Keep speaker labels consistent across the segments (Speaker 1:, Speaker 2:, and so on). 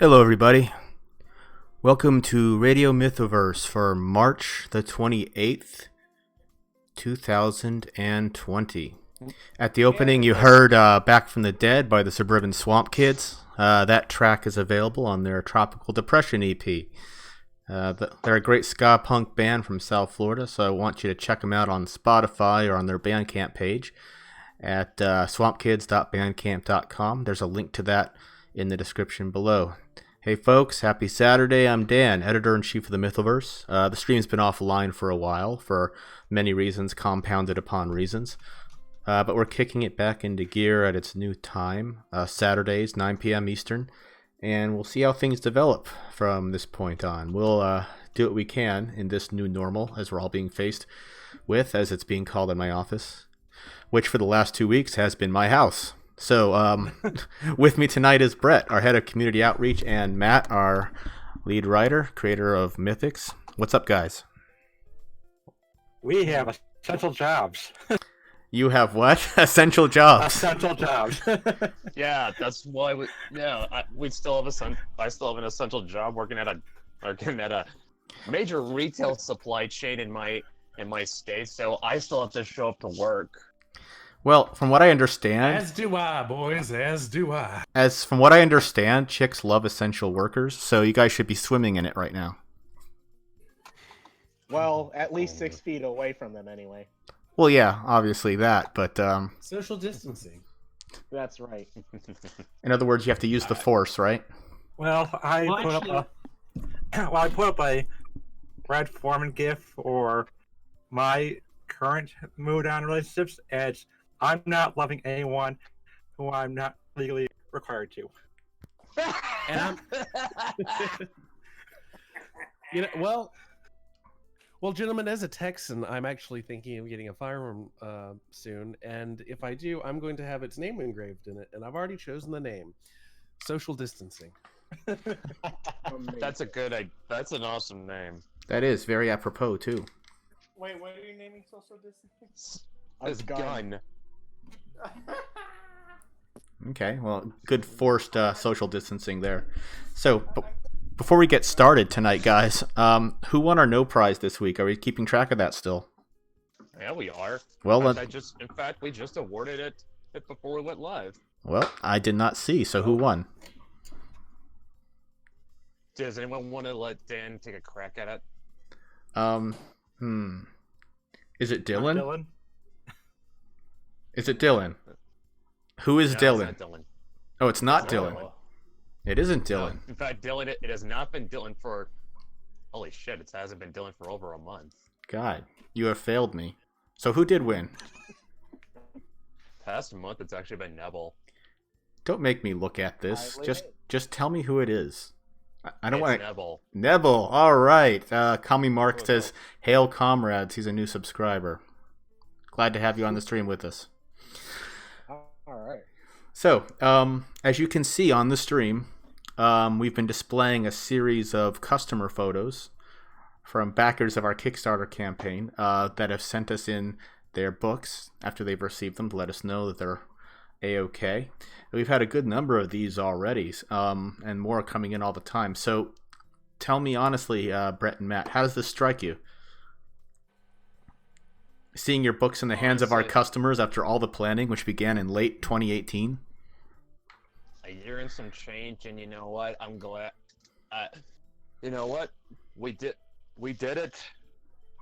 Speaker 1: Hello, everybody. Welcome to Radio Mythoverse for March the 28th, 2020. At the opening, you heard Back from the Dead by the Suburban Swamp Kids. That track is available on their Tropical Depression EP. They're a great ska punk band from South Florida, so I want you to check them out on Spotify or on their Bandcamp page at swampkids.bandcamp.com. There's a link to that in the description below. Hey folks, happy Saturday. I'm Dan, editor-in-chief of the Mythoverse. The stream's been offline for a while for many reasons, compounded upon reasons. But we're kicking it back into gear at its new time, Saturdays, 9 p.m. Eastern, and we'll see how things develop from this point on. We'll do what we can in this new normal, as we're all being faced with, as it's being called in my office, which for the last 2 weeks has been my house. So with me tonight is Brett, our head of community outreach, and Matt, our lead writer, creator of Mythics. What's up, guys?
Speaker 2: We have essential jobs.
Speaker 1: You have what? Essential jobs.
Speaker 2: Essential jobs.
Speaker 3: Yeah, that's why we still have I still have an essential job working at a major retail supply chain in my state, so I still have to show up to work.
Speaker 1: Well, from what I understand...
Speaker 4: As do I, boys, as do I.
Speaker 1: From what I understand, chicks love essential workers, so you guys should be swimming in it right now.
Speaker 5: Well, at least 6 feet away from them anyway.
Speaker 1: Well, yeah, obviously that, but...
Speaker 4: Social distancing.
Speaker 5: That's right.
Speaker 1: In other words, you have to use the force, right?
Speaker 2: Well, I put up a Brad Foreman gif for my current mood on relationships as I'm not loving anyone who I'm not legally required to.
Speaker 4: And I'm... Well, gentlemen, as a Texan, I'm actually thinking of getting a firearm soon, and if I do, I'm going to have its name engraved in it, and I've already chosen the name. Social distancing.
Speaker 3: That's an awesome name.
Speaker 1: That is very apropos, too.
Speaker 5: Wait, what are you naming social distancing?
Speaker 3: It's gun.
Speaker 1: Okay, well, good forced social distancing there. So, before we get started tonight, guys, who won our No Prize this week? Are we keeping track of that still?
Speaker 3: Yeah, we are.
Speaker 1: Well,
Speaker 3: in fact, we just awarded it before we went live.
Speaker 1: Well, I did not see, so who won?
Speaker 3: Does anyone want to let Dan take a crack at it?
Speaker 1: Is it Dylan?
Speaker 2: Dylan?
Speaker 1: Is it Dylan? Who is
Speaker 3: No,
Speaker 1: Dylan?
Speaker 3: It's not Dylan.
Speaker 1: Oh, it's not
Speaker 3: It's
Speaker 1: Dylan. It isn't Dylan.
Speaker 3: In fact, Dylan, it has not been Dylan for... Holy shit, it hasn't been Dylan for over a month.
Speaker 1: God, you have failed me. So who did win?
Speaker 3: Past month, it's actually been Neville.
Speaker 1: Don't make me look at this. Just tell me who it is. I don't want
Speaker 3: Neville.
Speaker 1: Neville. All right. Kami Mark says, "Hail, comrades." He's a new subscriber. Glad to have you on the stream with us.
Speaker 5: All right.
Speaker 1: So, as you can see on the stream, we've been displaying a series of customer photos from backers of our Kickstarter campaign that have sent us in their books after they've received them to let us know that they're A-OK. We've had a good number of these already, and more are coming in all the time. So tell me honestly, Brett and Matt, how does this strike you? Seeing your books in the hands of our customers after all the planning, which began in late 2018?
Speaker 3: A year and some change, and you know what? I'm glad. You know what? We did it.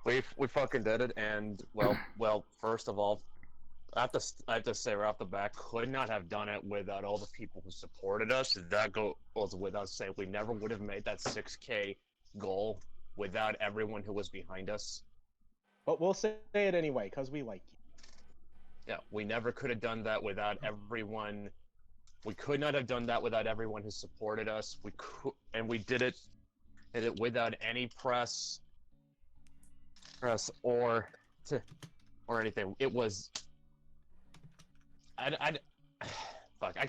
Speaker 3: We fucking did it, and well. First of all, I have to say right off the bat, could not have done it without all the people who supported us. That goes without saying. We never would have made that 6K goal without everyone who was behind us.
Speaker 5: But we'll say it anyway, because we like you.
Speaker 3: Yeah, we never could have done that without everyone. We could not have done that without everyone who supported us. We did it without any press or anything. It was. Fuck. I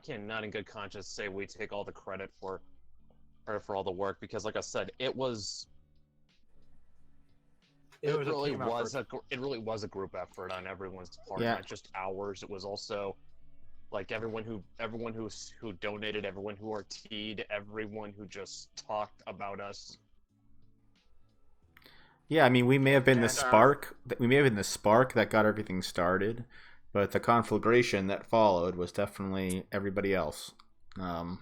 Speaker 3: cannot in good conscience say we take all the credit for all the work, because, like I said, it really was a group effort on everyone's part,
Speaker 1: Yeah.
Speaker 3: not just ours. It was also like everyone who donated, everyone who RT'd, everyone who just talked about us.
Speaker 1: Yeah, I mean, we may have been the
Speaker 2: And,
Speaker 1: spark. We may have been the spark that got everything started, but the conflagration that followed was definitely everybody else.
Speaker 3: No,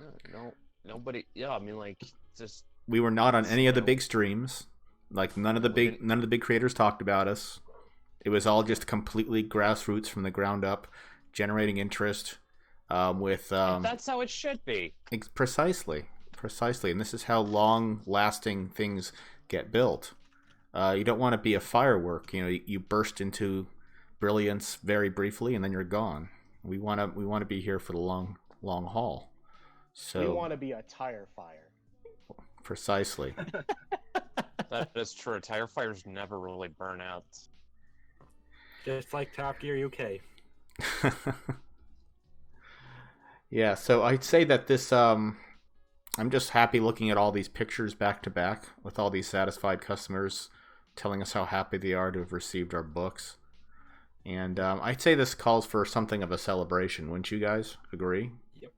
Speaker 3: nobody. Yeah, I mean, like, just
Speaker 1: We were not on any of the
Speaker 3: No.
Speaker 1: big streams. Like none of the
Speaker 3: We didn't-
Speaker 1: big creators talked about us. It was all just completely grassroots from the ground up, generating interest. With
Speaker 3: that's how it should be.
Speaker 1: precisely, and this is how long-lasting things get built. You don't want to be a firework. You know, you burst into brilliance very briefly and then you're gone. We want to be here for the long haul. So
Speaker 5: We want to be a tire fire.
Speaker 1: precisely.
Speaker 3: That is true. Tire fires never really burn out.
Speaker 2: just like Top Gear UK.
Speaker 1: Yeah, so I'd say that this I'm just happy looking at all these pictures back to back with all these satisfied customers telling us how happy they are to have received our books. And I'd say this calls for something of a celebration. Wouldn't you guys agree?
Speaker 2: Yep.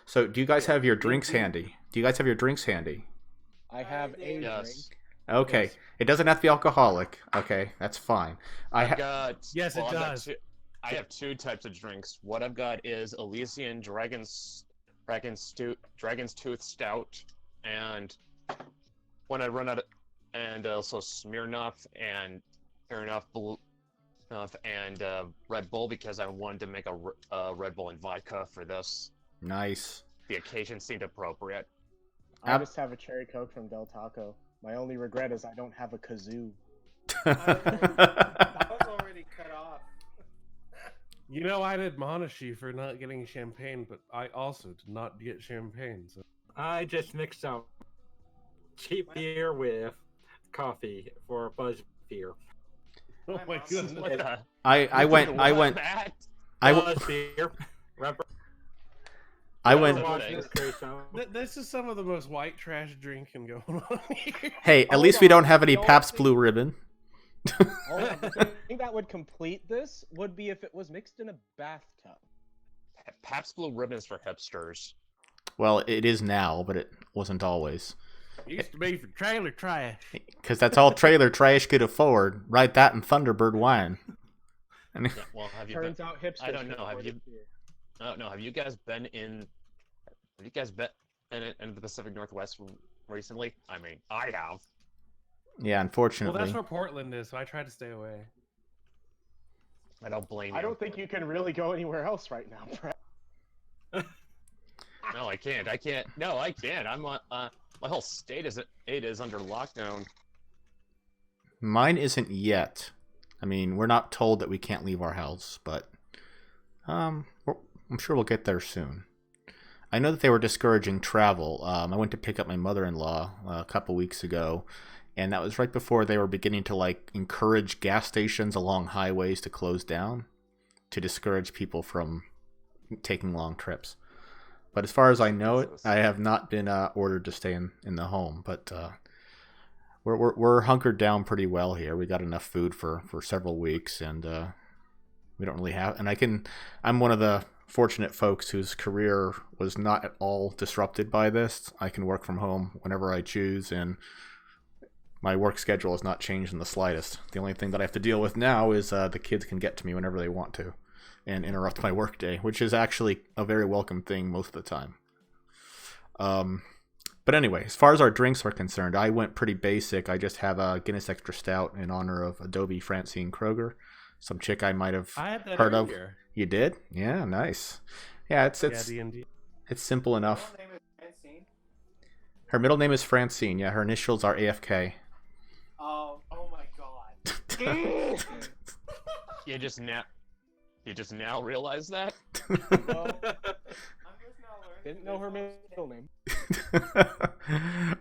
Speaker 1: So do you guys have your drinks handy?
Speaker 5: I have a
Speaker 3: Yes.
Speaker 5: drink.
Speaker 1: Okay.
Speaker 4: Yes.
Speaker 1: It doesn't have to be alcoholic. Okay, that's fine.
Speaker 3: I've got.
Speaker 4: Yes, it
Speaker 3: I've got
Speaker 4: does.
Speaker 3: I have two types of drinks. What I've got is Elysian Dragon's Tooth Stout, and when I run out of, and also Smirnoff and Red Bull, because I wanted to make a Red Bull and vodka for this.
Speaker 1: Nice.
Speaker 3: The occasion seemed appropriate.
Speaker 5: I just have a cherry coke from Del Taco. My only regret is I don't have a kazoo.
Speaker 6: That was already cut off.
Speaker 4: You know, I'd admonish you for not getting champagne, but I also did not get champagne. So.
Speaker 2: I just mixed up cheap beer with coffee for Buzz beer.
Speaker 4: Oh my
Speaker 6: mom-
Speaker 4: goodness.
Speaker 3: What the-
Speaker 1: I went
Speaker 3: Matt?
Speaker 2: Buzz beer. Remember?
Speaker 1: I
Speaker 3: Yeah,
Speaker 1: went
Speaker 3: so-
Speaker 2: Watching this crazy show?
Speaker 4: This is some of the most white trash drinking going on here.
Speaker 1: Hey, at
Speaker 5: Hold
Speaker 1: least we
Speaker 5: on,
Speaker 1: don't have any
Speaker 5: you know
Speaker 1: Pabst
Speaker 5: what?
Speaker 1: Blue Ribbon.
Speaker 5: The thing that would complete this would be if it was mixed in a bathtub.
Speaker 3: Pabst Blue Ribbon is for hipsters.
Speaker 1: Well, it is now, but it wasn't always.
Speaker 4: Used to be for trailer trash.
Speaker 1: Because that's all trailer trash could afford. Write that in Thunderbird wine. And
Speaker 3: Yeah, well, have you been?
Speaker 5: Turns out hipsters.
Speaker 3: I don't know,
Speaker 5: can
Speaker 3: have
Speaker 5: afford
Speaker 3: you-
Speaker 5: it too.
Speaker 3: I don't know. Have you guys been in the Pacific Northwest recently? I mean, I have.
Speaker 1: yeah,
Speaker 4: Well,
Speaker 1: unfortunately.
Speaker 4: that's where Portland is, so I try to stay away.
Speaker 3: I don't blame you.
Speaker 5: I don't think you can really go anywhere else right now, Brett.
Speaker 3: No, I can't. I can't. No, I can't. I'm on. My whole state is under lockdown.
Speaker 1: Mine isn't yet. I mean, we're not told that we can't leave our house, but I'm sure we'll get there soon. I know that they were discouraging travel. I went to pick up my mother-in-law a couple weeks ago, and that was right before they were beginning to like encourage gas stations along highways to close down to discourage people from taking long trips. But as far as I know it, I have not been ordered to stay in the home. But we're hunkered down pretty well here. We got enough food for several weeks, and we don't really have. And I'm one of the fortunate folks whose career was not at all disrupted by this. I can work from home whenever I choose, and my work schedule has not changed in the slightest. The only thing that I have to deal with now is the kids can get to me whenever they want to and interrupt my workday, which is actually a very welcome thing most of the time. But anyway, as far as our drinks are concerned, I went pretty basic. I just have a Guinness Extra Stout in honor of Adobe Francine Kroger, some chick I might have
Speaker 4: I had that
Speaker 1: heard of.
Speaker 4: earlier.
Speaker 1: You did? Yeah, nice. Yeah, it's
Speaker 4: D&D.
Speaker 1: it's simple enough.
Speaker 6: Her name is Francine.
Speaker 1: Her middle name is Francine. Yeah, her initials are AFK.
Speaker 6: Oh my god.
Speaker 3: You just now realize that?
Speaker 5: Well,
Speaker 6: I'm just now learning.
Speaker 5: didn't know her middle name.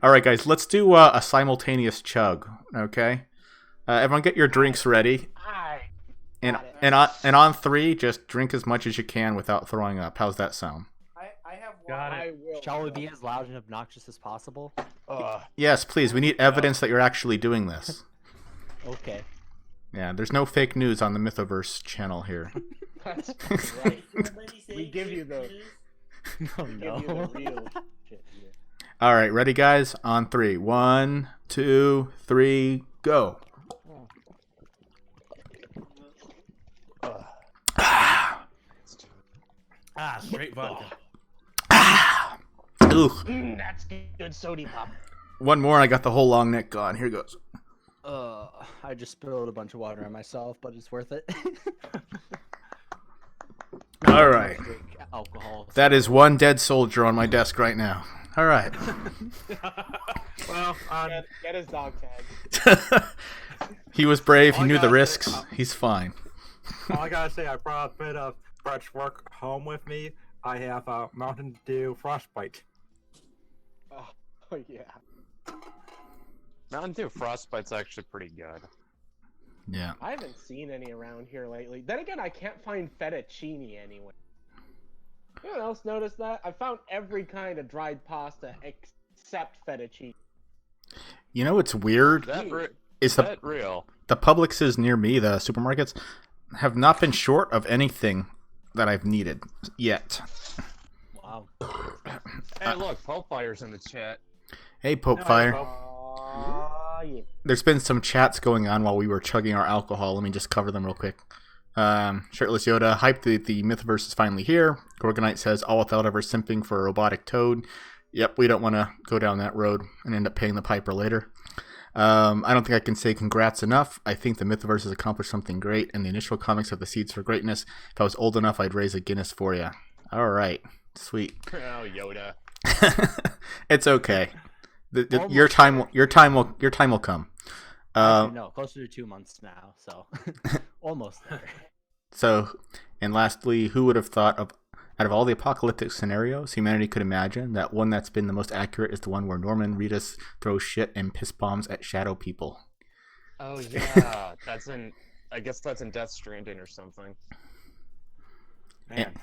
Speaker 1: All right, guys, let's do a simultaneous chug. Okay, everyone, get your drinks ready, and
Speaker 5: Got it.
Speaker 1: on three, just drink as much as you can without throwing up. How's that sound?
Speaker 6: I have one.
Speaker 4: Got it.
Speaker 5: I will.
Speaker 7: Shall we be as loud and obnoxious as possible?
Speaker 1: Yes, please. We need evidence that you're actually doing this.
Speaker 7: Okay.
Speaker 1: Yeah, there's no fake news on the Mythoverse channel here.
Speaker 5: That's right. We give you the
Speaker 7: Oh
Speaker 5: we give you the
Speaker 7: no.
Speaker 5: real shit here.
Speaker 1: All right, ready, guys? On three. 1, 2, 3, go.
Speaker 4: Straight vodka.
Speaker 1: Ooh.
Speaker 5: That's good sody pop.
Speaker 1: One more, and I got the whole long neck gone. Here goes.
Speaker 7: I just spilled a bunch of water on myself, but it's worth it.
Speaker 1: All right.
Speaker 7: Drink alcohol.
Speaker 1: That is one dead soldier on my desk right now. All right.
Speaker 2: Well,
Speaker 5: Get his dog tag.
Speaker 1: He was brave. He
Speaker 2: All I
Speaker 1: knew the
Speaker 2: gotta
Speaker 1: risks.
Speaker 2: say-
Speaker 1: He's fine.
Speaker 2: all I gotta say, I brought a bit of fresh work home with me. I have a Mountain Dew Frostbite.
Speaker 5: Oh yeah.
Speaker 3: Mountain Dew Frostbite's actually pretty good.
Speaker 1: Yeah.
Speaker 5: I haven't seen any around here lately. Then again, I can't find fettuccine anywhere. Anyone else notice that? I found every kind of dried pasta except fettuccine.
Speaker 1: You know what's weird? Is
Speaker 3: That real?
Speaker 1: the Publixes near me, the supermarkets, have not been short of anything that I've needed yet.
Speaker 7: Wow.
Speaker 3: Hey, look, Pope Fire's in the chat.
Speaker 1: Hey, Pope
Speaker 2: No,
Speaker 1: Fire.
Speaker 5: Yeah.
Speaker 1: There's been some chats going on while we were chugging our alcohol. Let me just cover them real quick. Shirtless Yoda, hype the Mythoverse is finally here. Gorgonite says, all without ever simping for a robotic toad. Yep, we don't want to go down that road and end up paying the piper later. I don't think I can say congrats enough. I think the Mythoverse has accomplished something great, and the initial comics have the seeds for greatness. If I was old enough, I'd raise a Guinness for you. All right, sweet.
Speaker 3: Oh, Yoda.
Speaker 1: It's okay. Your time will come.
Speaker 7: Actually, no, closer to 2 months now, so almost there.
Speaker 1: So, and lastly, who would have thought of, out of all the apocalyptic scenarios humanity could imagine, that one that's been the most accurate is the one where Norman Reedus throws shit and piss bombs at shadow people.
Speaker 3: Oh yeah, I guess that's in Death Stranding or something.
Speaker 2: Man.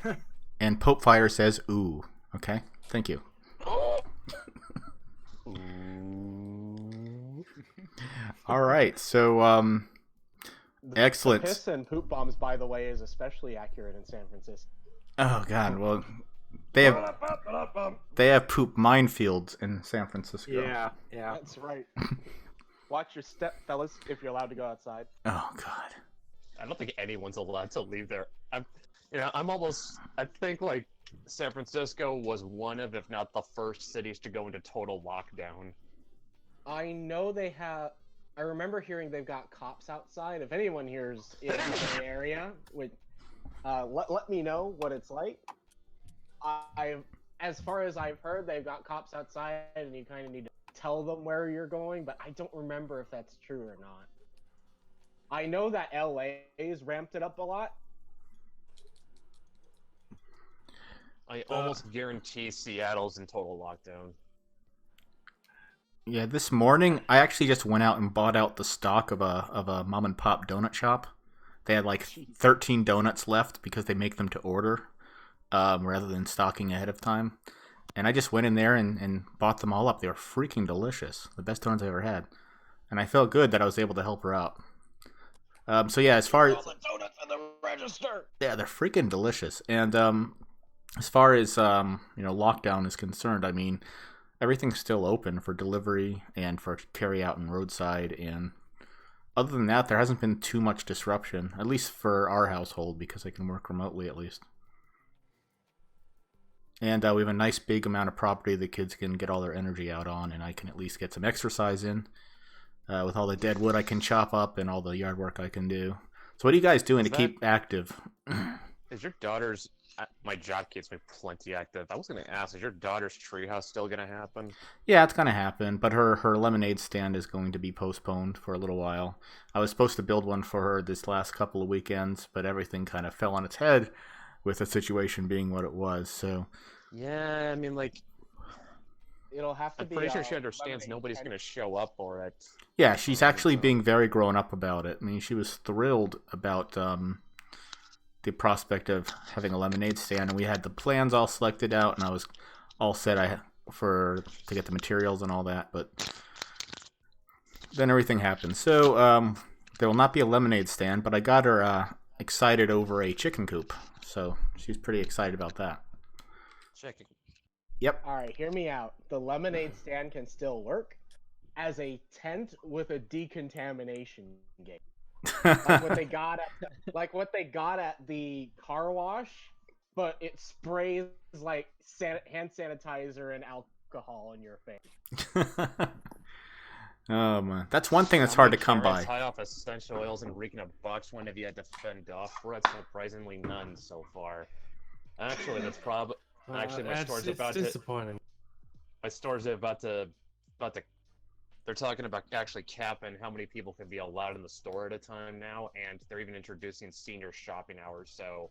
Speaker 1: And Pope Fire says, ooh. Okay, thank you. All right, so, excellent.
Speaker 5: The piss and poop bombs, by the way, is especially accurate in San Francisco.
Speaker 1: Oh, God, well, they have poop minefields in San Francisco.
Speaker 2: Yeah.
Speaker 5: That's right. Watch your step, fellas, if you're allowed to go outside.
Speaker 1: Oh, God.
Speaker 3: I don't think anyone's allowed to leave there. I think like San Francisco was one of, if not the first cities to go into total lockdown.
Speaker 5: I know they have. I remember hearing they've got cops outside. If anyone here's in the area, let me know what it's like. As far as I've heard, they've got cops outside, and you kind of need to tell them where you're going. But I don't remember if that's true or not. I know that LA's ramped it up a lot.
Speaker 3: I almost guarantee Seattle's in total lockdown.
Speaker 1: Yeah, this morning I actually just went out and bought out the stock of a mom and pop donut shop. They had like 13 donuts left because they make them to order, rather than stocking ahead of time. And I just went in there and bought them all up. They were freaking delicious, the best donuts I ever had, and I felt good that I was able to help her out. So yeah, as far as
Speaker 5: all the donuts on the register.
Speaker 1: yeah, they're freaking delicious. And as far as lockdown is concerned, I mean, everything's still open for delivery and for carry out and roadside, and other than that, there hasn't been too much disruption, at least for our household, because I can work remotely at least. And we have a nice big amount of property the kids can get all their energy out on, and I can at least get some exercise in with all the dead wood I can chop up and all the yard work I can do. So what are you guys doing to keep active?
Speaker 3: Is your daughter's... My job keeps me plenty active. I was going to ask, is your daughter's treehouse still going to happen?
Speaker 1: Yeah, it's going to happen, but her lemonade stand is going to be postponed for a little while. I was supposed to build one for her this last couple of weekends, but everything kind of fell on its head with the situation being what it was, so...
Speaker 3: Yeah, I mean, like...
Speaker 5: It'll have to
Speaker 3: I'm
Speaker 5: be.
Speaker 3: pretty sure she understands nobody's going to show up for it.
Speaker 1: Yeah, she's actually being very grown up about it. I mean, she was thrilled about the prospect of having a lemonade stand, and we had the plans all selected out, and I was all set to get the materials and all that, but then everything happened. So there will not be a lemonade stand, but I got her excited over a chicken coop. So she's pretty excited about that.
Speaker 3: Chicken.
Speaker 1: Yep.
Speaker 5: All right, hear me out. The lemonade stand can still work as a tent with a decontamination gate, like what they got at the car wash, but it sprays like hand sanitizer and alcohol in your face.
Speaker 1: Oh man, that's one thing that's hard to come by.
Speaker 3: High off essential oils and reeking of box. When have you had to fend off? We're at surprisingly none so far. Actually, that's probably actually my store's about to.
Speaker 4: Disappointing.
Speaker 3: My store's about to. They're talking about actually capping how many people can be allowed in the store at a time now, and they're even introducing senior shopping hours. So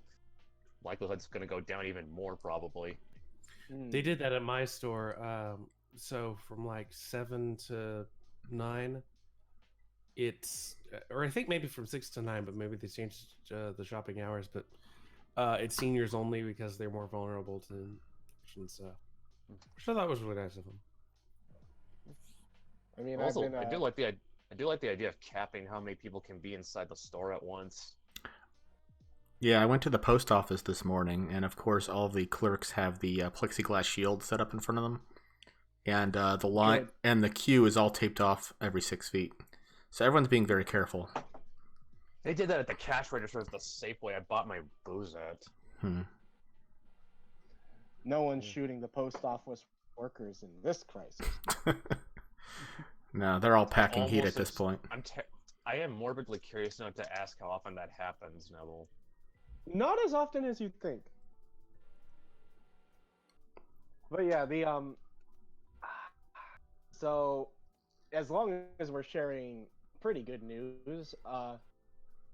Speaker 3: likelihood's going to go down even more probably.
Speaker 4: They did that at my store. So from like 7 to 9, it's, or I think maybe from 6 to 9, but maybe they changed the shopping hours. But it's seniors only because they're more vulnerable to infections. So, which I thought was really nice of them.
Speaker 5: I mean,
Speaker 3: Also, I do like the idea of capping how many people can be inside the store at once.
Speaker 1: Yeah, I went to the post office this morning, and of course, all of the clerks have the plexiglass shield set up in front of them, and the line and the queue is all taped off every 6 feet. So everyone's being very careful.
Speaker 3: They did that at the cash register at the Safeway I bought my booze at.
Speaker 5: No one's shooting the post office workers in this crisis.
Speaker 1: No, they're all packing heat at this point.
Speaker 3: I am morbidly curious now to ask how often that happens, Neville.
Speaker 5: Not as often as you'd think. But yeah, so as long as we're sharing pretty good news,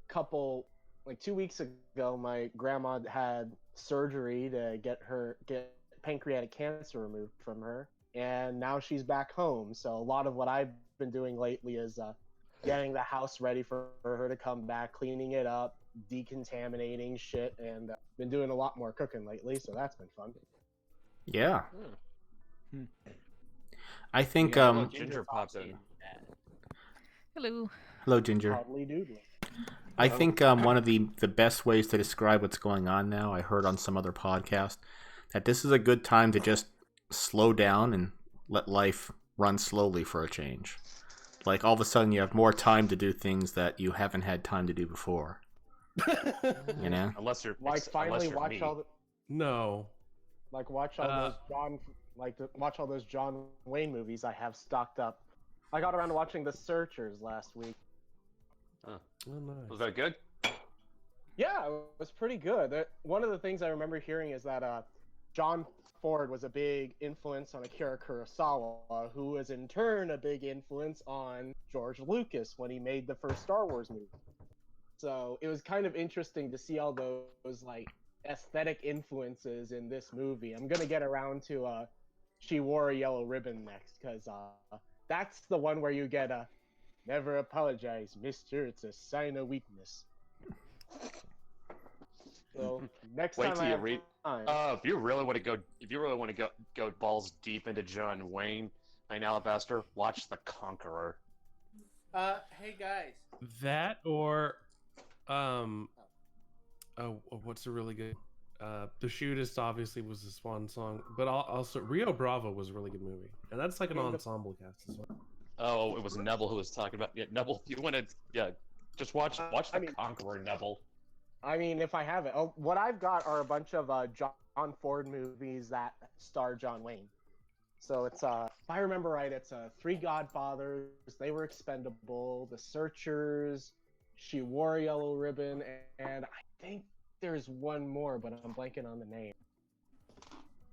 Speaker 5: couple, like 2 weeks ago, my grandma had surgery to get pancreatic cancer removed from her, and now she's back home. So a lot of what I've been doing lately is getting the house ready for her to come back, cleaning it up, decontaminating shit, and been doing a lot more cooking lately, so that's been fun.
Speaker 1: Yeah. I think
Speaker 3: Ginger pops in.
Speaker 1: Hello, Ginger.
Speaker 5: Probably doodling.
Speaker 1: I think one of the best ways to describe what's going on now, I heard on some other podcast, that this is a good time to just slow down and let life run slowly for a change. Like, all of a sudden you have more time to do things that you haven't had time to do before. You know?
Speaker 3: Unless you're
Speaker 5: Like finally watch
Speaker 3: me.
Speaker 5: all the
Speaker 4: No.
Speaker 5: like watch all those John Wayne movies I have stocked up. I got around to watching The Searchers last week.
Speaker 3: Huh.
Speaker 4: Oh, nice.
Speaker 3: Was that good?
Speaker 5: Yeah, it was pretty good. One of the things I remember hearing is that John Ford was a big influence on Akira Kurosawa, who was in turn a big influence on George Lucas when he made the first Star Wars movie. So it was kind of interesting to see all those like aesthetic influences in this movie. I'm gonna get around to She Wore a Yellow Ribbon next, because that's the one where you get a never apologize, mister, it's a sign of weakness. So next
Speaker 3: Wait
Speaker 5: time
Speaker 3: till
Speaker 5: I
Speaker 3: you
Speaker 5: have
Speaker 3: read.
Speaker 5: time.
Speaker 3: If you really want to go balls deep into John Wayne and Alabaster, watch The Conqueror.
Speaker 6: Hey guys.
Speaker 4: That or, what's a really good? The Shootist obviously was the swan song, but also Rio Bravo was a really good movie, and that's like an ensemble cast as well.
Speaker 3: Oh, it was Neville who was talking about. Yeah, Neville, you want to? Just watch The Conqueror, Neville.
Speaker 5: I mean, if I have it. Oh, what I've got are a bunch of John Ford movies that star John Wayne. So it's if I remember right, it's Three Godfathers, They Were Expendable, The Searchers, She Wore a Yellow Ribbon, and I think there's one more, but I'm blanking on the name.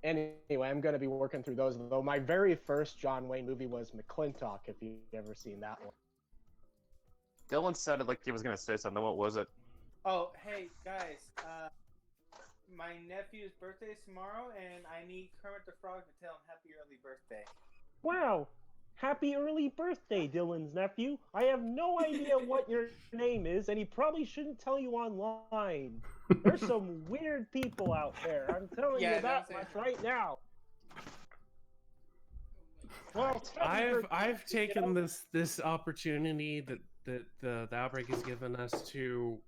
Speaker 5: Anyway, I'm going to be working through those. Though my very first John Wayne movie was McClintock, if you've ever seen that one.
Speaker 3: Dylan sounded like he was going to say something. What was it?
Speaker 6: Oh, hey guys. My nephew's birthday is tomorrow, and I need Kermit the Frog to tell him happy early birthday.
Speaker 5: Wow! Happy early birthday, Dylan's nephew. I have no idea what your name is, and he probably shouldn't tell you online. There's some weird people out there. I'm telling you that much right now. Well,
Speaker 4: I've taken this opportunity that the outbreak has given us to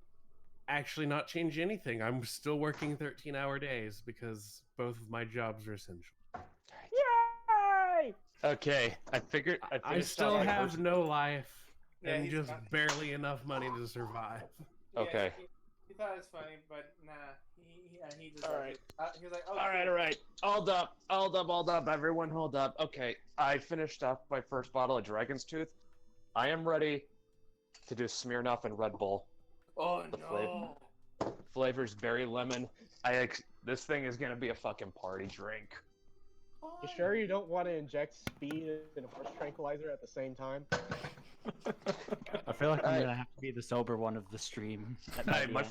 Speaker 4: actually not change anything. I'm still working 13-hour days because both of my jobs are essential.
Speaker 5: Yay!
Speaker 3: Okay, I figured.
Speaker 4: I still have no life
Speaker 6: Yeah,
Speaker 4: and
Speaker 6: he's
Speaker 4: just
Speaker 6: not-
Speaker 4: barely enough money to survive.
Speaker 6: Yeah,
Speaker 3: Okay.
Speaker 6: He thought it was funny, but nah. He just
Speaker 3: All
Speaker 6: liked
Speaker 3: right.
Speaker 6: it. He was like, oh,
Speaker 3: All right,
Speaker 6: cool.
Speaker 3: all right. Hold up, everyone, hold up. Okay, I finished up my first bottle of Dragon's Tooth. I am ready to do Smirnoff and Red Bull.
Speaker 6: Oh
Speaker 3: The
Speaker 6: no.
Speaker 3: Flavor's berry lemon. This thing is gonna be a fucking party drink.
Speaker 5: You sure you don't want to inject speed and a horse tranquilizer at the same time?
Speaker 7: I feel like I'm
Speaker 3: Hey.
Speaker 7: gonna have to be the sober one of the stream. At
Speaker 3: Hey,
Speaker 7: 9
Speaker 3: my,
Speaker 7: p.m.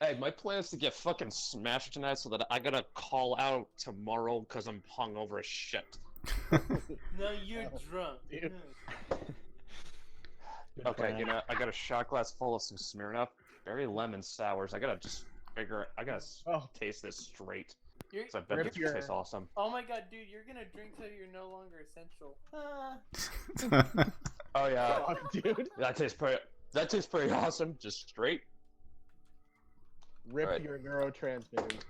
Speaker 3: hey, my plan is to get fucking smashed tonight so that I gotta call out tomorrow because I'm hungover as shit.
Speaker 6: No, you're drunk.
Speaker 5: dude.
Speaker 6: No.
Speaker 7: Good
Speaker 3: Okay,
Speaker 7: plan.
Speaker 3: you know, I got a shot glass full of some Smirnoff, berry lemon sours. I gotta
Speaker 5: Oh.
Speaker 3: taste this straight.
Speaker 6: You're,
Speaker 3: 'Cause I bet
Speaker 5: Rip
Speaker 3: this
Speaker 5: your-
Speaker 3: tastes awesome.
Speaker 6: oh my god, dude, you're gonna drink till you're no longer essential.
Speaker 3: Oh yeah,
Speaker 5: Oh, dude.
Speaker 3: that tastes pretty awesome. Just straight.
Speaker 5: Rip
Speaker 3: Alright.
Speaker 5: your neurotransmitters.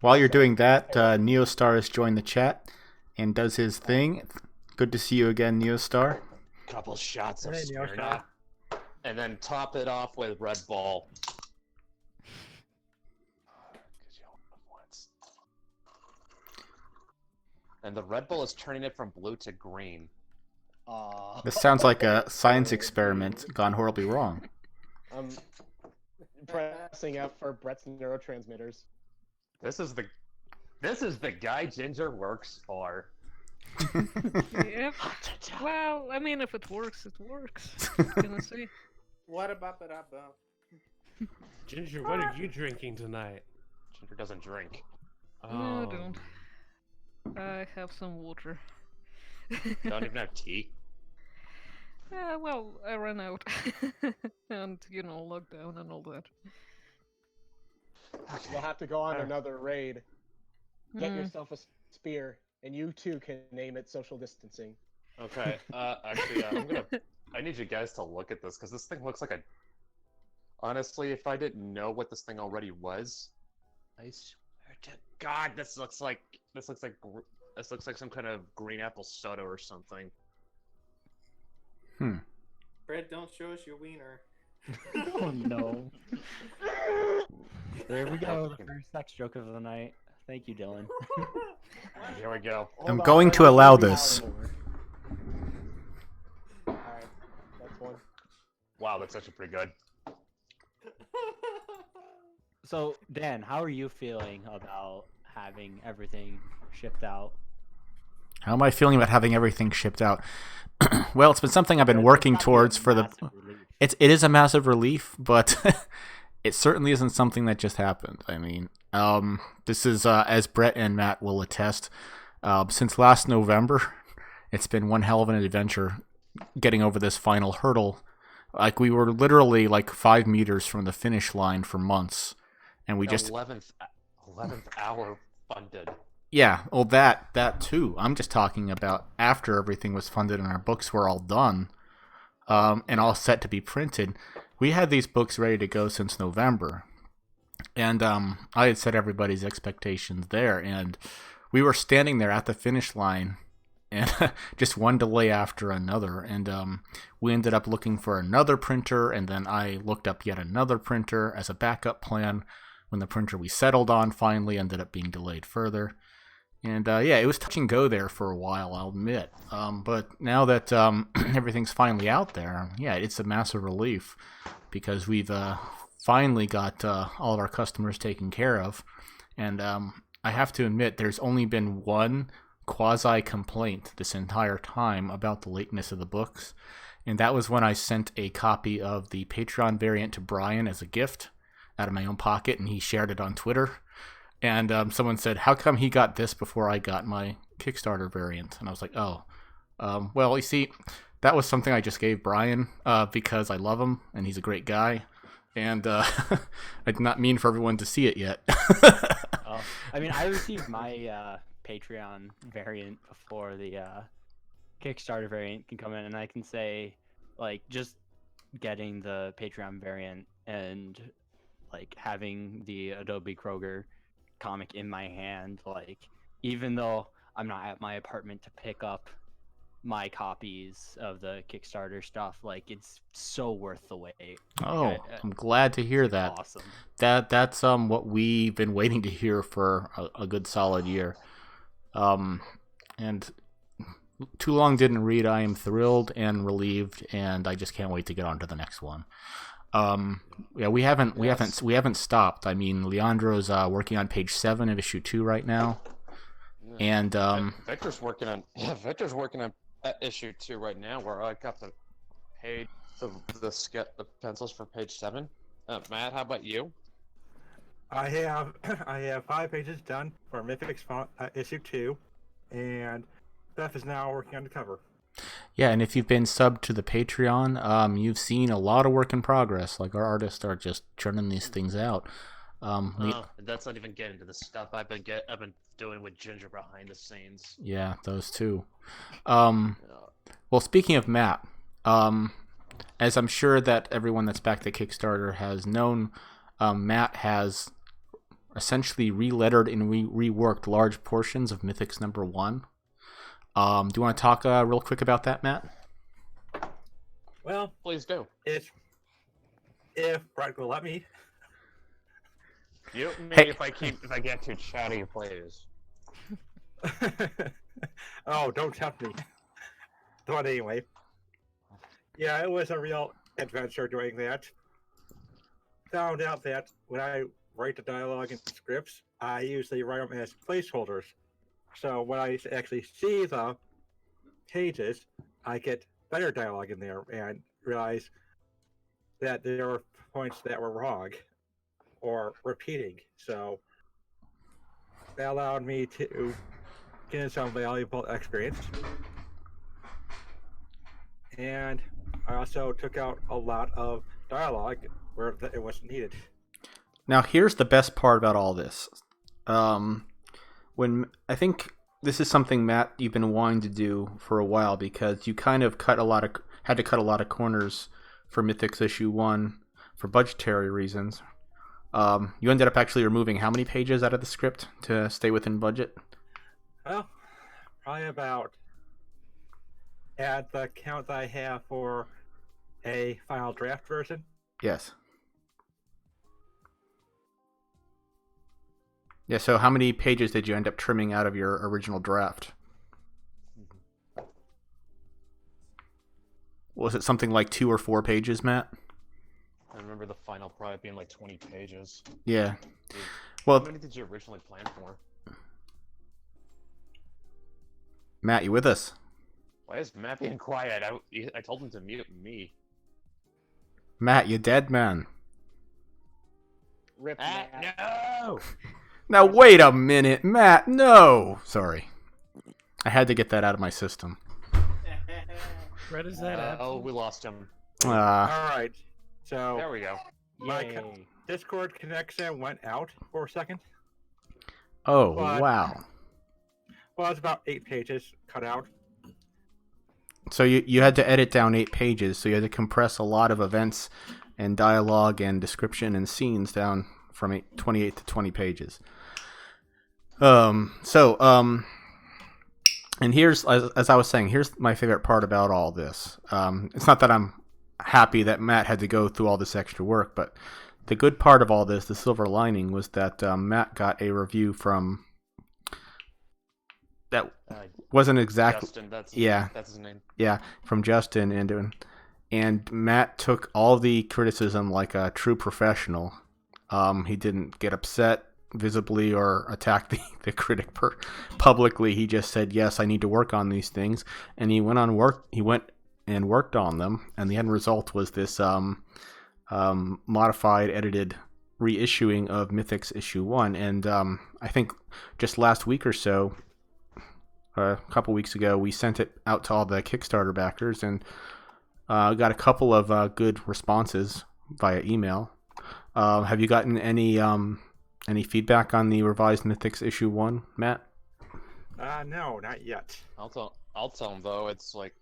Speaker 1: While you're doing that, Neostar has joined the chat and does his thing. Good to see you again, Neostar.
Speaker 3: Couple shots of
Speaker 2: Hey, Neil,
Speaker 3: Smirnoff, and then top it off with Red Bull. 'Cause you only live once. And the Red Bull is turning it from blue to green.
Speaker 1: This sounds like a science experiment gone horribly wrong.
Speaker 5: I'm pressing up for Brett's neurotransmitters.
Speaker 3: This is the guy Ginger works for.
Speaker 8: Yep. Well, I mean, if it works, it works. What can I say?
Speaker 6: What about that?
Speaker 4: Ginger, what are you drinking tonight?
Speaker 3: Ginger doesn't drink.
Speaker 8: No, I don't. I have some water.
Speaker 3: Don't even have tea.
Speaker 8: Well, I ran out. And, lockdown and all that.
Speaker 5: You'll have to go on
Speaker 3: Alright.
Speaker 5: another raid. Get
Speaker 8: Mm.
Speaker 5: yourself a spear, and you too can name it social distancing.
Speaker 3: Okay. Actually, I need you guys to look at this because this thing looks like a. Honestly, if I didn't know what this thing already was, I swear to God, this looks like some kind of green apple soda or something.
Speaker 6: Brett, don't show us your wiener.
Speaker 7: Oh no. There we go, the first sex joke of the night. Thank you, Dylan.
Speaker 3: Here we go.
Speaker 1: I'm
Speaker 5: Hold on,
Speaker 1: going
Speaker 5: Brett,
Speaker 1: to
Speaker 5: I'm
Speaker 1: allow
Speaker 5: moving
Speaker 1: this.
Speaker 5: out more. Alright, that's one.
Speaker 3: Wow, that's actually pretty good.
Speaker 7: So, Dan, how are you feeling about having everything shipped out?
Speaker 1: How am I feeling about having everything shipped out? Well, it's been something I've been
Speaker 7: It's
Speaker 1: working
Speaker 7: gotta be a
Speaker 1: towards for the.
Speaker 7: massive relief.
Speaker 1: It is a massive relief, but it certainly isn't something that just happened. I mean, this is as Brett and Matt will attest. Since last November, it's been one hell of an adventure getting over this final hurdle. Like we were literally like 5 meters from the finish line for months, and we just
Speaker 3: 11th hour funded.
Speaker 1: yeah, well that too. I'm just talking about after everything was funded and our books were all done, and all set to be printed. We had these books ready to go since November, and I had set everybody's expectations there, and we were standing there at the finish line, and just one delay after another, and we ended up looking for another printer, and then I looked up yet another printer as a backup plan when the printer we settled on finally ended up being delayed further. And yeah, it was touch and go there for a while, I'll admit. But now that everything's finally out there, yeah, it's a massive relief because we've finally got all of our customers taken care of. And I have to admit, there's only been one quasi-complaint this entire time about the lateness of the books. And that was when I sent a copy of the Patreon variant to Brian as a gift out of my own pocket, and he shared it on Twitter. And someone said, how come he got this before I got my Kickstarter variant? And I was like, oh, well, you see, that was something I just gave Brian because I love him and he's a great guy. And I did not mean for everyone to see it yet.
Speaker 7: Oh, I mean, I received my Patreon variant before the Kickstarter variant can come in, and I can say, like, just getting the Patreon variant and like having the Adobe Kroger comic in my hand, like even though I'm not at my apartment to pick up my copies of the Kickstarter stuff, like it's so worth the wait.
Speaker 1: Oh, I'm glad to hear that.
Speaker 7: Awesome.
Speaker 1: That's what we've been waiting to hear for a good solid year. And Too Long Didn't Read. I am thrilled and relieved, and I just can't wait to get on to the next one. Yeah, we haven't stopped. I mean, Leandro's working on page 7 of issue 2 right now, and
Speaker 3: Victor's working on issue 2 right now, where I got the page the pencils for page 7. Matt, how about you?
Speaker 2: I have 5 pages done for Mythics issue 2, and Beth is now working on the cover.
Speaker 1: Yeah, and if you've been subbed to the Patreon, you've seen a lot of work in progress. Like, our artists are just churning these things out.
Speaker 3: That's not even getting to the stuff I've been doing with Ginger behind the scenes.
Speaker 1: Yeah, those two. Well, speaking of Matt, as I'm sure that everyone that's backed the Kickstarter has known, Matt has essentially relettered and reworked large portions of Mythics #1. Do you want to talk real quick about that, Matt?
Speaker 2: Well,
Speaker 3: please do.
Speaker 2: If Brett will let me.
Speaker 3: Mute me if I get too chatty, please.
Speaker 2: Oh, don't tempt me. But anyway, yeah, it was a real adventure doing that. Found out that when I write the dialogue and scripts, I usually write them as placeholders. So when I actually see the pages, I get better dialogue in there and realize that there were points that were wrong or repeating. So that allowed me to gain some valuable experience. And I also took out a lot of dialogue where it wasn't needed.
Speaker 1: Now, here's the best part about all this. When I think this is something, Matt, you've been wanting to do for a while, because you kind of had to cut a lot of corners for Mythics issue 1 for budgetary reasons. You ended up actually removing how many pages out of the script to stay within budget?
Speaker 2: Well, probably about, at the count I have for a final draft version.
Speaker 1: Yes. Yeah, so how many pages did you end up trimming out of your original draft? Was it something like 2 or 4 pages, Matt?
Speaker 3: I remember the final probably being like 20 pages.
Speaker 1: Yeah.
Speaker 3: Dude,
Speaker 1: well,
Speaker 3: how many did you originally plan for?
Speaker 1: Matt, you with us?
Speaker 3: Why is Matt being quiet? I told him to mute me.
Speaker 1: Matt, you dead, man.
Speaker 5: Rip
Speaker 3: Matt,
Speaker 5: Matt.
Speaker 3: no!
Speaker 1: Now, wait a minute, Matt, no! Sorry. I had to get that out of my system.
Speaker 4: Red is that
Speaker 3: Oh, we lost him.
Speaker 2: All right. So
Speaker 3: There we go.
Speaker 2: my Discord connection went out for a second.
Speaker 1: Oh,
Speaker 2: But-
Speaker 1: wow.
Speaker 2: Well, it's about 8 pages cut out.
Speaker 1: So you had to edit down 8 pages, so you had to compress a lot of events and dialogue and description and scenes down from 28 to 20 pages. And here's, as I was saying, here's my favorite part about all this. It's not that I'm happy that Matt had to go through all this extra work, but the good part of all this, the silver lining, was that Matt got a review from that wasn't exactly
Speaker 3: Justin, that's his name.
Speaker 1: Yeah, from Justin, and Matt took all the criticism like a true professional. He didn't get upset visibly or attack the critic publicly. He just said, "Yes, I need to work on these things," and he went and worked on them. And the end result was this modified, edited reissuing of Mythics issue 1. And I think just last week or so, a couple weeks ago, we sent it out to all the Kickstarter backers and got a couple of good responses via email. Have you gotten any feedback on the revised Mythics issue 1, Matt?
Speaker 2: No, not yet.
Speaker 3: I'll tell him though. It's like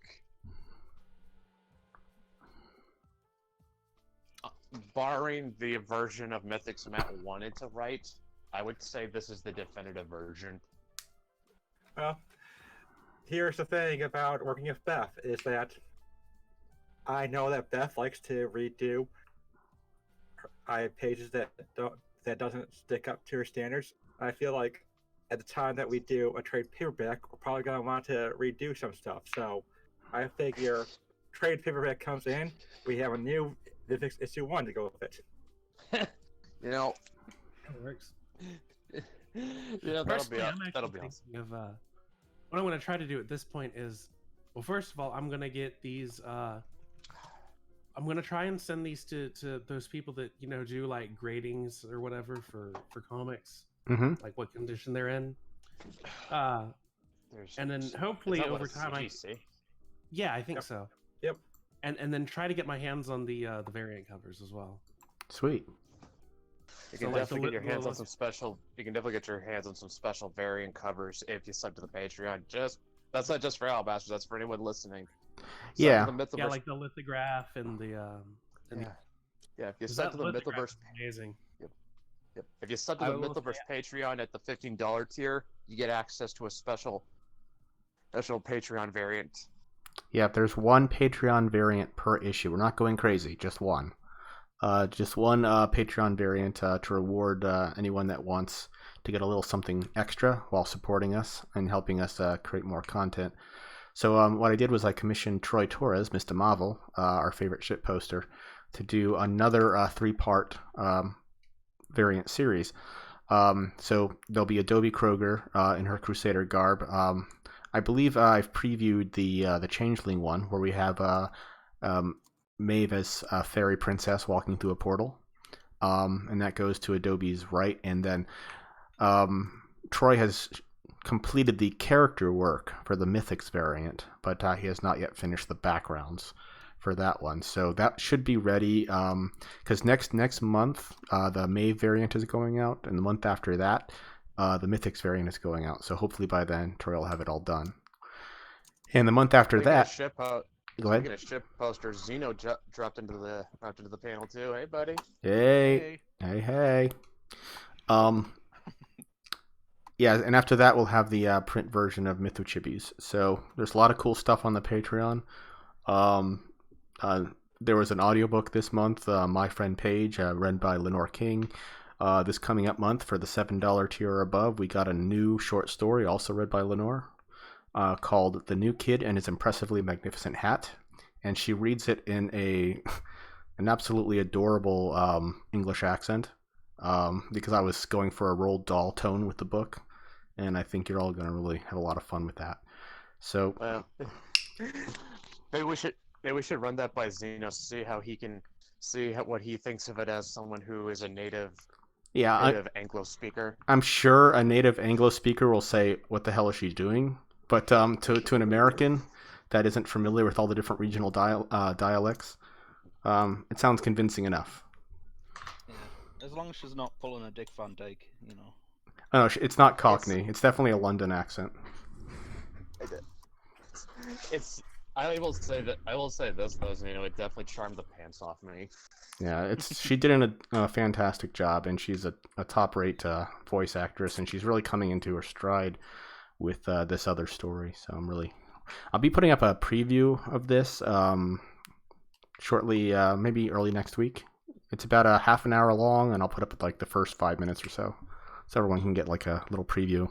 Speaker 3: barring the version of Mythics Matt wanted to write, I would say this is the definitive version.
Speaker 2: Well, here's the thing about working with Beth is that I know that Beth likes to redo pages that doesn't stick up to her standards. I feel like at the time that we do a trade paperback, we're probably gonna want to redo some stuff. So I figure trade paperback comes in, we have a new Mythics issue 1 to go with it.
Speaker 3: You know,
Speaker 4: It works.
Speaker 3: yeah,
Speaker 4: Personally, I'm
Speaker 3: that'll
Speaker 4: actually
Speaker 3: be awesome.
Speaker 4: thinking of what I'm going to try to do at this point is, well, first of all, I'm going to get these. I'm going to try and send these to those people that do like gradings or whatever for comics, like what condition they're in. And then hopefully over time, yeah, I think so.
Speaker 2: Yep.
Speaker 4: And then try to get my hands on the variant covers as well.
Speaker 1: Sweet.
Speaker 3: You can definitely get your hands on some special. You can definitely get your hands on some special variant covers if you sub to the Patreon. That's not just for Alabaster. That's for anyone listening.
Speaker 1: Yeah.
Speaker 4: Yeah, like the lithograph and the.
Speaker 3: Yeah, if you sub to the Mythoverse,
Speaker 4: amazing.
Speaker 3: Yep. If you sub to the Mythoverse Patreon at the $15 tier, you get access to a special Patreon variant.
Speaker 1: Yeah, there's one Patreon variant per issue. We're not going crazy, just one. Just one Patreon variant to reward anyone that wants to get a little something extra while supporting us and helping us create more content. So what I did was I commissioned Troy Torres, Mr. Marvel, our favorite ship poster, to do another 3-part variant series. So there'll be Adobe Kroger in her Crusader garb. I believe I've previewed the Changeling one where we have Maeve as a fairy princess walking through a portal, and that goes to Adobe's right. And then Troy has completed the character work for the Mythics variant, but he has not yet finished the backgrounds for that one. So that should be ready because next month the Maeve variant is going out, and the month after that the Mythics variant is going out. So hopefully by then Troy will have it all done. And the month after that. Go ahead.
Speaker 3: Speaking of ship posters, Xeno dropped into the panel too. Hey, buddy.
Speaker 1: Hey. Yeah, and after that we'll have the print version of Mythochibis. So there's a lot of cool stuff on the Patreon. There was an audiobook this month, My Friend Paige, read by Lenore King. This coming up month for the $7 tier or above, we got a new short story also read by Lenore. Called The New Kid and His Impressively Magnificent Hat, and she reads it in an absolutely adorable English accent because I was going for a Roald Dahl tone with the book, and I think you're all going to really have a lot of fun with that. So,
Speaker 3: well, maybe we should run that by Xeno, see how he can what he thinks of it as someone who is a native Anglo speaker.
Speaker 1: I'm sure a native Anglo speaker will say, "What the hell is she doing?" But to an American that isn't familiar with all the different regional dialects, it sounds convincing enough.
Speaker 9: Yeah, as long as she's not pulling a Dick Van Dyke,
Speaker 1: Oh, it's not Cockney. It's definitely a London accent.
Speaker 3: I will say this though, it definitely charmed the pants off me.
Speaker 1: Yeah, she did a fantastic job, and she's a top-rate voice actress, and she's really coming into her stride with this other story. So I'll be putting up a preview of this shortly, maybe early next week. It's about a half an hour long, and I'll put up like the first 5 minutes or so everyone can get like a little preview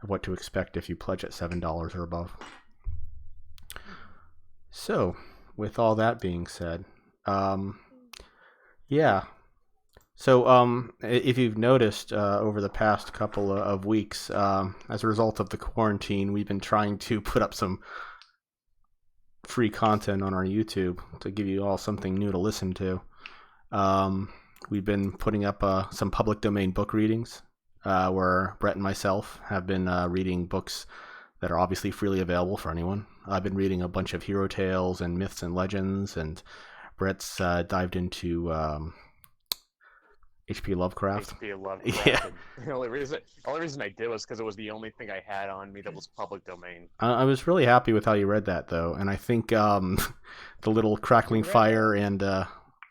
Speaker 1: of what to expect if you pledge at $7 or above. So with all that being said, yeah. So, if you've noticed over the past couple of weeks, as a result of the quarantine, we've been trying to put up some free content on our YouTube to give you all something new to listen to. We've been putting up some public domain book readings, where Brett and myself have been reading books that are obviously freely available for anyone. I've been reading a bunch of hero tales and myths and legends, and Brett's dived into H.P. Lovecraft.
Speaker 3: Yeah. The only reason I did was because it was the only thing I had on me that was public domain.
Speaker 1: I was really happy with how you read that, though, and I think the little crackling fire and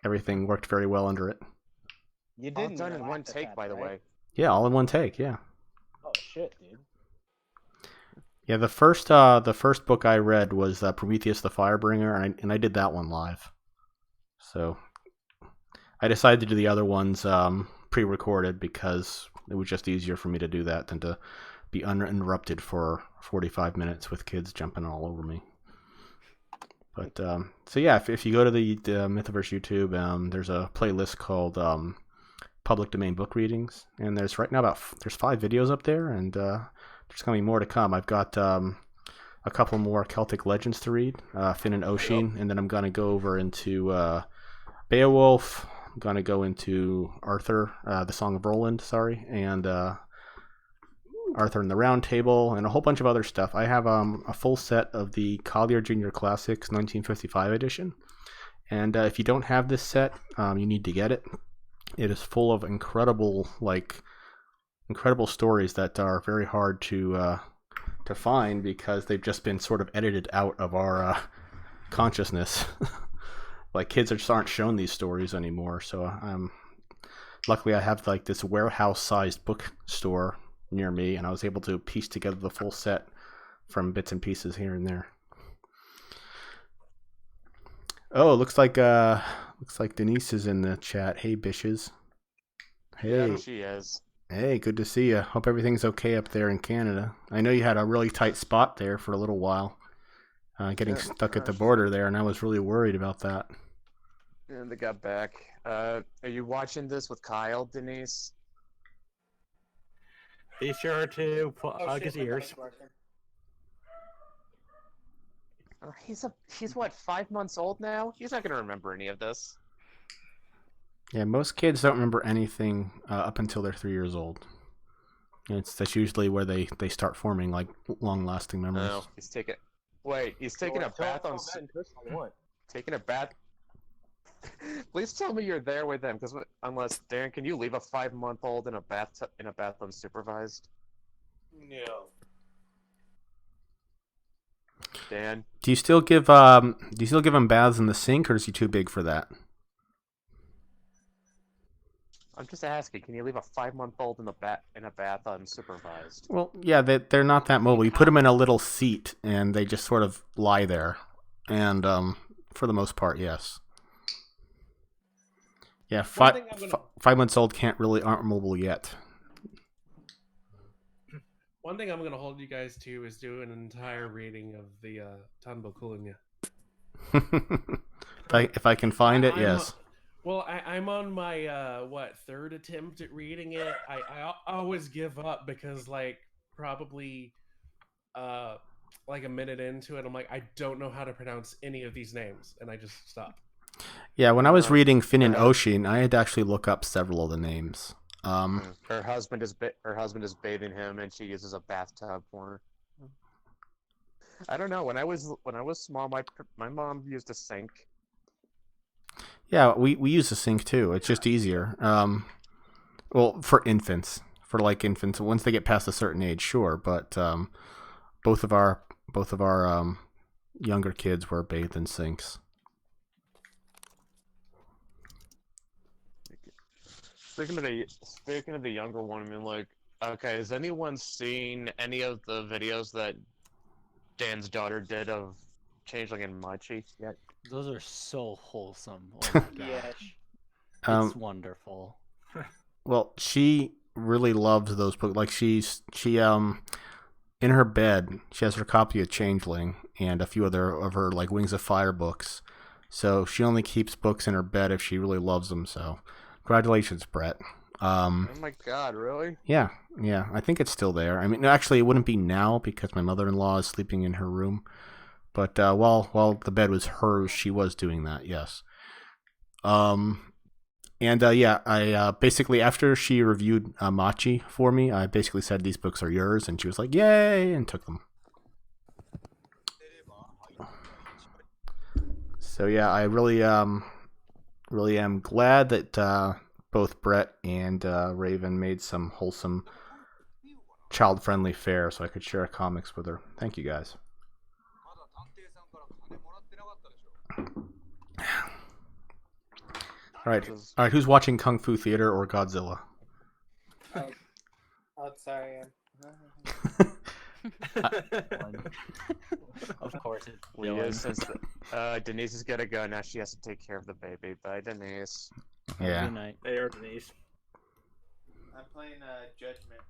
Speaker 1: everything worked very well under it.
Speaker 5: You
Speaker 3: All
Speaker 5: didn't
Speaker 3: done in
Speaker 5: laugh
Speaker 3: one
Speaker 5: at
Speaker 3: take,
Speaker 5: that,
Speaker 3: by the
Speaker 5: right?
Speaker 3: way.
Speaker 1: Yeah, all in one take. Yeah.
Speaker 5: Oh shit, dude.
Speaker 1: Yeah, the first book I read was Prometheus the Firebringer, and I did that one live. So I decided to do the other ones pre-recorded because it was just easier for me to do that than to be uninterrupted for 45 minutes with kids jumping all over me. But so yeah, if you go to the Mythoverse YouTube, there's a playlist called Public Domain Book Readings, and there's right now there's 5 videos up there, and there's gonna be more to come. I've got a couple more Celtic legends to read, Finn and Oisin, and then I'm gonna go over into Beowulf. I'm gonna go into Arthur, the Song of Roland, and Arthur and the Round Table, and a whole bunch of other stuff. I have a full set of the Collier Junior Classics 1955 edition, and if you don't have this set, you need to get it. It is full of incredible stories that are very hard to find because they've just been sort of edited out of our consciousness. Like kids just aren't shown these stories anymore. So luckily I have like this warehouse-sized bookstore near me, and I was able to piece together the full set from bits and pieces here and there. Oh, looks like Denise is in the chat. Hey, bitches. Hey.
Speaker 3: Yeah, she is.
Speaker 1: Hey, good to see you. Hope everything's okay up there in Canada. I know you had a really tight spot there for a little while, getting stuck at the border there, and I was really worried about that.
Speaker 3: And they got back. Are you watching this with Kyle, Denise?
Speaker 2: Be sure to plug his ears.
Speaker 3: He's what, 5 months old now? He's not gonna remember any of this.
Speaker 1: Yeah, most kids don't remember anything up until they're 3 years old. That's usually where they start forming like long-lasting memories.
Speaker 3: No, he's taking a bath on. Taking a bath. Please tell me you're there with him, because unless Darren, can you leave a 5-month-old in a bath unsupervised?
Speaker 6: No.
Speaker 3: Dan,
Speaker 1: Do you still give him baths in the sink, or is he too big for that?
Speaker 3: I'm just asking. Can you leave a 5-month-old in a bath unsupervised?
Speaker 1: Well, yeah, they're not that mobile. You put them in a little seat, and they just sort of lie there. And for the most part, yes. Yeah, 5 months old aren't mobile yet.
Speaker 4: One thing I'm going to hold you guys to is do an entire reading of the Tanbo Kulunya.
Speaker 1: If I can find it, yes.
Speaker 4: I'm on my third attempt at reading it. I always give up because probably like a minute into it, I'm like, I don't know how to pronounce any of these names, and I just stop.
Speaker 1: Yeah, when I was reading Finn and Oisin, I had to actually look up several of the names.
Speaker 3: Her husband is bathing him, and she uses a bathtub for her. I don't know. When I was small, my mom used a sink.
Speaker 1: Yeah, we use a sink too. It's just easier. Well, for infants, once they get past a certain age, sure. But both of our younger kids were bathed in sinks.
Speaker 3: Speaking of the younger one, I mean, okay, has anyone seen any of the videos that Dan's daughter did of Changeling and Machi yet?
Speaker 7: Those are so wholesome. Oh my gosh. It's wonderful.
Speaker 1: Well, she really loves those books. Like she in her bed, she has her copy of Changeling and a few other of her Wings of Fire books. So she only keeps books in her bed if she really loves them. So congratulations, Brett.
Speaker 3: Oh my God, really?
Speaker 1: Yeah. I think it's still there. I mean, no, actually, it wouldn't be now because my mother-in-law is sleeping in her room. But while the bed was hers, she was doing that. Yes. I basically, after she reviewed Machi for me, I basically said these books are yours, and she was like, "Yay!" and took them. So yeah, I really am glad that both Brett and Raven made some wholesome, child-friendly fare, so I could share comics with her. Thank you guys. All right.
Speaker 3: This is-
Speaker 1: All right. Who's watching Kung Fu Theater or Godzilla?
Speaker 6: Oh, sorry.
Speaker 7: Of course, it's
Speaker 3: We
Speaker 7: Dylan.
Speaker 3: is since Denise is gonna go now. She has to take care of the baby. Bye, Denise.
Speaker 1: Yeah.
Speaker 7: Good night.
Speaker 2: There, Denise.
Speaker 6: I'm playing Judgment.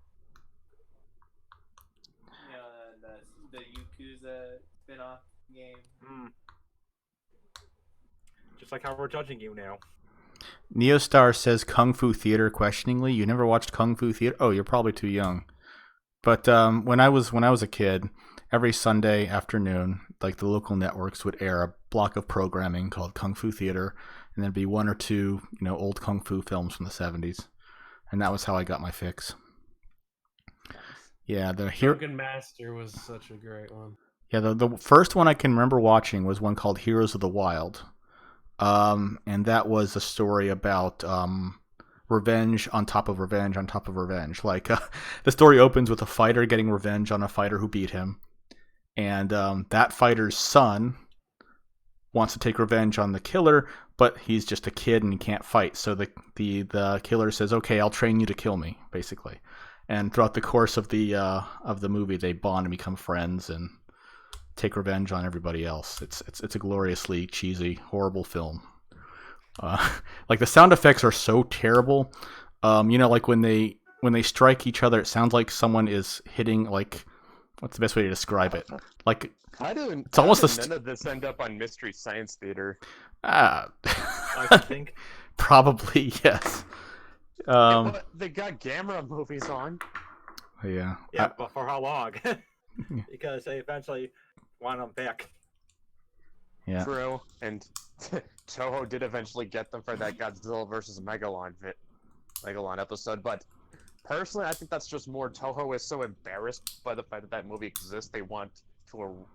Speaker 6: You know, the Yakuza spin-off game.
Speaker 2: Just like how we're judging you now.
Speaker 1: Neostar says Kung Fu Theater questioningly. You never watched Kung Fu Theater? Oh, you're probably too young. But when I was a kid, every Sunday afternoon, like the local networks would air a block of programming called Kung Fu Theater, and there'd be one or two, old kung fu films from the 70s, and that was how I got my fix. Yeah, the
Speaker 4: Drunken Master was such a great one.
Speaker 1: Yeah, the first one I can remember watching was one called Heroes of the Wild. And that was a story about revenge on top of revenge on top of revenge. Like the story opens with a fighter getting revenge on a fighter who beat him, and that fighter's son wants to take revenge on the killer, but he's just a kid and he can't fight. So the killer says, "Okay, I'll train you to kill me," basically. And throughout the course of the movie, they bond and become friends and take revenge on everybody else. It's a gloriously cheesy, horrible film. Like the sound effects are so terrible. Like when they strike each other, it sounds like someone is hitting, like, what's the best way to describe it? Like
Speaker 3: It's
Speaker 1: almost
Speaker 3: none of this end up on Mystery Science Theater.
Speaker 2: I think.
Speaker 1: Probably yes.
Speaker 3: They got Gamera movies on.
Speaker 1: Yeah.
Speaker 2: Yeah, but for how long? Because they eventually want them back.
Speaker 1: Yeah.
Speaker 3: True, and Toho did eventually get them for that Godzilla versus Megalon episode, but personally, I think that's just more Toho is so embarrassed by the fact that movie exists, they want to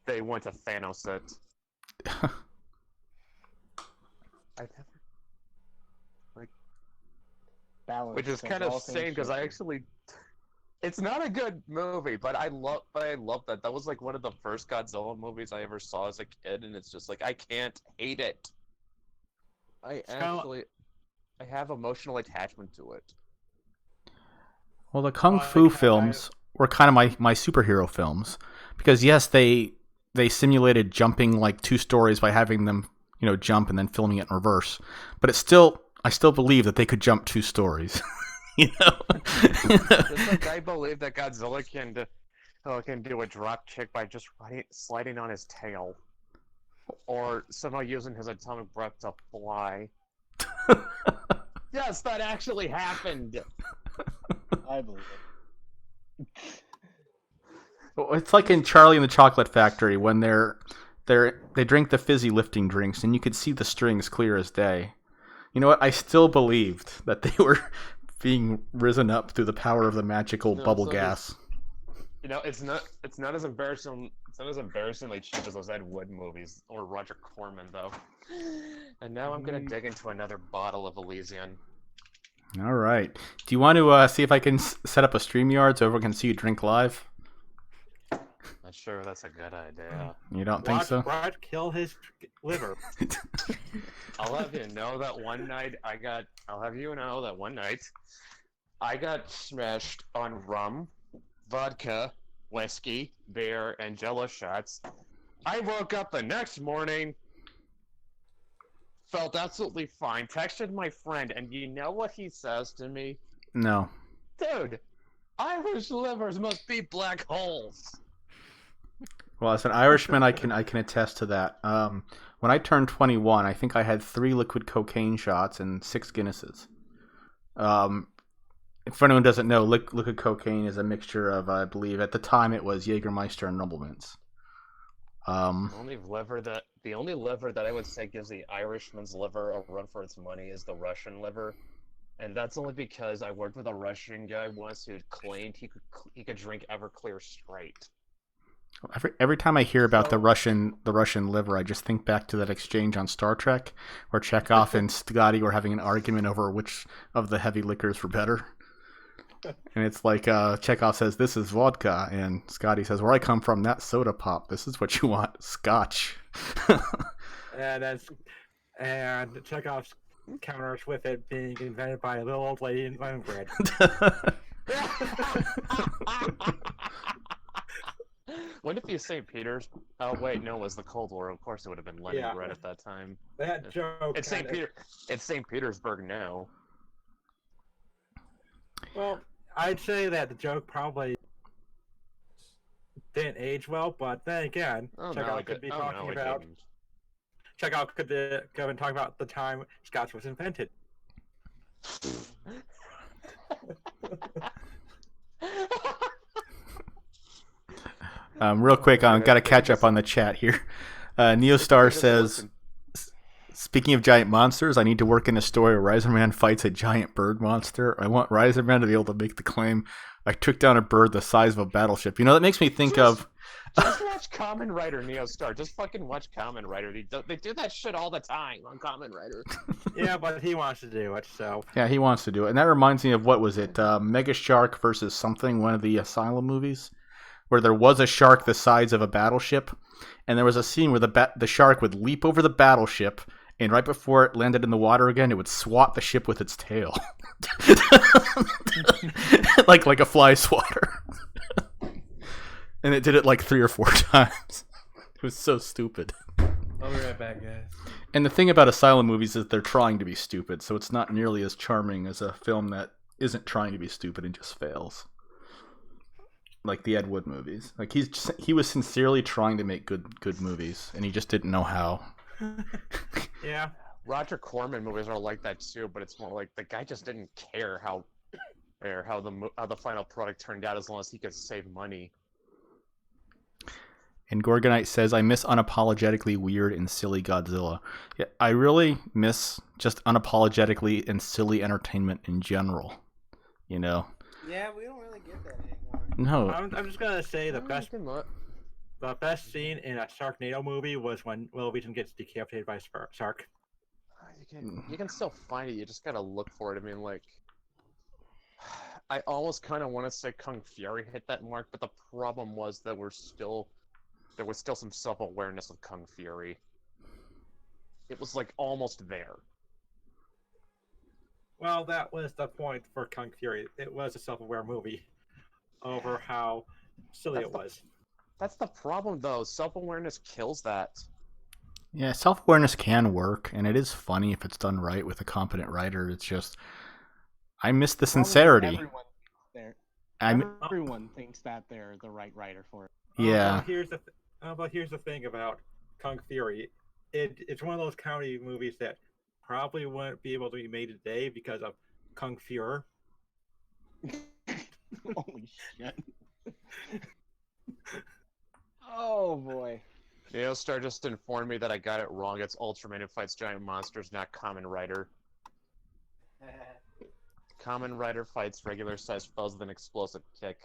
Speaker 3: Thanos it. I never
Speaker 5: Balance,
Speaker 3: which is
Speaker 5: as
Speaker 3: kind of
Speaker 5: all things
Speaker 3: insane because
Speaker 5: should
Speaker 3: I
Speaker 5: be.
Speaker 3: actually. It's not a good movie, but I love that. That was like one of the first Godzilla movies I ever saw as a kid, and it's just like I can't hate it. I have emotional attachment to it.
Speaker 1: Well, the Kung Fu films were kind of my superhero films because yes, they simulated jumping like 2 stories by having them, jump and then filming it in reverse. But I still believe that they could jump 2 stories.
Speaker 3: Just like I believe that Godzilla can do a drop kick by just sliding on his tail, or somehow using his atomic breath to fly. Yes, that actually happened.
Speaker 5: I believe it.
Speaker 1: Well, it's like in Charlie and the Chocolate Factory when they drink the fizzy lifting drinks and you could see the strings clear as day. You know what? I still believed that they were being risen up through the power of the magical bubble gas.
Speaker 3: It's not as embarrassing. It's not as embarrassingly cheap as those Ed Wood movies or Roger Corman, though. And now I'm gonna dig into another bottle of Elysian.
Speaker 1: All right. Do you want to see if I can set up a StreamYard so everyone can see you drink live?
Speaker 3: Not sure that's a good idea.
Speaker 1: You don't think so?
Speaker 2: Watch Brad kill his liver.
Speaker 3: I'll have you know that one night I got smashed on rum, vodka, whiskey, beer, and Jello shots. I woke up the next morning, felt absolutely fine, texted my friend, and you know what he says to me?
Speaker 1: No.
Speaker 3: Dude, Irish livers must be black holes.
Speaker 1: Well, as an Irishman, I can attest to that. When I turned 21, I think I had 3 liquid cocaine shots and 6 Guinnesses. If anyone doesn't know, liquid cocaine is a mixture of, I believe, at the time it was Jägermeister and Rumpelmans.
Speaker 3: The only liver that I would say gives the Irishman's liver a run for its money is the Russian liver, and that's only because I worked with a Russian guy once who claimed he could drink Everclear straight.
Speaker 1: Every time I hear about the Russian liver, I just think back to that exchange on Star Trek where Chekhov and Scotty were having an argument over which of the heavy liquors were better. And it's like Chekhov says, "This is vodka," and Scotty says, "Where I come from, that's soda pop. This is what you want, Scotch."
Speaker 2: and Chekhov's counters with it being invented by a little old lady in Leningrad.
Speaker 3: Wouldn't it be St. Peter's? Oh wait, no, it was the Cold War. Of course, it would have been Leningrad at that time.
Speaker 2: That joke.
Speaker 3: It's St. Peter. It's St. Petersburg now.
Speaker 2: Well, I'd say that the joke probably didn't age well, but then again, Chekhov could be talking about. Chekhov could have been talking about the time Scotch was invented.
Speaker 1: Real quick, I've got to catch up on the chat here. Neostar says, speaking of giant monsters, I need to work in a story where Riserman fights a giant bird monster. I want Riserman to be able to make the claim, I took down a bird the size of a battleship. You know, that makes me think of...
Speaker 3: Just watch Kamen Rider, Neostar. Just fucking watch Kamen Rider. They do that shit all the time on Kamen Rider.
Speaker 2: Yeah, but he wants to do it, so...
Speaker 1: Yeah, he wants to do it. And that reminds me of, what was it? Mega Shark versus something, one of the Asylum movies? Where there was a shark the size of a battleship, and there was a scene where the shark would leap over the battleship, and right before it landed in the water again, it would swat the ship with its tail. like a fly swatter. And it did it like 3 or 4 times. It was so stupid.
Speaker 4: I'll be right back, guys.
Speaker 1: And the thing about Asylum movies is they're trying to be stupid, so it's not nearly as charming as a film that isn't trying to be stupid and just fails. Like the Ed Wood movies. Like he was sincerely trying to make good movies, and he just didn't know how.
Speaker 2: Yeah.
Speaker 3: Roger Corman movies are like that too, but it's more like the guy just didn't care how the final product turned out as long as he could save money.
Speaker 1: And Gorgonite says, I miss unapologetically weird and silly Godzilla. Yeah, I really miss just unapologetically and silly entertainment in general. You know?
Speaker 6: Yeah, we don't really get that anymore.
Speaker 1: No.
Speaker 2: I'm just gonna say the best scene in a Sharknado movie was when Will Wheaton gets decapitated by a shark.
Speaker 3: You can still find it. You just gotta look for it. I mean, like, I almost kind of want to say Kung Fury hit that mark, but the problem was that there was still some self-awareness of Kung Fury. It was like almost there.
Speaker 2: Well, that was the point for Kung Fury. It was a self-aware movie over how silly it was.
Speaker 3: That's the problem, though. Self-awareness kills that.
Speaker 1: Yeah, self-awareness can work, and it is funny if it's done right with a competent writer. It's just, I miss the sincerity.
Speaker 5: Everyone thinks that they're the right writer for it.
Speaker 1: Yeah.
Speaker 2: But here's the thing about Kung Fury. It's one of those comedy movies that probably wouldn't be able to be made today because of Kung Fury.
Speaker 5: Holy shit. Oh boy.
Speaker 3: Neostar just informed me that I got it wrong. It's Ultraman who fights giant monsters, not Kamen Rider. Kamen Rider fights regular-sized foes with an explosive kick.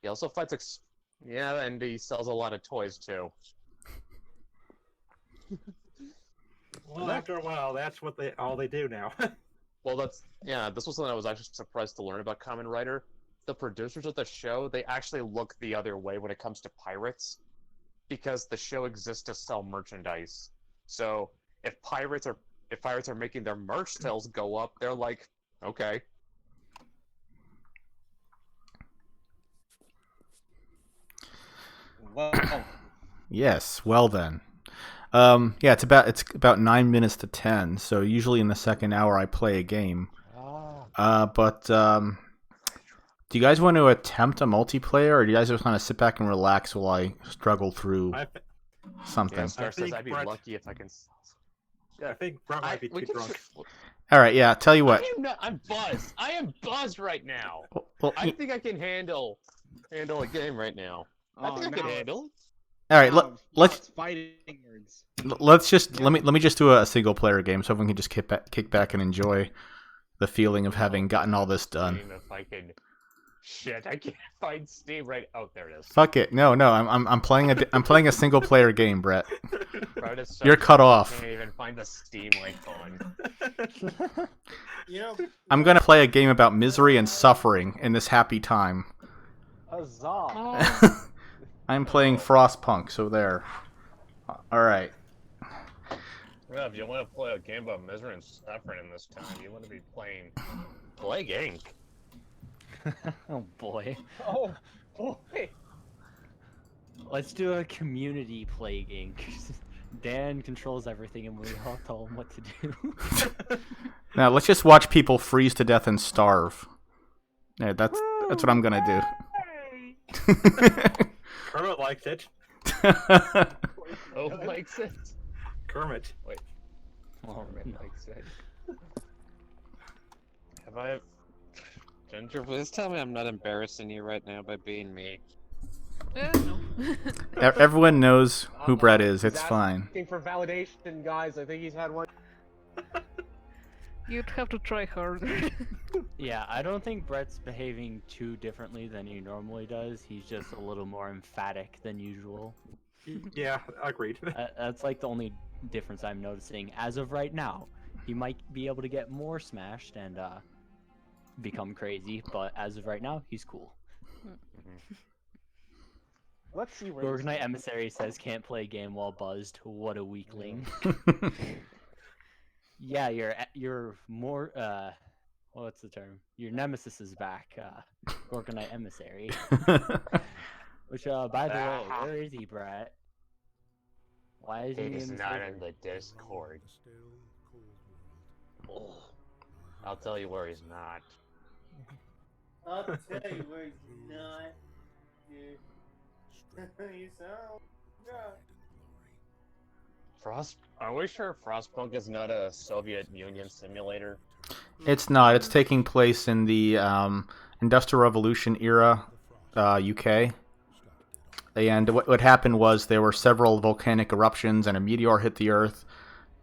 Speaker 3: He also fights yeah, and he sells a lot of toys, too.
Speaker 2: Well, after a while, that's what all they do now.
Speaker 3: Well, this was something I was actually surprised to learn about Kamen Rider. The producers of the show, they actually look the other way when it comes to pirates, because the show exists to sell merchandise. So if pirates are making their merch sales go up, they're like, okay.
Speaker 5: Well.
Speaker 1: Yes. Well then. Yeah, it's about 9 minutes to 10. So usually in the second hour I play a game. But do you guys want to attempt a multiplayer, or do you guys just want to sit back and relax while I struggle through something?
Speaker 3: Yeah, Star says I'd be lucky if I can.
Speaker 2: Yeah, I think Brett might be too drunk.
Speaker 1: All right, yeah. Tell you what.
Speaker 3: I'm buzzed. I am buzzed right now.
Speaker 1: Well,
Speaker 3: I think I can handle a game right now. I think I can handle it.
Speaker 1: All right, let's
Speaker 5: fighting words.
Speaker 1: Let me just do a single player game so everyone can just kick back and enjoy the feeling of having gotten all this done.
Speaker 3: If I can. Shit, I can't find Steam right. Oh, there it is.
Speaker 1: Fuck it. No, I'm playing a single player game, Brett. You're cut off.
Speaker 3: I can't even find the Steam icon.
Speaker 1: I'm gonna play a game about misery and suffering in this happy time.
Speaker 5: Huzzah!
Speaker 1: I'm playing Frostpunk, so there. All right.
Speaker 3: Yeah, if you want to play a game about misery and suffering in this time, you want to be playing Plague Inc.
Speaker 7: Oh boy.
Speaker 5: Oh boy.
Speaker 7: Let's do a community Plague Inc. Dan controls everything and we all tell him what to do.
Speaker 1: Now let's just watch people freeze to death and starve. Yeah, that's what I'm gonna do.
Speaker 2: Kermit likes it.
Speaker 3: Oh, likes it?
Speaker 2: Kermit.
Speaker 3: Wait.
Speaker 7: Oh,
Speaker 3: Kermit likes it. Have I... Ginger, please tell me I'm not embarrassing you right now by being me.
Speaker 8: No.
Speaker 1: Everyone knows who Brett is.
Speaker 5: He's
Speaker 1: It's fine.
Speaker 5: asking for validation, guys. I think he's had one.
Speaker 8: You'd have to try harder.
Speaker 7: Yeah, I don't think Brett's behaving too differently than he normally does. He's just a little more emphatic than usual.
Speaker 2: Yeah, agreed.
Speaker 7: That's like the only difference I'm noticing as of right now. He might be able to get more smashed and become crazy, but as of right now, he's cool.
Speaker 5: Let's see where.
Speaker 7: Gorgonite Emissary says can't play game while buzzed. What a weakling. Yeah, you're more what's the term? Your nemesis is back, Gorgonite Emissary. Which by the way, where is he, Brett? Why is he
Speaker 3: He's
Speaker 7: in the
Speaker 3: not
Speaker 7: server?
Speaker 3: in the Discord. Oh, I'll tell you where he's not.
Speaker 6: I'll tell you where he's not, dude. You sound good.
Speaker 3: Frost? Are we sure Frostpunk is not a Soviet Union simulator?
Speaker 1: It's not. It's taking place in the Industrial Revolution era, UK. And what happened was there were several volcanic eruptions and a meteor hit the Earth,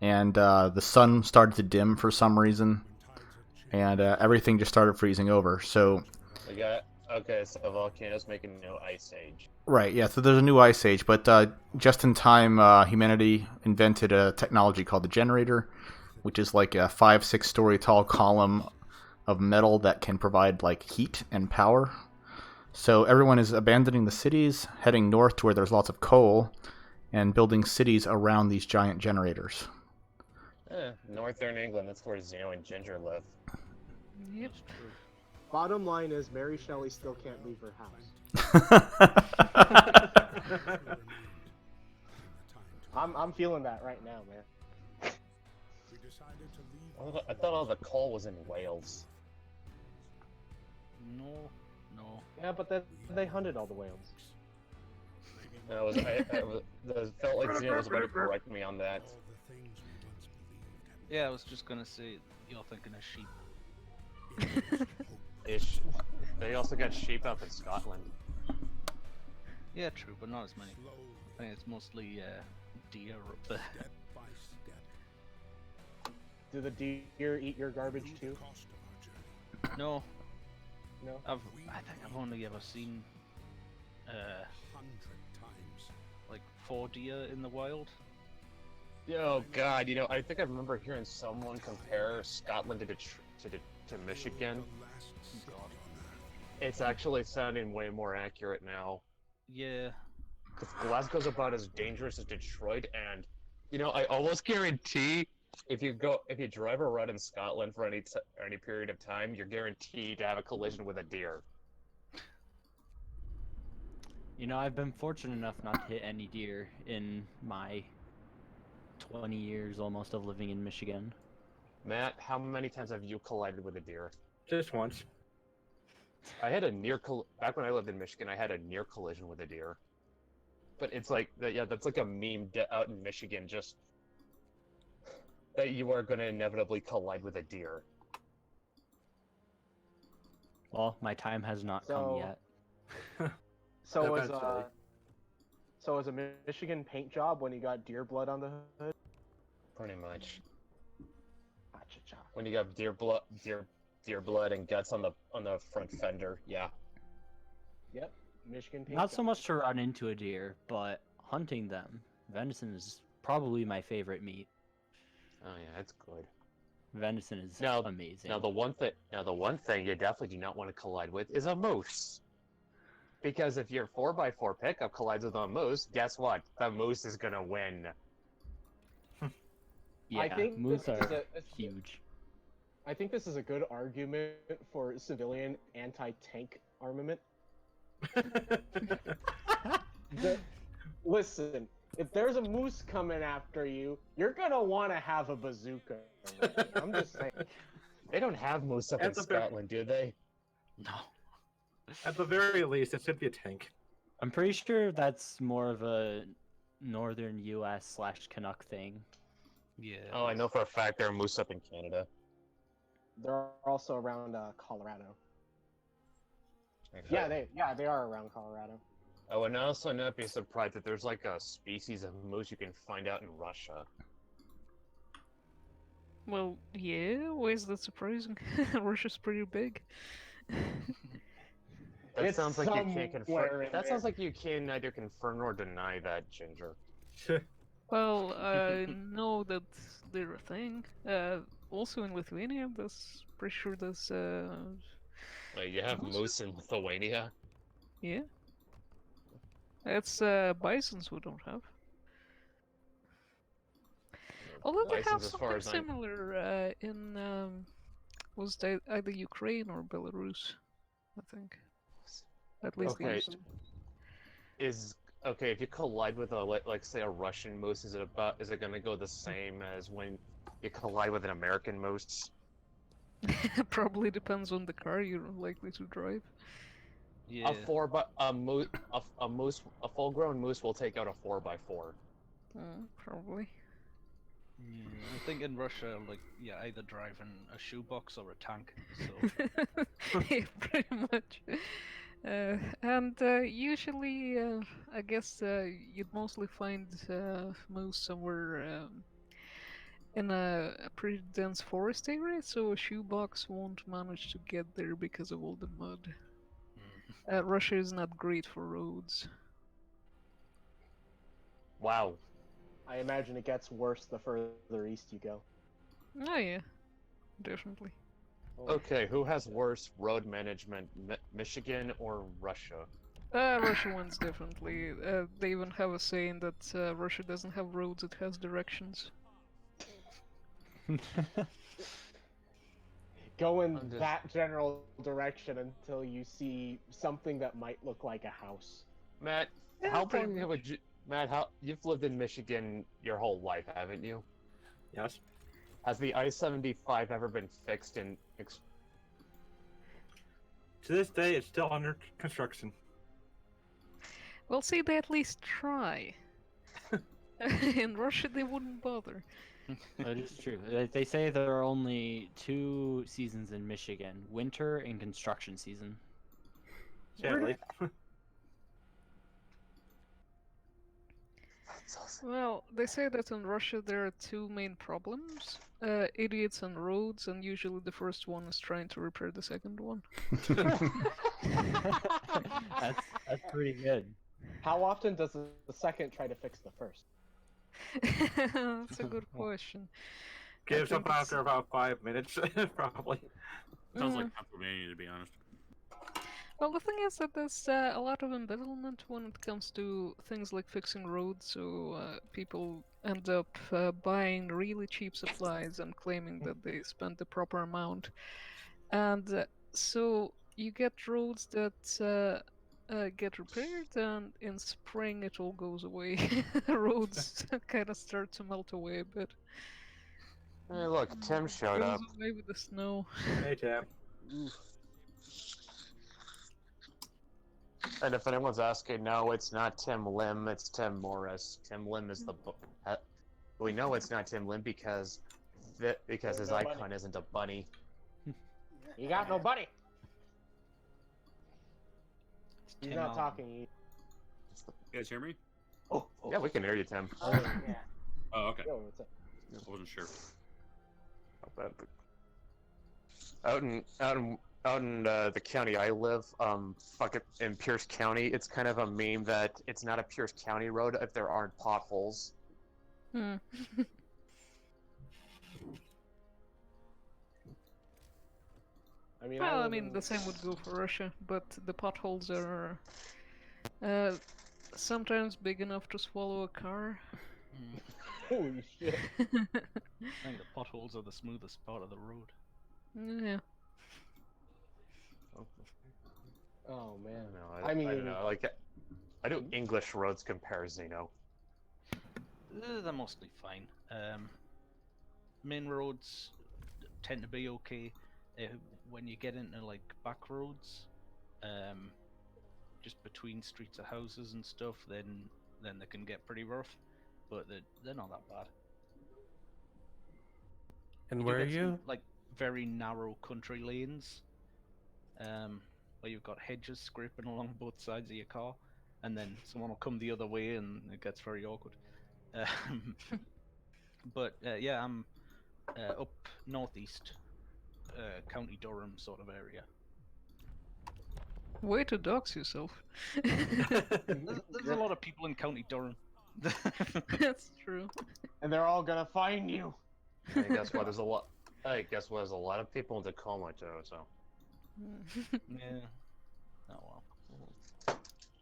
Speaker 1: and the sun started to dim for some reason, and everything just started freezing over. So,
Speaker 3: Okay, so volcanoes making a new ice age.
Speaker 1: right, yeah. So there's a new ice age, but just in time, humanity invented a technology called the generator, which is like a 5-6 story tall column of metal that can provide like heat and power. So everyone is abandoning the cities, heading north to where there's lots of coal, and building cities around these giant generators.
Speaker 3: Northern England, that's where Zeno and Ginger live.
Speaker 8: Yep.
Speaker 5: Bottom line is Mary Shelley still can't leave her house. I'm feeling that right now, man.
Speaker 3: I thought all the coal was in Wales.
Speaker 9: No.
Speaker 5: Yeah, but they hunted all the whales.
Speaker 3: I felt like Zeno was about to correct me on that.
Speaker 9: Yeah, I was just gonna say you're thinking of sheep.
Speaker 3: They also got sheep up in Scotland.
Speaker 9: Yeah, true, but not as many. I think it's mostly deer up there.
Speaker 5: Do the deer eat your garbage too?
Speaker 9: No,
Speaker 5: No.
Speaker 9: I think I've only ever seen like 4 deer in the wild.
Speaker 3: Oh God, I think I remember hearing someone compare Scotland to Michigan.
Speaker 9: God.
Speaker 3: It's actually sounding way more accurate now.
Speaker 9: Yeah.
Speaker 3: Because Glasgow's about as dangerous as Detroit, and I almost guarantee if you drive around in Scotland for any period of time, you're guaranteed to have a collision with a deer.
Speaker 7: I've been fortunate enough not to hit any deer in my 20 years almost of living in Michigan.
Speaker 3: Matt, how many times have you collided with a deer?
Speaker 2: Just once.
Speaker 3: I had back when I lived in Michigan, I had a near collision with a deer. But it's like that's like a meme out in Michigan, just that you are going to inevitably collide with a deer.
Speaker 7: Well, my time has not come yet.
Speaker 5: So
Speaker 2: Eventually.
Speaker 5: was a Michigan paint job when you got deer blood on the hood?
Speaker 3: Pretty much.
Speaker 5: Cha-cha.
Speaker 3: When you got deer blood and guts on the front fender, yeah.
Speaker 5: Yep, Michigan paint
Speaker 7: Not
Speaker 5: job.
Speaker 7: so much to run into a deer, but hunting them. Venison is probably my favorite meat.
Speaker 3: Oh yeah, it's good.
Speaker 7: Venison is
Speaker 3: Now-
Speaker 7: amazing.
Speaker 3: Now the one thing you definitely do not want to collide with is a moose. Because if your 4x4 pickup collides with a moose, guess what? The moose is gonna win.
Speaker 7: Yeah,
Speaker 5: think
Speaker 7: moose
Speaker 5: this is
Speaker 7: are
Speaker 5: a
Speaker 7: huge.
Speaker 5: I think this is a good argument for civilian anti-tank armament. Listen, if there's a moose coming after you, you're gonna want to have a bazooka ready. I'm just saying.
Speaker 3: They don't have moose up in
Speaker 2: At the very-
Speaker 3: Scotland, do they?
Speaker 9: No.
Speaker 2: At the very least, it should be a tank.
Speaker 7: I'm pretty sure that's more of a northern U.S. / Canuck thing.
Speaker 9: Yeah.
Speaker 3: Oh, I know for a fact there are moose up in Canada.
Speaker 5: They're also around Colorado. Yeah, they are around Colorado.
Speaker 3: I would also not be surprised if there's like a species of moose you can find out in Russia.
Speaker 8: Well, yeah, why is that surprising? Russia's pretty big.
Speaker 3: That
Speaker 5: It's
Speaker 3: sounds like you can't
Speaker 5: somewhere
Speaker 3: confirm.
Speaker 5: in
Speaker 3: That sounds
Speaker 5: there.
Speaker 3: like you can neither confirm nor deny that, Ginger.
Speaker 8: Well, I know that they're a thing. Also in Lithuania, that's pretty sure there's
Speaker 3: Like, you have moose in Lithuania.
Speaker 8: yeah. It's bisons we don't have. Although they have
Speaker 3: Bisons, as far
Speaker 8: something
Speaker 3: as
Speaker 8: similar in was it either Ukraine or Belarus, I think. At least they
Speaker 3: Okay.
Speaker 8: used to.
Speaker 3: Is okay if you collide with a like say a Russian moose, is it gonna go the same as when you collide with an American moose?
Speaker 8: Probably depends on the car you're likely to drive.
Speaker 9: Yeah.
Speaker 3: A full-grown moose will take out a 4x4.
Speaker 8: Probably.
Speaker 9: Yeah, I think in Russia, like, either driving a shoebox or a tank. So
Speaker 8: Yeah, pretty much. And usually, I guess you'd mostly find moose somewhere in a pretty dense forest area, so a shoebox won't manage to get there because of all the mud. Russia is not great for roads.
Speaker 3: Wow.
Speaker 5: I imagine it gets worse the further east you go.
Speaker 8: Oh yeah, definitely.
Speaker 3: Okay, who has worse road management, Michigan or Russia?
Speaker 8: Russia wins definitely. They even have a saying that Russia doesn't have roads, it has directions.
Speaker 5: Go in that general direction until you see something that might look like a house.
Speaker 3: Matt,
Speaker 8: Yeah,
Speaker 3: how
Speaker 8: pretty
Speaker 3: long would you? Matt, you've lived in Michigan your whole life, haven't you?
Speaker 2: Yes.
Speaker 3: Has the I-75 ever been fixed in?
Speaker 2: To this day, it's still under construction.
Speaker 8: Well, see, they at least try. In Russia, they wouldn't bother.
Speaker 7: That is true. They say there are only 2 seasons in Michigan: winter and construction season.
Speaker 2: Sadly.
Speaker 8: Well, they say that in Russia there are 2 main problems. Idiots on roads, and usually the first one is trying to repair the second one.
Speaker 7: That's pretty good.
Speaker 5: How often does the second try to fix the first?
Speaker 8: That's a good question.
Speaker 2: Gives
Speaker 8: think
Speaker 2: up after about 5 minutes, probably.
Speaker 10: Sounds like Pennsylvania, to be honest.
Speaker 8: Well, the thing is that there's a lot of embezzlement when it comes to things like fixing roads, so people end up buying really cheap supplies and claiming that they spent the proper amount. And so you get roads that get repaired, and in spring it all goes away. Roads kind of start to melt away a bit.
Speaker 3: Hey, look, Tim showed
Speaker 8: Goes
Speaker 3: up.
Speaker 8: away with the snow.
Speaker 2: Hey, Tim.
Speaker 3: And if anyone's asking, no, it's not Tim Lim, it's Tim Morris. Tim Lim is the. We know it's not Tim Lim because his icon isn't a bunny.
Speaker 5: You got no buddy. He's
Speaker 9: Tim
Speaker 5: not
Speaker 9: Allen.
Speaker 5: talking.
Speaker 10: You guys hear me?
Speaker 3: Yeah, we can hear you, Tim.
Speaker 5: Yeah.
Speaker 10: Oh, okay.
Speaker 5: Yo, what's up?
Speaker 10: I wasn't sure.
Speaker 3: Out in the county I live, in Pierce County, it's kind of a meme that it's not a Pierce County road if there aren't potholes.
Speaker 8: Hmm.
Speaker 5: I mean,
Speaker 8: Well, I
Speaker 5: live
Speaker 8: mean,
Speaker 5: in-
Speaker 8: the same would go for Russia, but the potholes are sometimes big enough to swallow a car,
Speaker 5: Holy shit.
Speaker 9: I think the potholes are the smoothest part of the road.
Speaker 8: Yeah.
Speaker 5: Oh man.
Speaker 3: I don't know. Like, I do English roads comparison, you know.
Speaker 9: They're mostly fine. Main roads tend to be okay. When you get into like back roads, just between streets of houses and stuff, then they can get pretty rough. But they're not that bad.
Speaker 4: And
Speaker 9: do
Speaker 4: where are
Speaker 9: get some,
Speaker 4: you?
Speaker 9: like very narrow country lanes, where you've got hedges scraping along both sides of your car, and then someone will come the other way, and it gets very awkward. But yeah, I'm up northeast, County Durham sort of area.
Speaker 8: Way to dox yourself.
Speaker 9: There's a lot of people in County Durham.
Speaker 8: That's true.
Speaker 5: And they're all gonna find you.
Speaker 3: Hey, guess what? There's a lot. Hey, guess what? There's a lot of people in Tacoma too. So.
Speaker 9: Yeah. Oh well.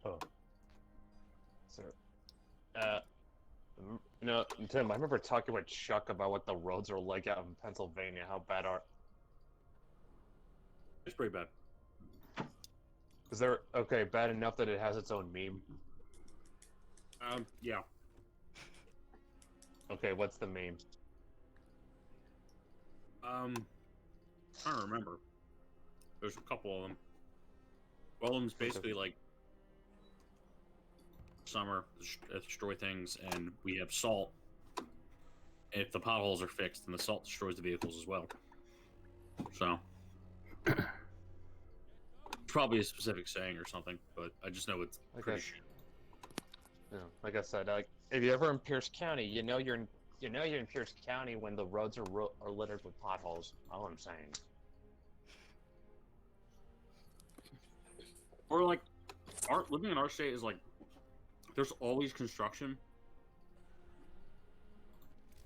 Speaker 3: Oh. So, no, Tim, I remember talking with Chuck about what the roads are like out in Pennsylvania. How bad are?
Speaker 10: It's pretty bad.
Speaker 3: Is there okay bad enough that it has its own meme?
Speaker 10: Yeah.
Speaker 3: Okay, what's the meme?
Speaker 10: I don't remember. There's a couple of them. One of them's basically like summer, destroy things, and we have salt. If the potholes are fixed, then the salt destroys the vehicles as well. So, probably a specific saying or something, but I just know it's pretty shit.
Speaker 3: Yeah, like I said, like if you're ever in Pierce County, you know you're in Pierce County when the roads are littered with potholes. All I'm saying.
Speaker 10: Or like, living in our state is like, there's always construction.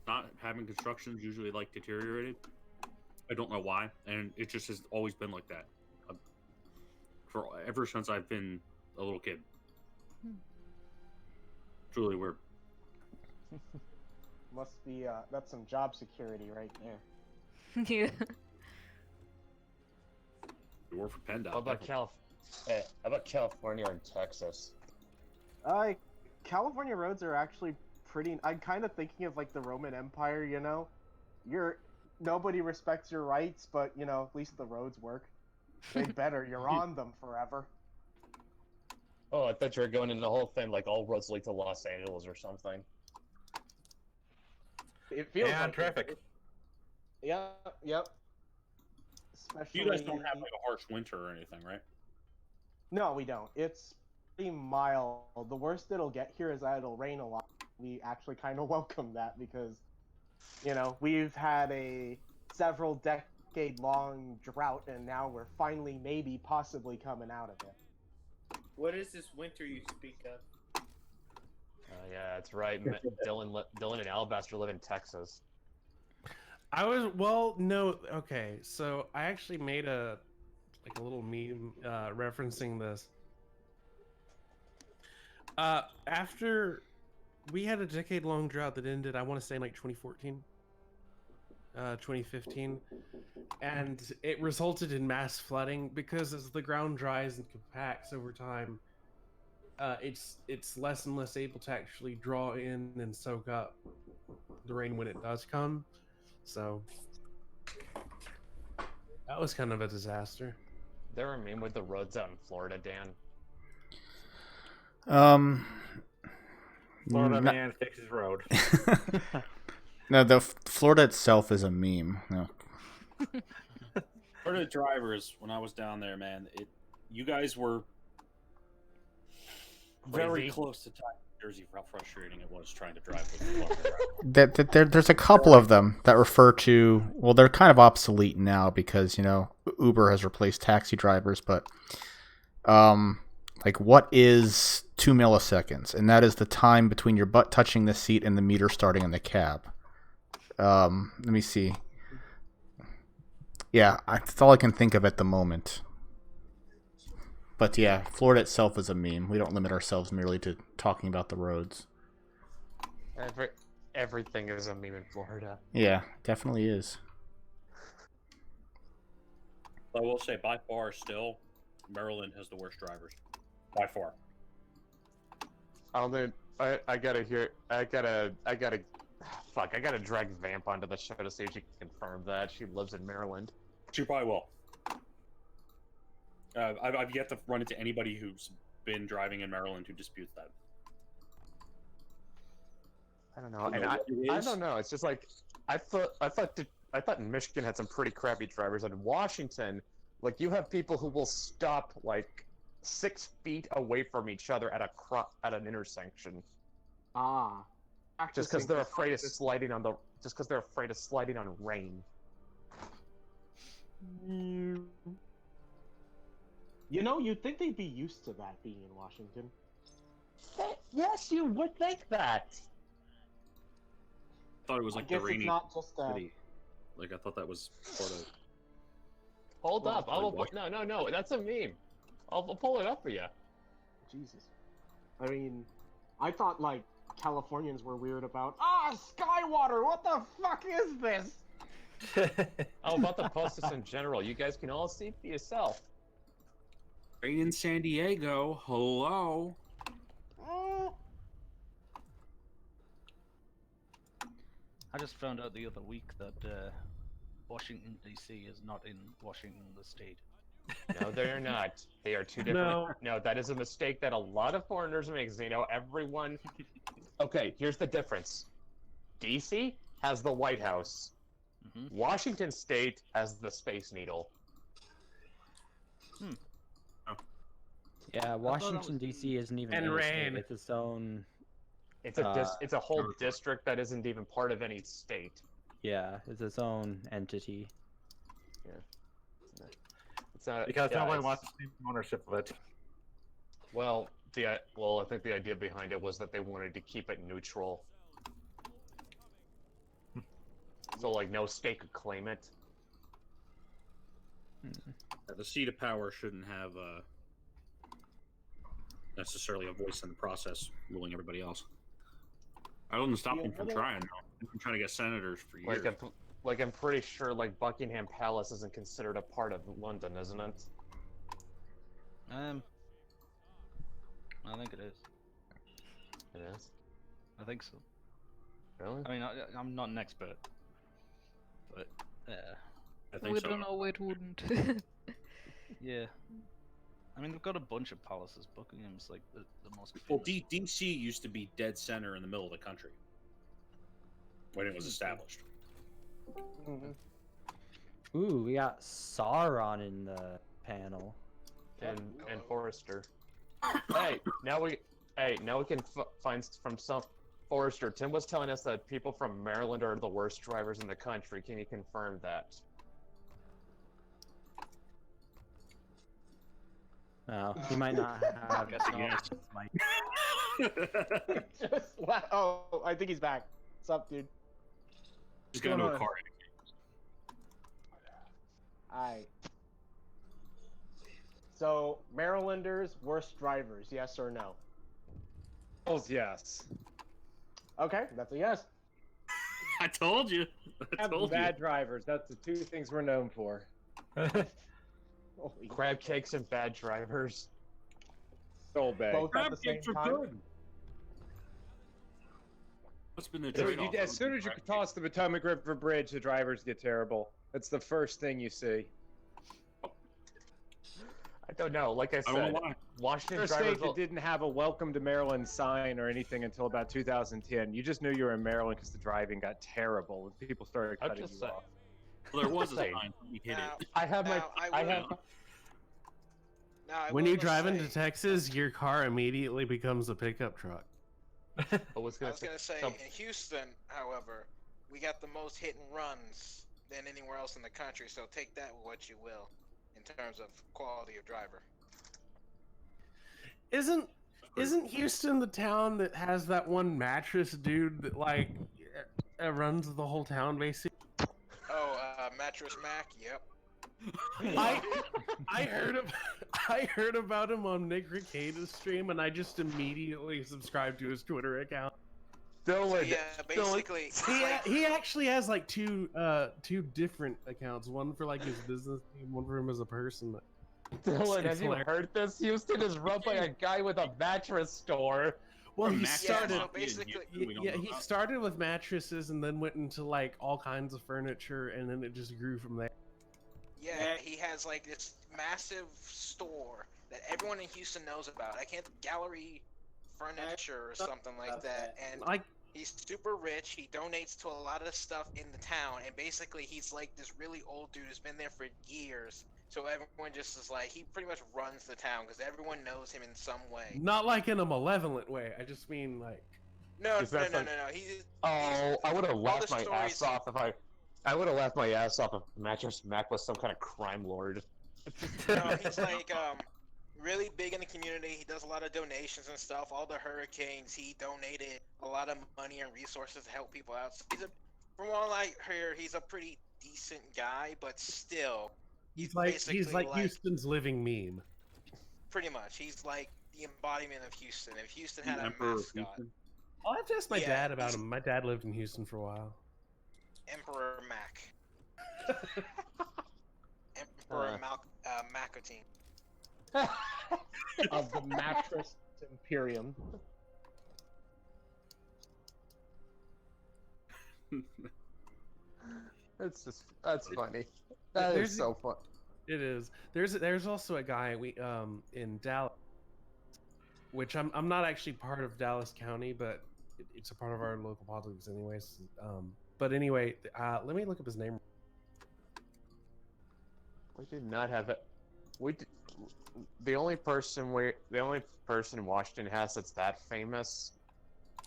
Speaker 10: Not having construction is usually like deteriorated. I don't know why, and it just has always been like that. For ever since I've been a little kid. It's really weird.
Speaker 5: Must be that's some job security right there.
Speaker 8: Yeah.
Speaker 10: You work for PennDOT.
Speaker 3: How about how about California and Texas?
Speaker 5: California roads are actually pretty. I'm kind of thinking of like the Roman Empire. You know, nobody respects your rights, but you know at least the roads work. They better. You're on them forever.
Speaker 3: Oh, I thought you were going into the whole thing like all roads lead to Los Angeles or something.
Speaker 5: It feels like
Speaker 2: traffic.
Speaker 5: Yep. Especially.
Speaker 10: You guys don't have like a harsh winter or anything, right?
Speaker 5: No, we don't. It's pretty mild. The worst it'll get here is that it'll rain a lot. We actually kind of welcome that because, you know, we've had a several decade-long drought, and now we're finally, maybe, possibly coming out of it.
Speaker 6: What is this winter you speak of?
Speaker 3: Yeah, that's right. Dylan and Alabaster live in Texas.
Speaker 4: Okay, so I actually made a little meme referencing this. After we had a decade-long drought that ended, I want to say in like 2014, 2015, and it resulted in mass flooding because as the ground dries and compacts over time, it's less and less able to actually draw in and soak up the rain when it does come. So that was kind of a disaster.
Speaker 3: There a meme with the roads out in Florida, Dan?
Speaker 2: Florida man fixes road.
Speaker 1: No, the Florida itself is a meme. No.
Speaker 10: Florida drivers, when I was down there, man, you guys were very close to New Jersey for how frustrating it was trying to drive with Florida.
Speaker 1: There's a couple of them that refer to, well, they're kind of obsolete now because, you know, Uber has replaced taxi drivers, but like what is 2 milliseconds? And that is the time between your butt touching the seat and the meter starting in the cab. Let me see. Yeah, that's all I can think of at the moment. But yeah, Florida itself is a meme. We don't limit ourselves merely to talking about the roads.
Speaker 3: Everything is a meme in Florida.
Speaker 1: Yeah, definitely is.
Speaker 10: I will say, by far, still, Maryland has the worst drivers. By far.
Speaker 3: I don't think I gotta fuck. I gotta drag Vamp onto the show to see if she can confirm that she lives in Maryland.
Speaker 10: She probably will. I've yet to run into anybody who's been driving in Maryland who disputes that.
Speaker 3: I don't know, and I don't know. It's just like I thought Michigan had some pretty crappy drivers, and Washington, like you have people who will stop like 6 feet away from each other at an intersection.
Speaker 5: Ah.
Speaker 3: Just because they're afraid of sliding on rain.
Speaker 5: You know, you'd think they'd be used to that being in Washington.
Speaker 3: Yes, you would think that.
Speaker 10: I thought it was like
Speaker 5: I guess
Speaker 10: the rainy
Speaker 5: it's not just
Speaker 10: city. Like I thought that was part of.
Speaker 3: Hold up!
Speaker 10: Washington.
Speaker 3: No, that's a meme. I'll pull it up for you.
Speaker 5: Jesus. I mean, I thought like Californians were weird about Skywater. What the fuck is this?
Speaker 3: Oh, about the posters in general. You guys can all see for yourself.
Speaker 10: Rain in San Diego. Hello.
Speaker 9: I just found out the other week that Washington D.C. is not in Washington the state.
Speaker 3: No, they're not. They are two different. No, that is a mistake that a lot of foreigners make. You know, everyone. Okay, here's the difference. D.C. has the White House.
Speaker 9: Mm-hmm.
Speaker 3: Washington State has the Space Needle.
Speaker 7: Yeah, Washington D.C. isn't even
Speaker 4: And
Speaker 7: in a state.
Speaker 4: rain.
Speaker 7: It's its own.
Speaker 3: It's a whole district that isn't even part of any state.
Speaker 7: Yeah, it's its own entity.
Speaker 3: Yeah. It's not
Speaker 2: Because nobody wants to take ownership of it.
Speaker 3: Well, I think the idea behind it was that they wanted to keep it neutral. So, like, no state could claim it.
Speaker 10: The seat of power shouldn't have necessarily a voice in the process, ruling everybody else. I wouldn't stop them from trying. They've been trying to get senators for years.
Speaker 3: I'm pretty sure, like, Buckingham Palace isn't considered a part of London, isn't it?
Speaker 9: I think it is.
Speaker 3: It is?
Speaker 9: I think so.
Speaker 3: Really?
Speaker 9: I mean, I'm not an expert, but
Speaker 10: I think
Speaker 8: We
Speaker 10: so.
Speaker 8: don't know it wouldn't.
Speaker 9: yeah. I mean, they've got a bunch of palaces. Buckingham's like the most.
Speaker 10: Well,
Speaker 9: famous.
Speaker 10: DC used to be dead center in the middle of the country when it was established.
Speaker 7: Ooh, we got Sauron in the panel.
Speaker 3: And Forrester. Hey, now we can find from some Forrester. Tim was telling us that people from Maryland are the worst drivers in the country. Can you confirm that?
Speaker 7: No, he might not have.
Speaker 10: Yes.
Speaker 5: I think he's back. What's up, dude?
Speaker 10: Just got into a car.
Speaker 5: Alright. So, Marylanders, worst drivers, yes or no?
Speaker 11: Yes.
Speaker 5: Okay, that's a yes.
Speaker 10: I told you. I told you.
Speaker 11: Bad drivers. That's the two things we're known for.
Speaker 5: Holy
Speaker 3: Crab cakes and bad drivers.
Speaker 11: So bad.
Speaker 5: Both at
Speaker 10: Crab
Speaker 5: the same
Speaker 10: cakes are
Speaker 5: time?
Speaker 10: good. What's been the
Speaker 11: Dude,
Speaker 10: trade-off?
Speaker 11: as soon as you toss the Potomac River Bridge, the drivers get terrible. That's the first thing you see.
Speaker 3: I don't know. Like I
Speaker 10: I don't
Speaker 3: said,
Speaker 10: know why.
Speaker 3: Washington
Speaker 11: First
Speaker 3: drivers.
Speaker 11: state that didn't have a "Welcome to Maryland" sign or anything until about 2010. You just knew you were in Maryland because the driving got terrible and people started
Speaker 3: I'm
Speaker 11: cutting
Speaker 3: just
Speaker 11: you
Speaker 3: saying.
Speaker 11: off.
Speaker 10: Well, there was a
Speaker 3: Saying.
Speaker 10: sign. We hit it.
Speaker 3: I have my.
Speaker 12: Now,
Speaker 3: I have.
Speaker 4: When you drive into Texas, your car immediately becomes a pickup truck.
Speaker 3: I was
Speaker 12: I
Speaker 3: gonna
Speaker 12: was gonna say,
Speaker 3: some-
Speaker 12: in Houston, however, we got the most hit and runs than anywhere else in the country. So take that with what you will, in terms of quality of driver.
Speaker 4: Isn't Houston the town that has that one mattress dude that like runs the whole town basically?
Speaker 12: Oh, Mattress Mac. Yep.
Speaker 4: I heard about him on Nick Ricada's stream, and I just immediately subscribed to his Twitter account.
Speaker 12: So, yeah, basically,
Speaker 4: He actually has like two different accounts. One for like his business name, one for him as a person.
Speaker 7: Dylan, have you heard this? Houston is run by a guy with a mattress store.
Speaker 4: Well, he
Speaker 10: Max
Speaker 4: started.
Speaker 12: so basically,
Speaker 4: He started with mattresses and then went into like all kinds of furniture, and then it just grew from there.
Speaker 12: yeah, he has like this massive store that everyone in Houston knows about. I can't gallery furniture or something like that, and
Speaker 4: Like,
Speaker 12: he's super rich. He donates to a lot of stuff in the town, and basically he's like this really old dude who's been there for years. So everyone just is like, he pretty much runs the town because everyone knows him in some way.
Speaker 4: not like in a malevolent way. I just mean like.
Speaker 12: No.
Speaker 7: Is that like-
Speaker 12: He's
Speaker 7: Oh, I would have laughed
Speaker 12: the
Speaker 7: my
Speaker 12: stories-
Speaker 7: ass off if I would have laughed my ass off if Mattress Mac was some kind of crime lord.
Speaker 12: no, he's like really big in the community. He does a lot of donations and stuff. All the hurricanes, he donated a lot of money and resources to help people out. So from what I hear, he's a pretty decent guy, but still,
Speaker 4: He's like Houston's living meme.
Speaker 12: Pretty much, he's like the embodiment of Houston. If Houston had a
Speaker 10: Emperor of
Speaker 12: mascot,
Speaker 10: Houston.
Speaker 4: I'll have to ask my
Speaker 12: Yeah,
Speaker 4: dad about
Speaker 12: he's-
Speaker 4: him. My dad lived in Houston for a while.
Speaker 12: Emperor Mac, Emperor Macotine.
Speaker 5: Of the mattress imperium.
Speaker 7: That's funny. That
Speaker 4: There's-
Speaker 7: is so fun.
Speaker 4: It is. There's also a guy in Dallas, which I'm not actually part of Dallas County, but it's a part of our local politics anyways. But anyway, let me look up his name.
Speaker 7: We did not have it. The only person in Washington has that's that famous,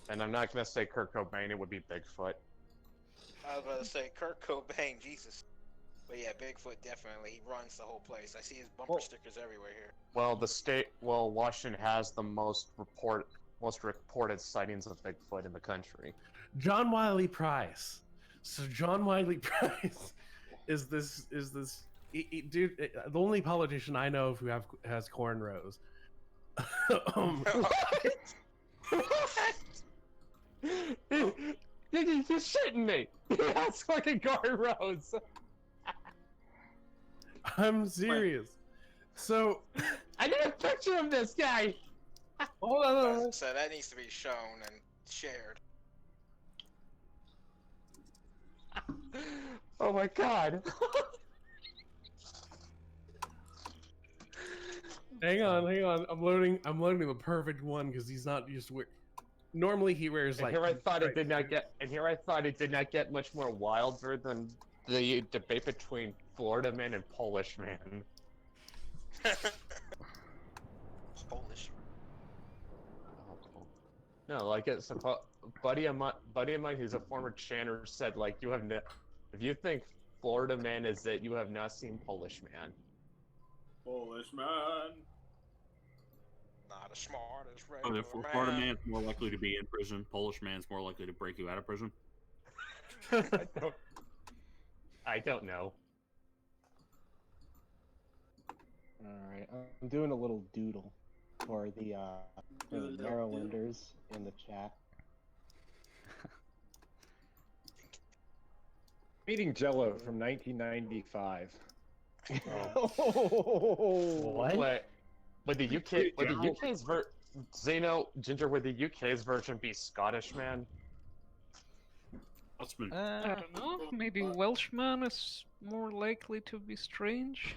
Speaker 7: and I'm not gonna say Kurt Cobain. It would be Bigfoot.
Speaker 12: I was about to say Kurt Cobain, Jesus. But yeah, Bigfoot definitely. He runs the whole place. I see his bumper stickers everywhere here.
Speaker 7: Well, Washington has the most reported sightings of Bigfoot in the country.
Speaker 4: John Wiley Price. So John Wiley Price is this dude, the only politician I know of who has cornrows.
Speaker 7: You're shitting me. That's fucking cornrows.
Speaker 4: I'm serious. So
Speaker 7: I need a picture of this guy.
Speaker 4: Hold on.
Speaker 12: So that needs to be shown and shared.
Speaker 7: Oh my god.
Speaker 4: Hang on. I'm loading the perfect one because he's not used to wear. Normally he wears like.
Speaker 7: Here I thought it did not get much more wilder than the debate between Florida man and Polish man.
Speaker 12: Polish.
Speaker 7: No, like it's a buddy of mine who's a former chanter said like if you think Florida man is it, you have not seen Polish man.
Speaker 2: Polish man.
Speaker 12: Not as smart as
Speaker 10: Oh,
Speaker 12: regular
Speaker 10: the Florida man's more likely to be in prison. Polish man's more likely to break you out of prison.
Speaker 7: I don't know.
Speaker 5: Alright, I'm doing a little doodle for the Marylanders in the chat.
Speaker 11: Eating Jello from 1995.
Speaker 7: What? Would the UK's Zeno Ginger? Would the UK's version be Scottish man?
Speaker 10: Scotsman.
Speaker 8: I don't know. Maybe Welshman is more likely to be strange.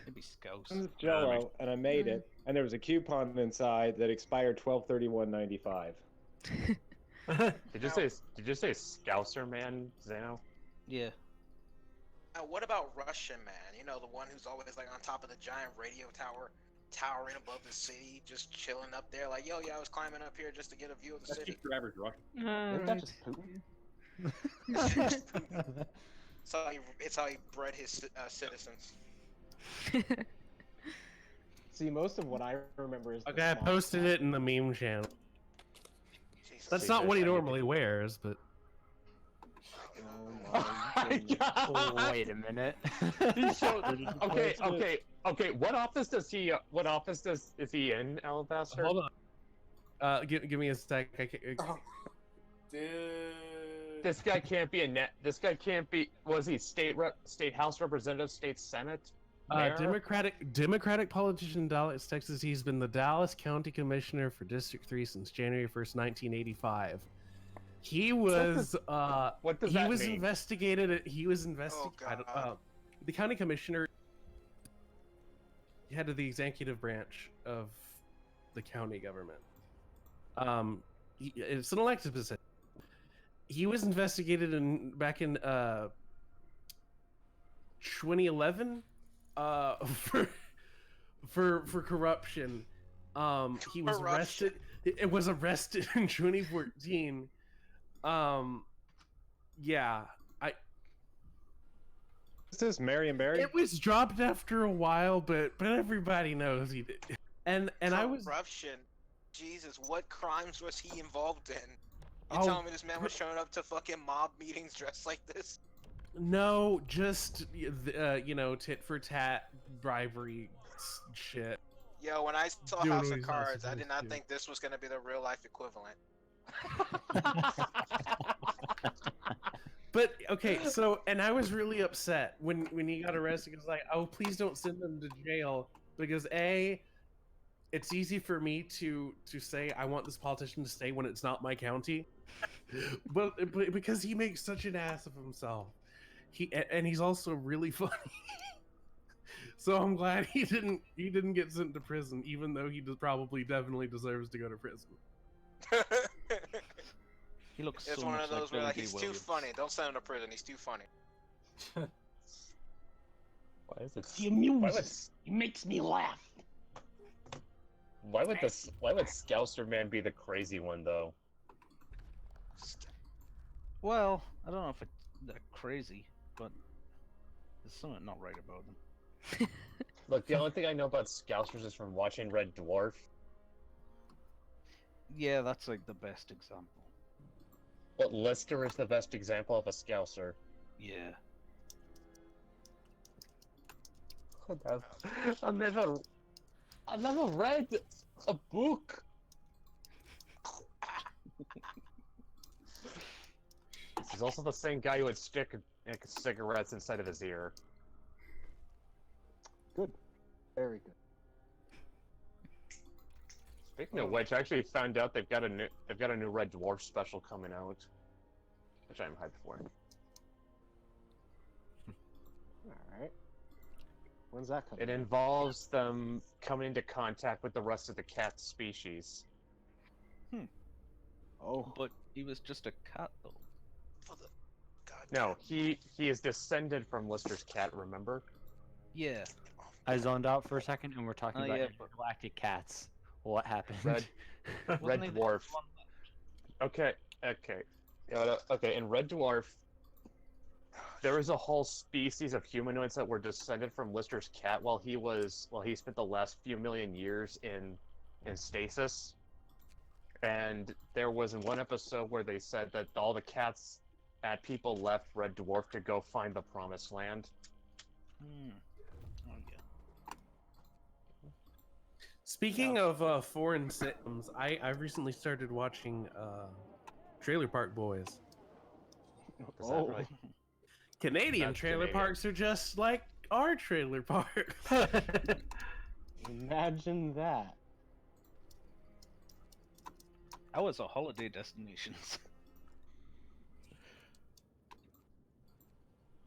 Speaker 9: Maybe Scouse.
Speaker 11: This is Jello, and I made it, and there was a coupon inside that expired 12/31/95.
Speaker 7: Did you say Scouser man, Zeno?
Speaker 9: Yeah.
Speaker 12: Now, what about Russian man? You know, the one who's always like on top of the giant radio tower, towering above the city, just chilling up there, like, yo, I was climbing up here just to get a view of the
Speaker 10: That's
Speaker 12: city.
Speaker 10: just your average Russian.
Speaker 5: Isn't that just Putin?
Speaker 12: It's how he bred his citizens.
Speaker 5: See, most of what I remember is.
Speaker 4: Okay, I posted it in the meme channel.
Speaker 12: Jesus.
Speaker 4: That's not what he normally wears, but.
Speaker 7: Wait a minute. Okay. What office is he in, Alabaster?
Speaker 4: Hold on. Give me a sec. I can't,
Speaker 6: Dude.
Speaker 3: This guy can't be a net. This guy can't be. Was he state house representative, state senate? Mayor?
Speaker 4: Democratic politician in Dallas, Texas. He's been the Dallas County Commissioner for District 3 since January 1st, 1985. He was
Speaker 3: what does
Speaker 4: he
Speaker 3: that
Speaker 4: was
Speaker 3: mean?
Speaker 4: investigated. He was investigated.
Speaker 12: God.
Speaker 4: The county commissioner, head of the executive branch of the county government. It's an elected position. He was investigated back in 2011 for corruption. He was arrested. It was arrested in 2014. Yeah,
Speaker 11: Is this Mary and Barry?
Speaker 4: it was dropped after a while, but everybody knows he did. And I was
Speaker 12: corruption. Jesus, what crimes was he involved in? You
Speaker 4: Oh,
Speaker 12: telling me this man was showing up to fucking mob meetings dressed like this?
Speaker 4: no, just tit for tat bribery shit.
Speaker 12: Yo, when I saw
Speaker 4: Doing
Speaker 12: House
Speaker 4: what
Speaker 12: of
Speaker 4: he's not
Speaker 12: Cards, I did not
Speaker 4: supposed to.
Speaker 12: think this was gonna be the real life equivalent.
Speaker 4: But okay, so and I was really upset when he got arrested. It was like, oh, please don't send him to jail because it's easy for me to say I want this politician to stay when it's not my county, but because he makes such an ass of himself, and he's also really funny. So I'm glad he didn't get sent to prison, even though he probably definitely deserves to go to prison.
Speaker 9: He looks
Speaker 12: It's
Speaker 9: so
Speaker 12: one
Speaker 9: much
Speaker 12: of those
Speaker 9: like
Speaker 12: where like
Speaker 9: Billy
Speaker 12: he's
Speaker 9: Dee
Speaker 12: too
Speaker 9: Williams.
Speaker 12: funny. Don't send him to prison. He's too funny.
Speaker 3: Why is it?
Speaker 13: He amuses. He makes me laugh.
Speaker 3: Why would Scouser Man be the crazy one though?
Speaker 9: Well, I don't know if it's that crazy, but there's something not right about them.
Speaker 3: Look, the only thing I know about Scousers is from watching Red Dwarf.
Speaker 9: Yeah, that's like the best example.
Speaker 3: But Lister is the best example of a Scouser.
Speaker 9: Yeah.
Speaker 3: I've never read a book. He's also the same guy who would stick cigarettes inside of his ear.
Speaker 5: Good. Very good.
Speaker 3: Speaking of which, I actually found out they've got a new Red Dwarf special coming out, which I'm hyped for.
Speaker 5: Alright. When's that coming?
Speaker 3: It involves them coming into contact with the rest of the cat species.
Speaker 5: Oh.
Speaker 9: But he was just a cat, though.
Speaker 3: No, he is descended from Lister's cat, remember?
Speaker 9: Yeah.
Speaker 7: I zoned out for a second, and we're talking
Speaker 9: Oh,
Speaker 7: about
Speaker 9: yeah,
Speaker 7: galactic cats. What happened?
Speaker 3: Red
Speaker 9: Wasn't he the
Speaker 3: Dwarf.
Speaker 9: one
Speaker 3: Okay. Okay, in Red Dwarf, there was a whole species of humanoids that were descended from Lister's cat while he spent the last few million years in stasis. And there was in one episode where they said that all the cats at people left Red Dwarf to go find the Promised Land.
Speaker 9: Oh, yeah.
Speaker 4: Speaking of foreign sitcoms, I recently started watching Trailer Park Boys.
Speaker 3: Is that right?
Speaker 4: Canadian
Speaker 3: That's
Speaker 4: trailer
Speaker 3: Canadian.
Speaker 4: parks are just like our trailer parks.
Speaker 5: Imagine that.
Speaker 9: That was a holiday destinations.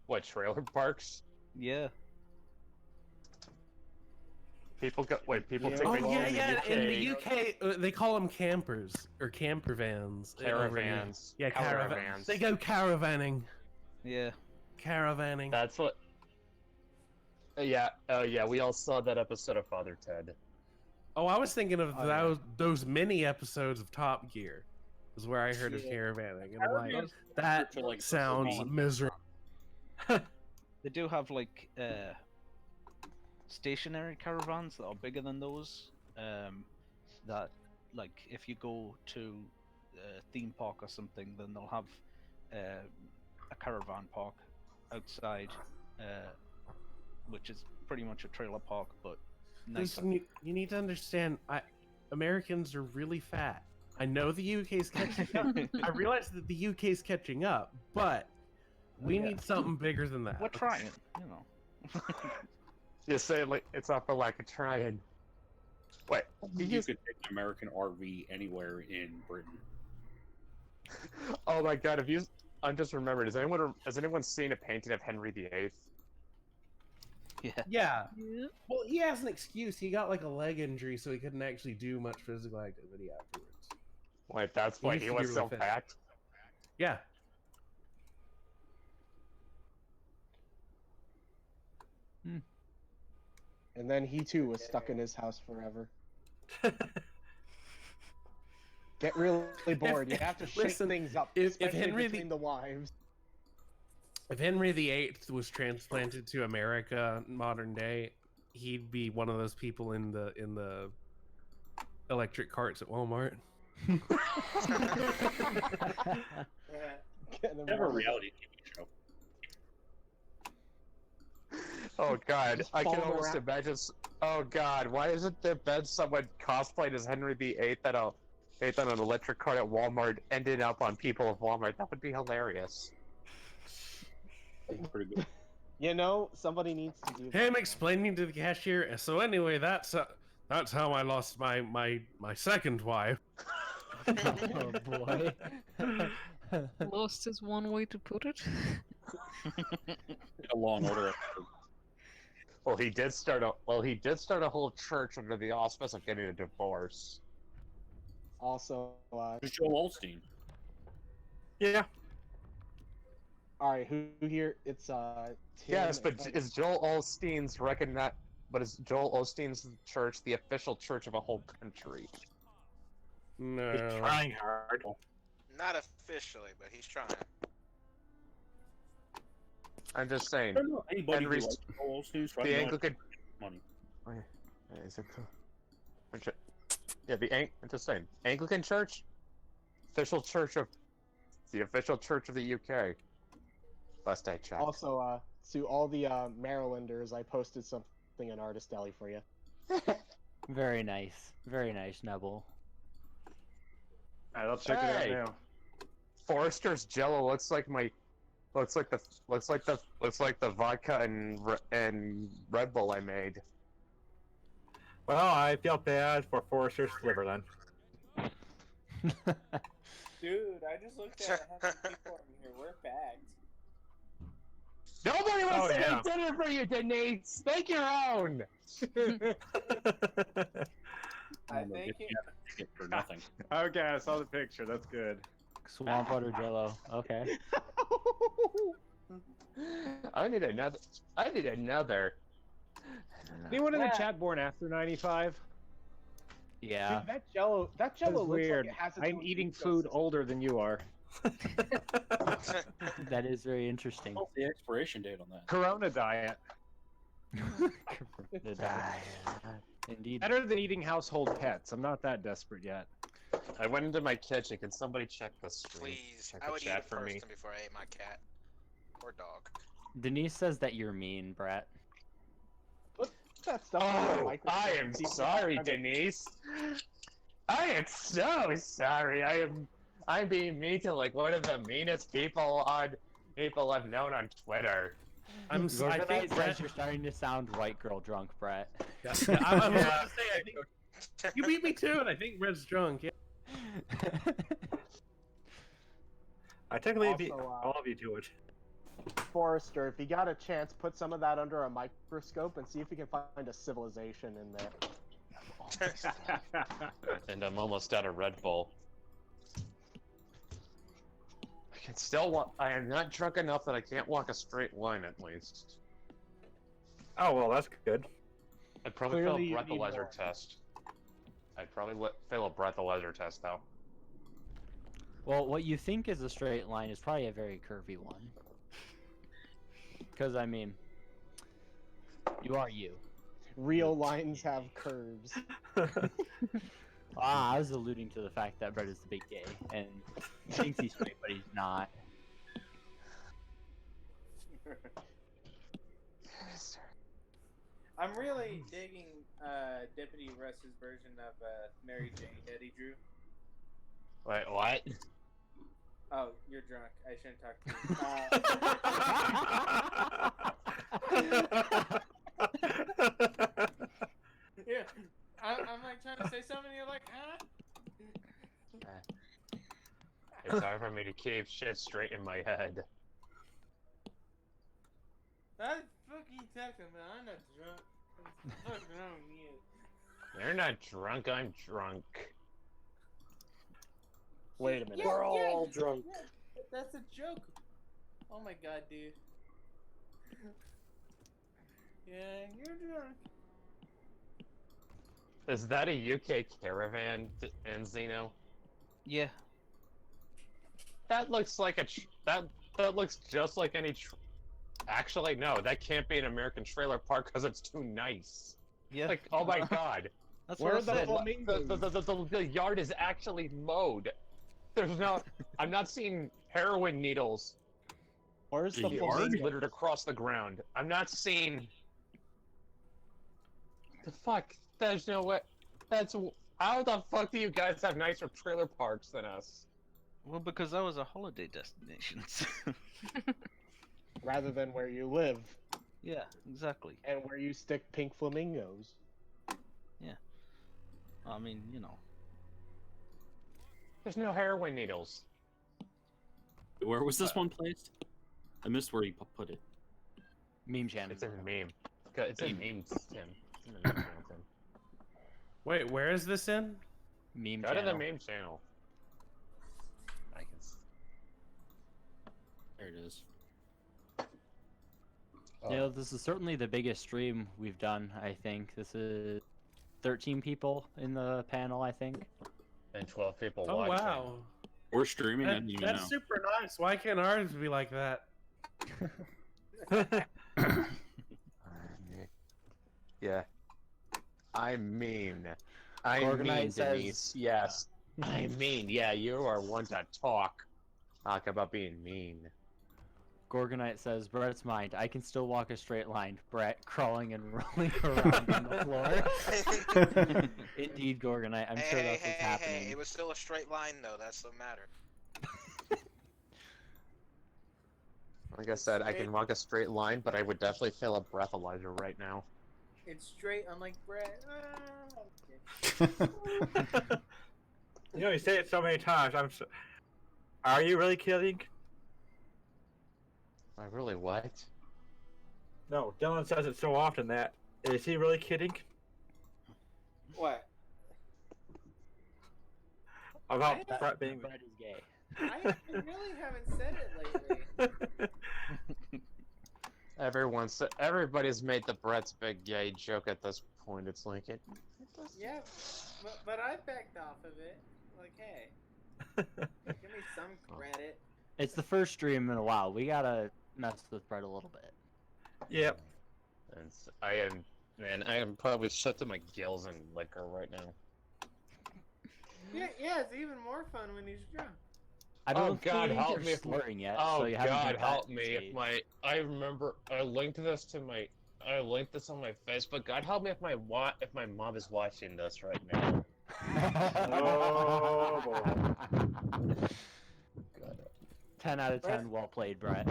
Speaker 3: What, trailer parks?
Speaker 9: Yeah.
Speaker 3: People take
Speaker 4: Oh
Speaker 3: vacation
Speaker 4: yeah.
Speaker 3: in
Speaker 4: In the UK, they call them campers or camper vans. over here.
Speaker 3: Caravans.
Speaker 4: Yeah, caravans. They go caravanning.
Speaker 9: Yeah.
Speaker 4: Caravanning.
Speaker 3: That's what. Yeah. Yeah. We all saw that episode of Father Ted.
Speaker 4: Oh, I was thinking of
Speaker 9: Oh, yeah.
Speaker 4: those mini episodes of Top Gear. Is where I heard of caravanning, and I'm like, that
Speaker 9: for, like,
Speaker 4: sounds
Speaker 9: speed.
Speaker 4: miserable.
Speaker 9: They do have like stationary caravans that are bigger than those. That like if you go to a theme park or something, then they'll have a caravan park outside, which is pretty much a trailer park, but nicer.
Speaker 4: You need to understand. Americans are really fat. I know the UK's catching up. I realize that the UK's catching up, but we need something bigger than that.
Speaker 9: We're trying, you know.
Speaker 11: You say like it's not for lack of trying. Wait,
Speaker 10: You could take an American RV anywhere in Britain.
Speaker 11: Oh my god! I'm just remembered. Has anyone seen a painting of Henry VIII?
Speaker 4: Yeah. Well, he has an excuse. He got like a leg injury, so he couldn't actually do much physical activity afterwards.
Speaker 11: Wait, that's why he was so fat.
Speaker 4: Yeah.
Speaker 5: And then he too was stuck in his house forever. Get really bored. You have to shake things up, especially between the wives.
Speaker 4: If Henry VIII was transplanted to America modern day, he'd be one of those people in the electric carts at Walmart.
Speaker 10: Have a reality TV show.
Speaker 11: Oh god,
Speaker 5: Just
Speaker 11: I can
Speaker 5: follow
Speaker 11: almost
Speaker 5: around.
Speaker 11: imagine. Oh god, why isn't there been someone cosplayed as Henry VIII that on an electric cart at Walmart ended up on people of Walmart? That would be hilarious.
Speaker 10: Pretty good.
Speaker 5: You know, somebody needs to do that.
Speaker 4: Him explaining to the cashier. So anyway, that's how I lost my second wife.
Speaker 7: Oh boy.
Speaker 8: Lost is one way to put it.
Speaker 10: A Law and Order.
Speaker 11: Well, he did start a whole church under the auspice of getting a divorce.
Speaker 5: Also,
Speaker 10: Joel Osteen.
Speaker 2: Yeah.
Speaker 5: all right, who here? It's Tim.
Speaker 11: Yes, but is Joel Osteen's is Joel Osteen's church the official church of a whole country?
Speaker 4: No.
Speaker 2: He's trying hard.
Speaker 12: Not officially, but he's trying.
Speaker 11: I'm just saying.
Speaker 10: I don't know anybody who
Speaker 11: Henry's-
Speaker 10: likes Joel Osteen, so I
Speaker 11: the
Speaker 10: know
Speaker 11: Anglican.
Speaker 10: money.
Speaker 11: Is it cool? Yeah, I'm just saying. Anglican Church, the official church of the UK. Last I checked.
Speaker 5: Also, to all the Marylanders, I posted something in Artist Alley for you.
Speaker 7: Very nice, Nebel.
Speaker 11: I'll check it out now. Forrester's Jello looks like the vodka and Red Bull I made.
Speaker 2: Well, I feel bad for Forrester's liver then.
Speaker 6: Dude, I just looked at it. Has some people in here. We're bagged.
Speaker 11: Nobody wants to
Speaker 2: yeah.
Speaker 11: make dinner for you, Denise. Make your own.
Speaker 6: I think
Speaker 10: it for nothing.
Speaker 11: Okay, I saw the picture. That's good.
Speaker 7: Swamp water Jello. Okay.
Speaker 11: I need another.
Speaker 14: Anyone in the
Speaker 5: Yeah.
Speaker 14: chat born after 95?
Speaker 7: Yeah.
Speaker 5: Dude, that Jello
Speaker 14: That's
Speaker 5: looks
Speaker 14: weird.
Speaker 5: like it has its
Speaker 14: I'm
Speaker 5: own
Speaker 14: eating
Speaker 5: ecosystem.
Speaker 14: food older than you are.
Speaker 7: That is very interesting.
Speaker 10: What's the expiration date on that?
Speaker 14: Corona diet.
Speaker 7: Indeed.
Speaker 14: Better than eating household pets. I'm not that desperate yet.
Speaker 11: I went into my kitchen. Can somebody check the screen?
Speaker 12: Please,
Speaker 11: Check
Speaker 12: I
Speaker 11: the
Speaker 12: would eat
Speaker 11: chat
Speaker 12: it
Speaker 11: for me.
Speaker 12: first before I ate my cat or dog.
Speaker 7: Denise says that you're mean, Brett.
Speaker 5: Put that stuff in the
Speaker 11: Oh,
Speaker 5: microscope
Speaker 11: I am
Speaker 5: and see if
Speaker 11: sorry,
Speaker 5: it's-
Speaker 11: Denise. I am so sorry. I'm being mean to like one of the meanest people I've known on Twitter.
Speaker 7: I think Brett, you're starting to sound white girl drunk, Brett.
Speaker 4: I was about to say, I think you beat me too, and I think Red's drunk. Yeah.
Speaker 2: I technically beat
Speaker 5: Also,
Speaker 2: all of you to it.
Speaker 5: Forrester, if you got a chance, put some of that under a microscope and see if you can find a civilization in there.
Speaker 11: And I'm almost out of Red Bull. I can still walk. I am not drunk enough that I can't walk a straight line, at least.
Speaker 2: Oh well, that's good.
Speaker 11: I'd probably fail
Speaker 5: Clearly
Speaker 11: a
Speaker 5: you need
Speaker 11: breathalyzer
Speaker 5: more.
Speaker 11: test. I'd probably fail a breathalyzer test, though.
Speaker 7: Well, what you think is a straight line is probably a very curvy one. Because, I mean, you are you.
Speaker 5: Real lines have curves.
Speaker 7: I was alluding to the fact that Brett is the big gay, and he thinks he's straight, but he's not.
Speaker 6: I'm really digging Deputy Russ's version of Mary Jane that he drew.
Speaker 11: Wait, what?
Speaker 6: Oh, you're drunk. I shouldn't talk to you. Yeah, I'm like trying to say something, and you're like, huh?
Speaker 11: It's hard for me to keep shit straight in my head.
Speaker 6: I'm fucking talking about. I'm not drunk. What's fucking wrong with you?
Speaker 11: You're not drunk, I'm drunk.
Speaker 5: Wait a minute.
Speaker 6: Yeah,
Speaker 5: We're
Speaker 6: yeah,
Speaker 5: all drunk.
Speaker 6: yeah, that's a joke. Oh my god, dude. Yeah, you're drunk.
Speaker 11: Is that a UK caravan, Enzino?
Speaker 9: Yeah.
Speaker 11: That looks like that looks just like any. Actually, no, that can't be an American trailer park because it's too nice.
Speaker 9: Yeah.
Speaker 11: Like, oh my god.
Speaker 9: That's
Speaker 5: Where
Speaker 9: what
Speaker 5: are
Speaker 9: I
Speaker 5: the
Speaker 9: said.
Speaker 5: flamingos?
Speaker 11: The yard is actually mowed. There's no. I'm not seeing heroin needles.
Speaker 5: Where's the
Speaker 11: Needles
Speaker 5: flamingos?
Speaker 11: littered across the ground. I'm not seeing. The fuck? There's no way. That's how the fuck do you guys have nicer trailer parks than us?
Speaker 9: Well, because that was a holiday destination.
Speaker 5: Rather than where you live
Speaker 9: Yeah, exactly.
Speaker 5: and where you stick pink flamingos.
Speaker 9: Yeah. I mean, you know.
Speaker 11: There's no heroin needles.
Speaker 10: Where was this one placed? I missed where you put it.
Speaker 7: Meme channel.
Speaker 11: It's in the meme. It's in memes, Tim. It's in the meme channel, Tim.
Speaker 4: Wait, where is this in?
Speaker 7: Meme
Speaker 11: Go to
Speaker 7: channel.
Speaker 11: the meme channel. I can.
Speaker 10: There it is.
Speaker 7: You know, this is certainly the biggest stream we've done, I think. This is 13 people in the panel, I think.
Speaker 11: And 12 people
Speaker 4: Oh,
Speaker 11: watching.
Speaker 4: wow.
Speaker 10: We're streaming. I didn't even
Speaker 4: That's
Speaker 10: know.
Speaker 4: super nice. Why can't ours be like that?
Speaker 11: Yeah. I'm mean. I'm
Speaker 7: Organite
Speaker 11: mean,
Speaker 7: says-
Speaker 11: Denise. Yes. I'm mean. Yeah, you are one to talk. Talk about being mean.
Speaker 7: Gorgonite says, Brett's mind. I can still walk a straight line. Brett crawling and rolling around on the floor. Indeed, Gorgonite. I'm sure that's what's happening.
Speaker 12: Hey, it was still a straight line though. That's the matter.
Speaker 11: Like I said, I can walk a straight line, but I would definitely fail a breathalyzer right now.
Speaker 6: It's straight. I'm like Brett.
Speaker 2: You know, you say it so many times. Are you really kidding?
Speaker 11: I really what?
Speaker 2: No, Dylan says it so often that. Is he really kidding?
Speaker 6: What?
Speaker 2: About Brett being.
Speaker 7: Brett is gay.
Speaker 6: I really haven't said it lately.
Speaker 11: Everybody's made the Brett's big gay joke at this point. It's like it.
Speaker 6: Yeah, but I backed off of it. Like, hey, give me some credit.
Speaker 7: It's the first stream in a while. We gotta mess with Brett a little bit.
Speaker 2: Yep.
Speaker 11: And I am probably shut to my gills in liquor right now.
Speaker 6: Yeah, it's even more fun when he's drunk.
Speaker 7: I don't
Speaker 11: Oh God,
Speaker 7: think
Speaker 11: help
Speaker 7: you're
Speaker 11: me if my,
Speaker 7: slurring yet.
Speaker 11: oh
Speaker 7: so you haven't
Speaker 11: God,
Speaker 7: hit that
Speaker 11: help me
Speaker 7: stage.
Speaker 11: if my. I remember I linked this on my Facebook. God help me if my mom is watching this right now.
Speaker 2: Oh boy.
Speaker 7: 10 out of 10.
Speaker 6: Brett?
Speaker 7: Well played, Brett.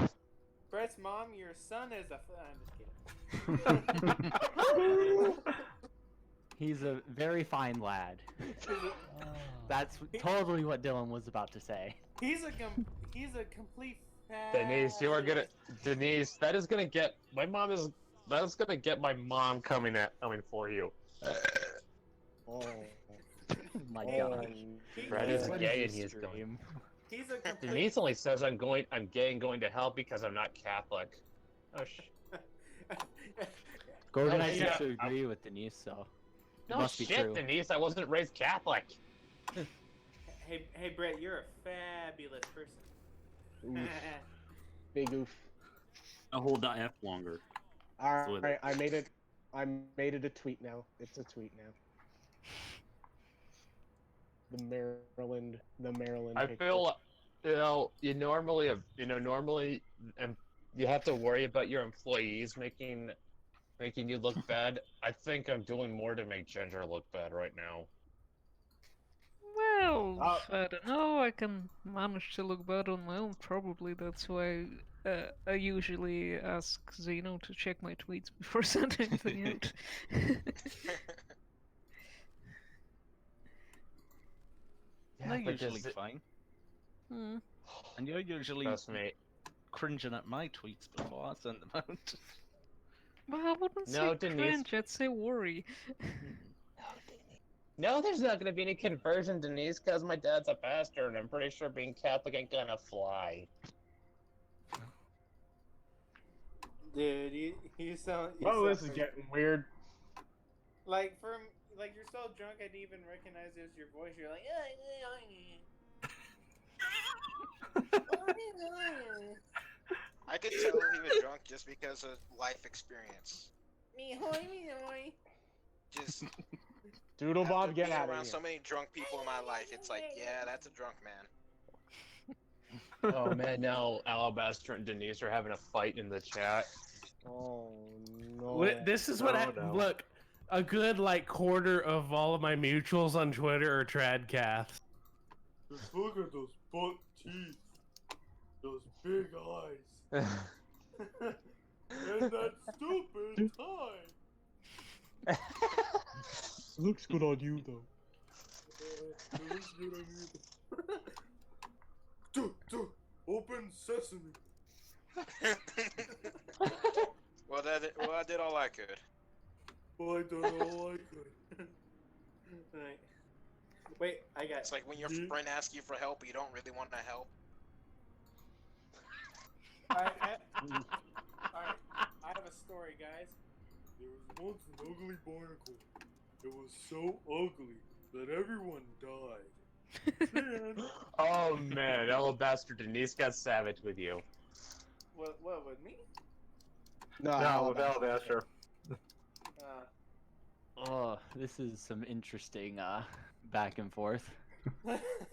Speaker 6: Brett's mom, your son is a. I'm just kidding.
Speaker 7: He's a very fine lad. That's totally what Dylan was about to say.
Speaker 6: He's a complete.
Speaker 11: Denise, you are gonna. Denise, that is gonna get my mom is. That is gonna get my mom coming for you.
Speaker 5: Oh
Speaker 7: my God.
Speaker 11: Brett is
Speaker 7: What
Speaker 11: gay
Speaker 7: is
Speaker 11: and he
Speaker 7: this
Speaker 11: is going.
Speaker 7: stream?
Speaker 6: He's a complete.
Speaker 11: Denise only says I'm gay and going to hell because I'm not Catholic. Oh
Speaker 7: Gordon,
Speaker 11: Oh,
Speaker 7: I
Speaker 11: yeah.
Speaker 7: seem to agree with Denise, so it
Speaker 11: No
Speaker 7: must be
Speaker 11: shit,
Speaker 7: true.
Speaker 11: Denise. I wasn't raised Catholic.
Speaker 6: Hey, Brett, you're a fabulous person.
Speaker 5: Oof. Big oof.
Speaker 10: I'll hold that F longer.
Speaker 5: Alright, I made it a tweet now. It's a tweet now. The Maryland
Speaker 11: I
Speaker 5: picture.
Speaker 11: feel, you normally, you have to worry about your employees making making you look bad. I think I'm doing more to make Ginger look bad right now.
Speaker 8: Well, I don't know. I can manage to look bad on my own. Probably that's why I usually ask Zeno to check my tweets before sending anything out.
Speaker 9: They're usually fine.
Speaker 8: Hmm.
Speaker 9: And you're usually
Speaker 11: Trust me.
Speaker 9: cringing at my tweets before I send them out.
Speaker 8: Well, I wouldn't
Speaker 11: No,
Speaker 8: say
Speaker 11: Denise.
Speaker 8: cringe. I'd say worry.
Speaker 11: No, there's not going to be any conversion, Denise, because my dad's a pastor, and I'm pretty sure being Catholic ain't gonna fly.
Speaker 6: Dude, you sound.
Speaker 5: Oh, this is getting weird.
Speaker 6: Like you're so drunk I didn't even recognize it was your voice. You're like,
Speaker 12: I could tell he was drunk just because of life experience.
Speaker 6: me hoy.
Speaker 12: Just
Speaker 5: Doodle
Speaker 12: after
Speaker 5: Bob, get
Speaker 12: being
Speaker 5: out of
Speaker 12: around
Speaker 5: here.
Speaker 12: so many drunk people in my life, it's like, yeah, that's a drunk man.
Speaker 11: Oh man, now Alabaster and Denise are having a fight in the chat.
Speaker 5: Oh no.
Speaker 4: This is what happened.
Speaker 5: no.
Speaker 4: Look, a good like quarter of all of my mutuals on Twitter are tradcasts.
Speaker 15: Just look at those buck teeth. Those big eyes. And that stupid tie.
Speaker 5: Looks good on you, though.
Speaker 15: It looks good on you. Open sesame.
Speaker 12: Well, I did all I could.
Speaker 15: Well, I done all I could.
Speaker 6: Right. Wait, I got.
Speaker 12: It's like when your friend asks you for help, you don't really want to help.
Speaker 6: Alright, I have a story, guys.
Speaker 15: There was once an ugly barnacle. It was so ugly that everyone died.
Speaker 11: Oh man, Alabaster Denise got savage with you.
Speaker 6: What with me?
Speaker 2: No, with Alabaster.
Speaker 7: Oh, this is some interesting back and forth.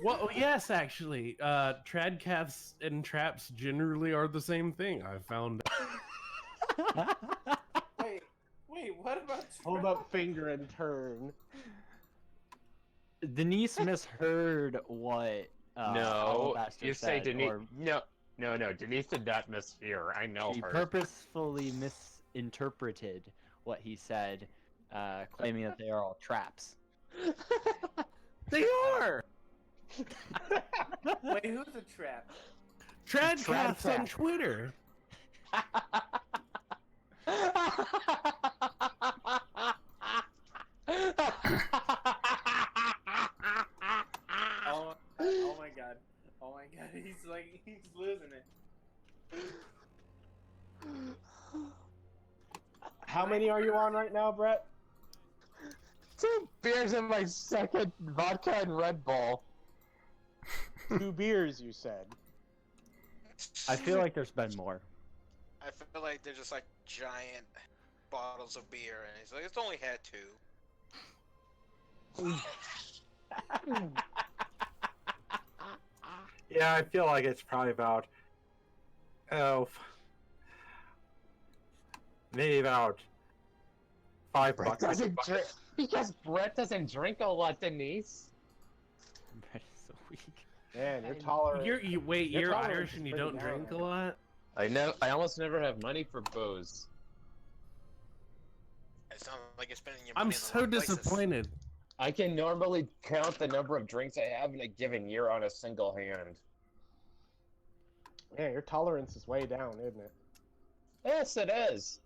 Speaker 4: Well, yes, actually, tradcasts and traps generally are the same thing. I found.
Speaker 6: Wait, what about?
Speaker 5: Hold up, finger and turn.
Speaker 7: Denise misheard what
Speaker 11: No,
Speaker 7: Alabaster
Speaker 11: you say
Speaker 7: said,
Speaker 11: Denise.
Speaker 7: or
Speaker 11: No. Denise did not mishear. I know
Speaker 7: she
Speaker 11: her.
Speaker 7: purposefully misinterpreted what he said, claiming that they are all traps.
Speaker 4: They are.
Speaker 6: Wait, who's a trap?
Speaker 4: Tradcasts on Twitter.
Speaker 6: Oh my god. He's losing it.
Speaker 5: How many are you on right now, Brett?
Speaker 11: 2 beers in my second vodka and Red Bull.
Speaker 5: 2 beers, you said.
Speaker 7: I feel like there's been more.
Speaker 12: I feel like they're just like giant bottles of beer, and he's like, it's only had 2.
Speaker 2: Yeah, I feel like it's probably about, maybe about $5.
Speaker 11: Because Brett doesn't drink a lot, Denise.
Speaker 7: Brett is so weak.
Speaker 5: Man, you're tolerant.
Speaker 4: You're Irish and you don't drink a lot?
Speaker 11: I know. I almost never have money for booze.
Speaker 12: It sounds like you're spending your money
Speaker 4: I'm
Speaker 12: in the
Speaker 4: so
Speaker 12: wrong places.
Speaker 4: disappointed.
Speaker 11: I can normally count the number of drinks I have in a given year on a single hand.
Speaker 5: Yeah, your tolerance is way down, isn't it?
Speaker 11: Yes, it is.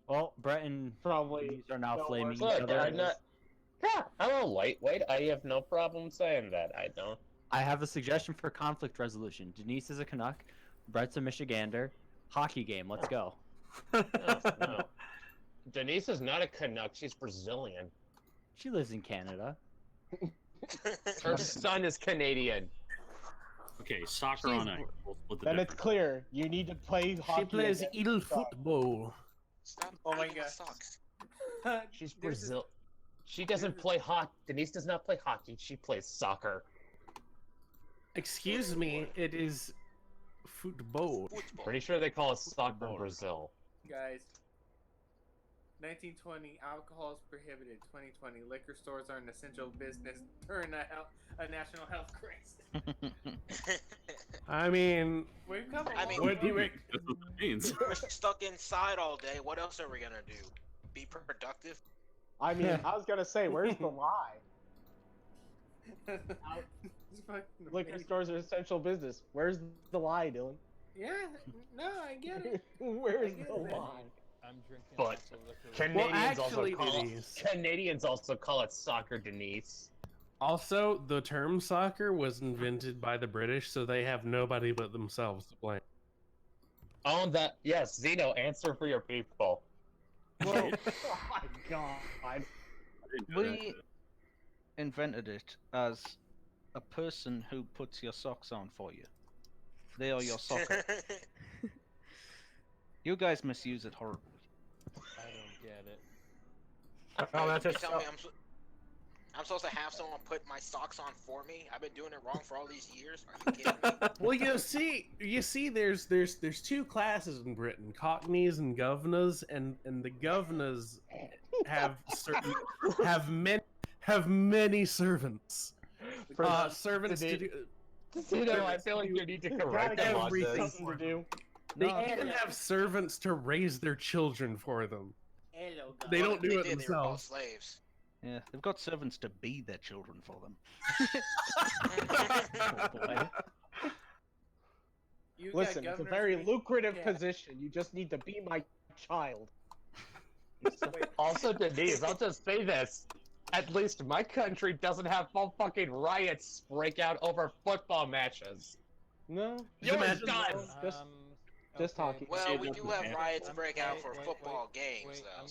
Speaker 7: Well, Brett and
Speaker 5: Probably
Speaker 7: Denise are now
Speaker 5: no
Speaker 7: flaming
Speaker 5: worse.
Speaker 7: each
Speaker 11: Look,
Speaker 7: other.
Speaker 11: I'm not. Yeah, I'm a lightweight. I have no problem saying that. I don't.
Speaker 7: I have a suggestion for conflict resolution. Denise is a Canuck. Brett's a Michigander. Hockey game. Let's go.
Speaker 11: No. Denise is not a Canuck. She's Brazilian.
Speaker 7: She lives in Canada.
Speaker 11: Her son is Canadian.
Speaker 10: Okay, soccer on ice. We'll split the
Speaker 5: Then it's
Speaker 10: difference.
Speaker 5: clear. You need to play hockey.
Speaker 4: She plays
Speaker 5: against
Speaker 4: il
Speaker 5: the Canucks.
Speaker 4: football.
Speaker 12: Stop
Speaker 6: Oh my
Speaker 12: eating
Speaker 6: god.
Speaker 12: socks.
Speaker 11: She's Brazil. She doesn't play hockey. Denise does not play hockey. She plays soccer.
Speaker 4: Excuse me, it is football.
Speaker 11: Pretty sure they call it soccer in Brazil.
Speaker 6: Guys, 1920, alcohol is prohibited. 2020, liquor stores are an essential business during a national health crisis.
Speaker 4: I mean,
Speaker 6: We've come a
Speaker 12: I
Speaker 6: long
Speaker 12: mean,
Speaker 4: what do you
Speaker 6: way.
Speaker 10: That's what that means.
Speaker 12: we're stuck inside all day. What else are we gonna do? Be productive?
Speaker 5: I mean, I was gonna say, where's the lie?
Speaker 6: It's fucking
Speaker 5: Liquor
Speaker 6: amazing.
Speaker 5: stores are essential business. Where's the lie, Dylan?
Speaker 6: Yeah, no, I get it.
Speaker 5: Where's
Speaker 6: I get
Speaker 5: the
Speaker 6: it.
Speaker 5: lie?
Speaker 16: I'm drinking
Speaker 11: But
Speaker 16: lots of liquor.
Speaker 11: Canadians
Speaker 4: actually,
Speaker 11: also call
Speaker 4: Denise.
Speaker 11: Canadians also call it soccer, Denise.
Speaker 4: Also, the term soccer was invented by the British, so they have nobody but themselves to blame.
Speaker 11: Oh, that yes, Zeno, answer for your people.
Speaker 5: Well, oh my god.
Speaker 9: We invented it as a person who puts your socks on for you. They are your soccer. You guys misuse it horribly.
Speaker 16: I don't get it.
Speaker 2: Oh, that's
Speaker 12: You
Speaker 2: just
Speaker 12: tell me I'm supposed to have someone put my socks on for me? I've been doing it wrong for all these years. Are you kidding me?
Speaker 4: Well, you see, there's two classes in Britain: cockneys and governors, and the governors have certain have many servants. Servants to do.
Speaker 11: Zeno, I feel like you need to correct them on
Speaker 4: everything
Speaker 11: this.
Speaker 5: Something to do.
Speaker 4: They
Speaker 9: No,
Speaker 4: even have servants to raise their children for them.
Speaker 6: Hello, God.
Speaker 4: They don't do
Speaker 12: They
Speaker 4: it
Speaker 12: did, they were called
Speaker 4: themselves.
Speaker 12: slaves.
Speaker 9: Yeah, they've got servants to be their children for them.
Speaker 6: You got
Speaker 5: Listen, it's a
Speaker 6: governors
Speaker 5: very
Speaker 6: being-
Speaker 5: lucrative
Speaker 6: yeah.
Speaker 5: position. You just need to be my child.
Speaker 11: Also, Denise, I'll just say this. At least my country doesn't have fucking riots break out over football matches.
Speaker 5: No,
Speaker 11: Yours does!
Speaker 5: Just talking.
Speaker 12: Well, we do have riots break out for
Speaker 16: wait,
Speaker 12: football
Speaker 16: wait,
Speaker 12: games,
Speaker 16: wait,
Speaker 12: though.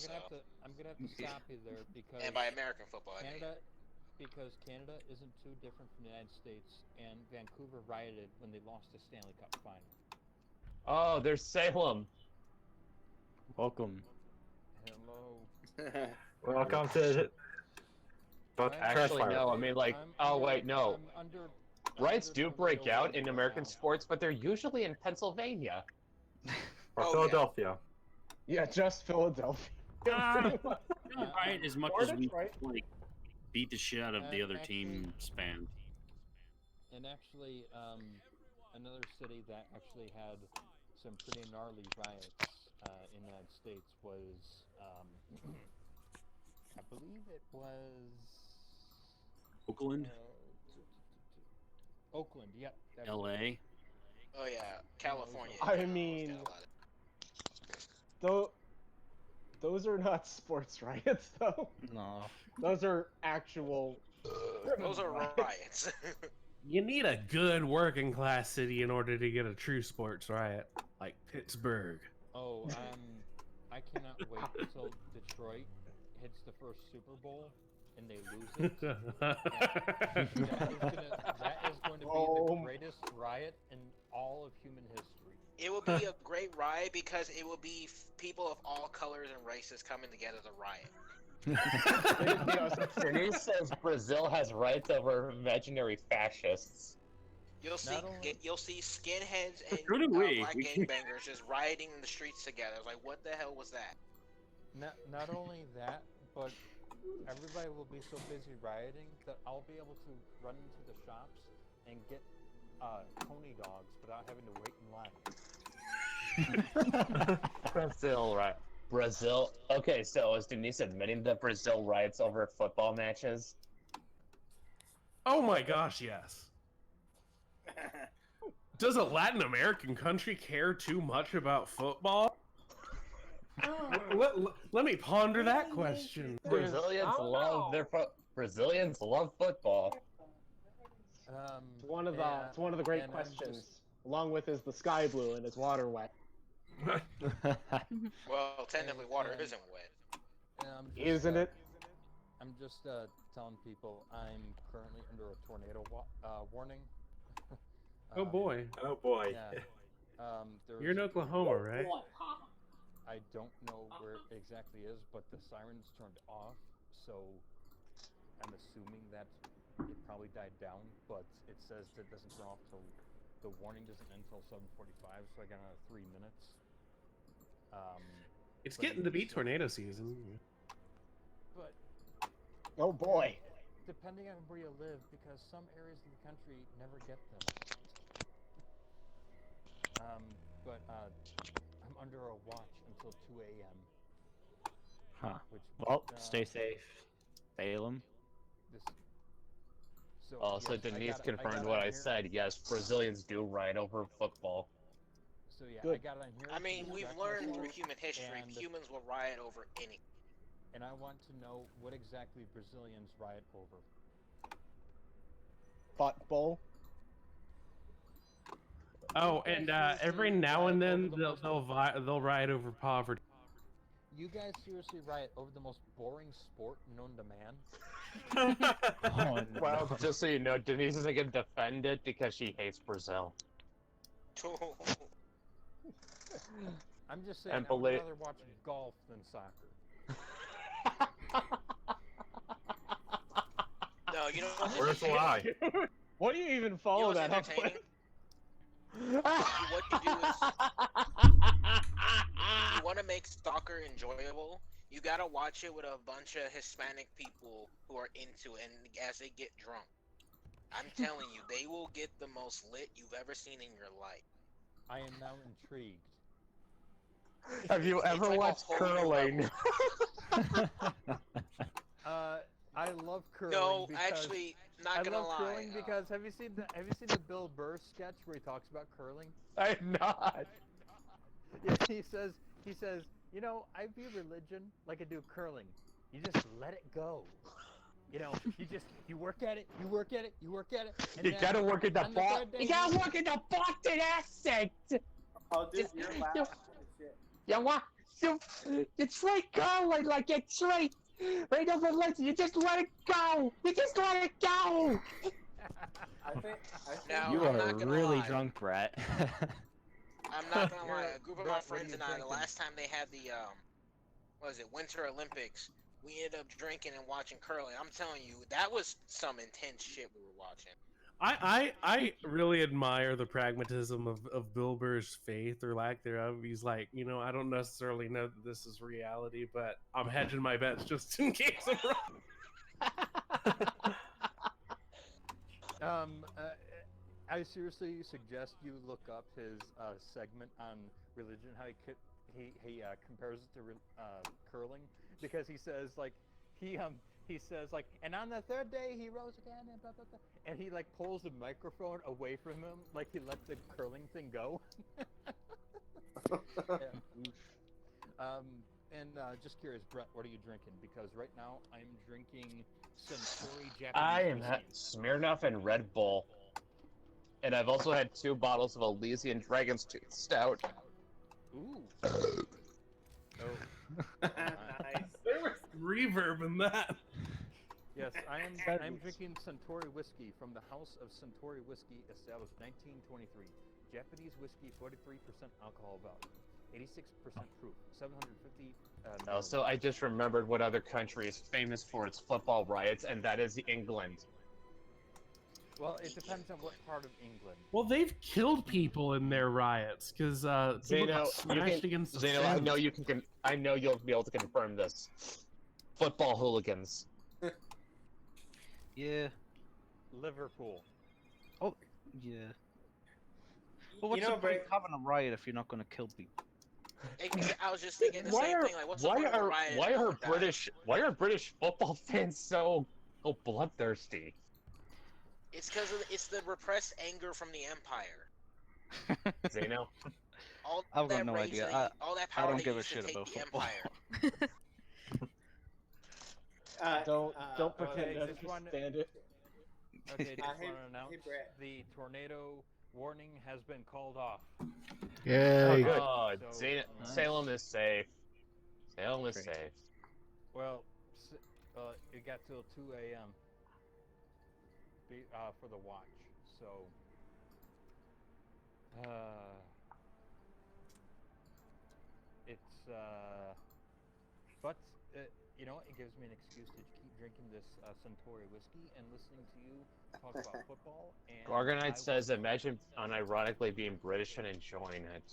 Speaker 16: I'm gonna have to stop you there because
Speaker 12: And by American football, I mean.
Speaker 16: Canada isn't too different from the United States, and Vancouver rioted when they lost the Stanley Cup final.
Speaker 11: Oh, there's Salem.
Speaker 7: Welcome.
Speaker 16: Hello.
Speaker 2: welcome to. But
Speaker 11: Actually, no. I mean, like, oh wait, no. Riots do break out in American sports, but they're usually in Pennsylvania.
Speaker 2: Or
Speaker 12: Oh,
Speaker 2: Philadelphia.
Speaker 5: Yeah, just Philadelphia.
Speaker 10: Right, as much as we
Speaker 5: right?
Speaker 10: like beat the shit out of the other team's fans.
Speaker 16: And actually, another city that actually had some pretty gnarly riots in the United States was, I believe it was
Speaker 10: Oakland,
Speaker 16: Oakland. Yep. that's
Speaker 10: L.A.
Speaker 12: Oh yeah, California.
Speaker 5: I mean, those are not sports riots, though.
Speaker 9: No.
Speaker 5: Those are actual.
Speaker 12: Those are riots.
Speaker 4: You need a good working class city in order to get a true sports riot, like Pittsburgh.
Speaker 16: Oh, I cannot wait until Detroit hits the first Super Bowl and they lose it. that is going to be the greatest riot in all of human history.
Speaker 12: It will be a great riot because it will be people of all colors and races coming together to riot.
Speaker 11: Denise says Brazil has rights over imaginary fascists.
Speaker 12: You'll see skinheads and
Speaker 10: So do we.
Speaker 12: black gangbangers just rioting in the streets together. It's like, what the hell was that?
Speaker 16: Not only that, but everybody will be so busy rioting that I'll be able to run into the shops and get pony dogs without having to wait in line.
Speaker 11: Brazil, right? Brazil. Okay, so as Denise admitting that Brazil riots over football matches.
Speaker 4: Oh my gosh, yes. Does a Latin American country care too much about football? Let me ponder that question.
Speaker 11: Brazilians love football.
Speaker 5: It's one of the great questions. Along with is the sky blue and is water wet?
Speaker 12: Well, technically, water isn't wet.
Speaker 5: Isn't it?
Speaker 16: I'm just telling people I'm currently under a tornado warning.
Speaker 4: Oh boy.
Speaker 2: Oh boy.
Speaker 16: Yeah.
Speaker 4: You're in Oklahoma, right?
Speaker 16: I don't know where it exactly is, but the sirens turned off, so I'm assuming that it probably died down, but it says that it doesn't turn off till the warning doesn't end until 7:45, so I got another 3 minutes.
Speaker 4: It's
Speaker 16: but
Speaker 4: getting to be
Speaker 16: so-
Speaker 4: tornado season.
Speaker 16: But
Speaker 5: Oh boy.
Speaker 16: depending on where you live, because some areas of the country never get them. But I'm under a watch until 2 a.m.
Speaker 7: Huh.
Speaker 16: Which,
Speaker 7: Well, stay safe, Salem.
Speaker 16: This. So
Speaker 11: Also,
Speaker 16: yes,
Speaker 11: Denise
Speaker 16: I
Speaker 11: confirmed
Speaker 16: got
Speaker 11: what
Speaker 16: on
Speaker 11: I
Speaker 16: here.
Speaker 11: said. Yes, Brazilians do ride over football.
Speaker 16: So yeah, I
Speaker 5: Good.
Speaker 16: got on here.
Speaker 12: I
Speaker 16: to
Speaker 12: mean, we've
Speaker 16: distract
Speaker 12: learned through
Speaker 16: myself,
Speaker 12: human history,
Speaker 16: and,
Speaker 12: humans will riot over anything.
Speaker 16: and I want to know what exactly Brazilians riot over.
Speaker 5: Butt bowl.
Speaker 4: Oh,
Speaker 16: You
Speaker 4: and
Speaker 16: guys
Speaker 4: every
Speaker 16: seriously
Speaker 4: now and
Speaker 16: riot
Speaker 4: then
Speaker 16: over the most-
Speaker 4: they'll ride over poverty.
Speaker 16: You guys seriously riot over the most boring sport known to man?
Speaker 7: Oh,
Speaker 11: Well,
Speaker 7: no.
Speaker 11: just so you know, Denise isn't going to defend it because she hates Brazil.
Speaker 16: I'm just saying,
Speaker 11: And
Speaker 16: I would
Speaker 11: bela-
Speaker 16: rather watch golf than soccer.
Speaker 12: No, you know what's
Speaker 2: Where's the lie?
Speaker 5: What do you even
Speaker 12: You know
Speaker 5: follow
Speaker 12: what's
Speaker 5: that up
Speaker 12: entertaining?
Speaker 5: with?
Speaker 12: What you do is, if you want to make soccer enjoyable, you gotta watch it with a bunch of Hispanic people who are into it, and as they get drunk. I'm telling you, they will get the most lit you've ever seen in your life.
Speaker 16: I am now intrigued.
Speaker 11: Have you
Speaker 12: It's
Speaker 11: ever
Speaker 12: like a
Speaker 11: watched
Speaker 12: whole new
Speaker 11: curling?
Speaker 16: I love curling.
Speaker 12: No,
Speaker 16: because
Speaker 12: actually, not
Speaker 16: I
Speaker 12: gonna
Speaker 16: love
Speaker 12: lie.
Speaker 16: curling because have you seen the Bill Burr sketch where he talks about curling?
Speaker 11: I'm not.
Speaker 16: Yeah, he says, you know, I view religion like I do curling. You just let it go. You know, you work at it, you work at it, you work at it. And
Speaker 11: You
Speaker 16: then
Speaker 11: gotta work at the
Speaker 16: on the third day,
Speaker 11: You gotta work at the Boston accent.
Speaker 6: Oh, dude, you're loud. Shit.
Speaker 11: You want you try curling like it's right. Right over listen, you just let it go. You just let it go.
Speaker 6: I think
Speaker 12: Now,
Speaker 7: You
Speaker 12: I'm
Speaker 7: are
Speaker 12: not gonna
Speaker 7: really
Speaker 12: lie.
Speaker 7: drunk, Brett.
Speaker 12: I'm not gonna lie.
Speaker 16: Here,
Speaker 12: A group of
Speaker 16: Brett,
Speaker 12: my
Speaker 16: what are
Speaker 12: friends
Speaker 16: you
Speaker 12: and I, the
Speaker 16: drinking?
Speaker 12: last time they had the what was it, Winter Olympics, we ended up drinking and watching curling. I'm telling you, that was some intense shit we were watching.
Speaker 4: I really admire the pragmatism of Bill Burr's faith or lack thereof. He's like, I don't necessarily know that this is reality, but I'm hedging my bets just in case I'm wrong.
Speaker 16: I seriously suggest you look up his segment on religion, how he compares it to curling, because he says he says like, and on the third day he rose again, and blah blah blah, and he like pulls the microphone away from him, like he let the curling thing go. And just curious, Brett, what are you drinking? Because right now I'm drinking Suntory Japanese
Speaker 11: I am
Speaker 16: whiskey.
Speaker 11: Smirnoff and Red Bull. And I've also had 2 bottles of Elysian Dragon's Tooth Stout.
Speaker 16: Ooh.
Speaker 6: Nice.
Speaker 4: There was reverb in that.
Speaker 16: Yes, I'm drinking Suntory whiskey from the House of Suntory Whiskey, established 1923. Japanese whiskey, 43% alcohol value, 86% proof, 750.
Speaker 11: Also, I just remembered what other country is famous for its football riots, and that is England.
Speaker 16: Well, it depends on what part of England.
Speaker 4: Well, they've killed people in their riots because people got smashed against the
Speaker 11: Zeno, I
Speaker 4: fence.
Speaker 11: know you can. I know you'll be able to confirm this. Football hooligans.
Speaker 9: Yeah.
Speaker 16: Liverpool.
Speaker 9: Oh, yeah. Well, what's
Speaker 6: You know,
Speaker 9: the point
Speaker 6: Brett-
Speaker 9: of having a riot if you're not going to kill people?
Speaker 12: I was just thinking the same thing. Like, what's the point of a riot?
Speaker 11: Why
Speaker 12: if no
Speaker 11: are
Speaker 12: one dies?
Speaker 11: British football fans so bloodthirsty?
Speaker 12: It's because it's the repressed anger from the Empire.
Speaker 11: Zeno?
Speaker 12: All
Speaker 9: I've got
Speaker 12: that
Speaker 9: no
Speaker 12: rage
Speaker 9: idea.
Speaker 12: that all that power
Speaker 9: I don't
Speaker 12: they
Speaker 9: give a
Speaker 12: used to
Speaker 9: shit
Speaker 12: take
Speaker 9: about
Speaker 12: the
Speaker 9: football.
Speaker 12: Empire.
Speaker 5: Don't pretend
Speaker 16: okay,
Speaker 5: to
Speaker 16: just one-
Speaker 5: understand it.
Speaker 16: Okay, just
Speaker 6: Hey-
Speaker 16: want to announce
Speaker 6: hey, Brett.
Speaker 16: the tornado warning has been called off.
Speaker 1: Yay.
Speaker 11: Oh, good.
Speaker 16: So,
Speaker 11: Salem is safe. Salem is
Speaker 7: Great.
Speaker 11: safe.
Speaker 16: Well, it got till 2 a.m. For the watch. So, it's but you know, it gives me an excuse to keep drinking this Suntory whiskey and listening to you talk about football. And
Speaker 11: Gorgonite says, imagine unironically being British and enjoying it.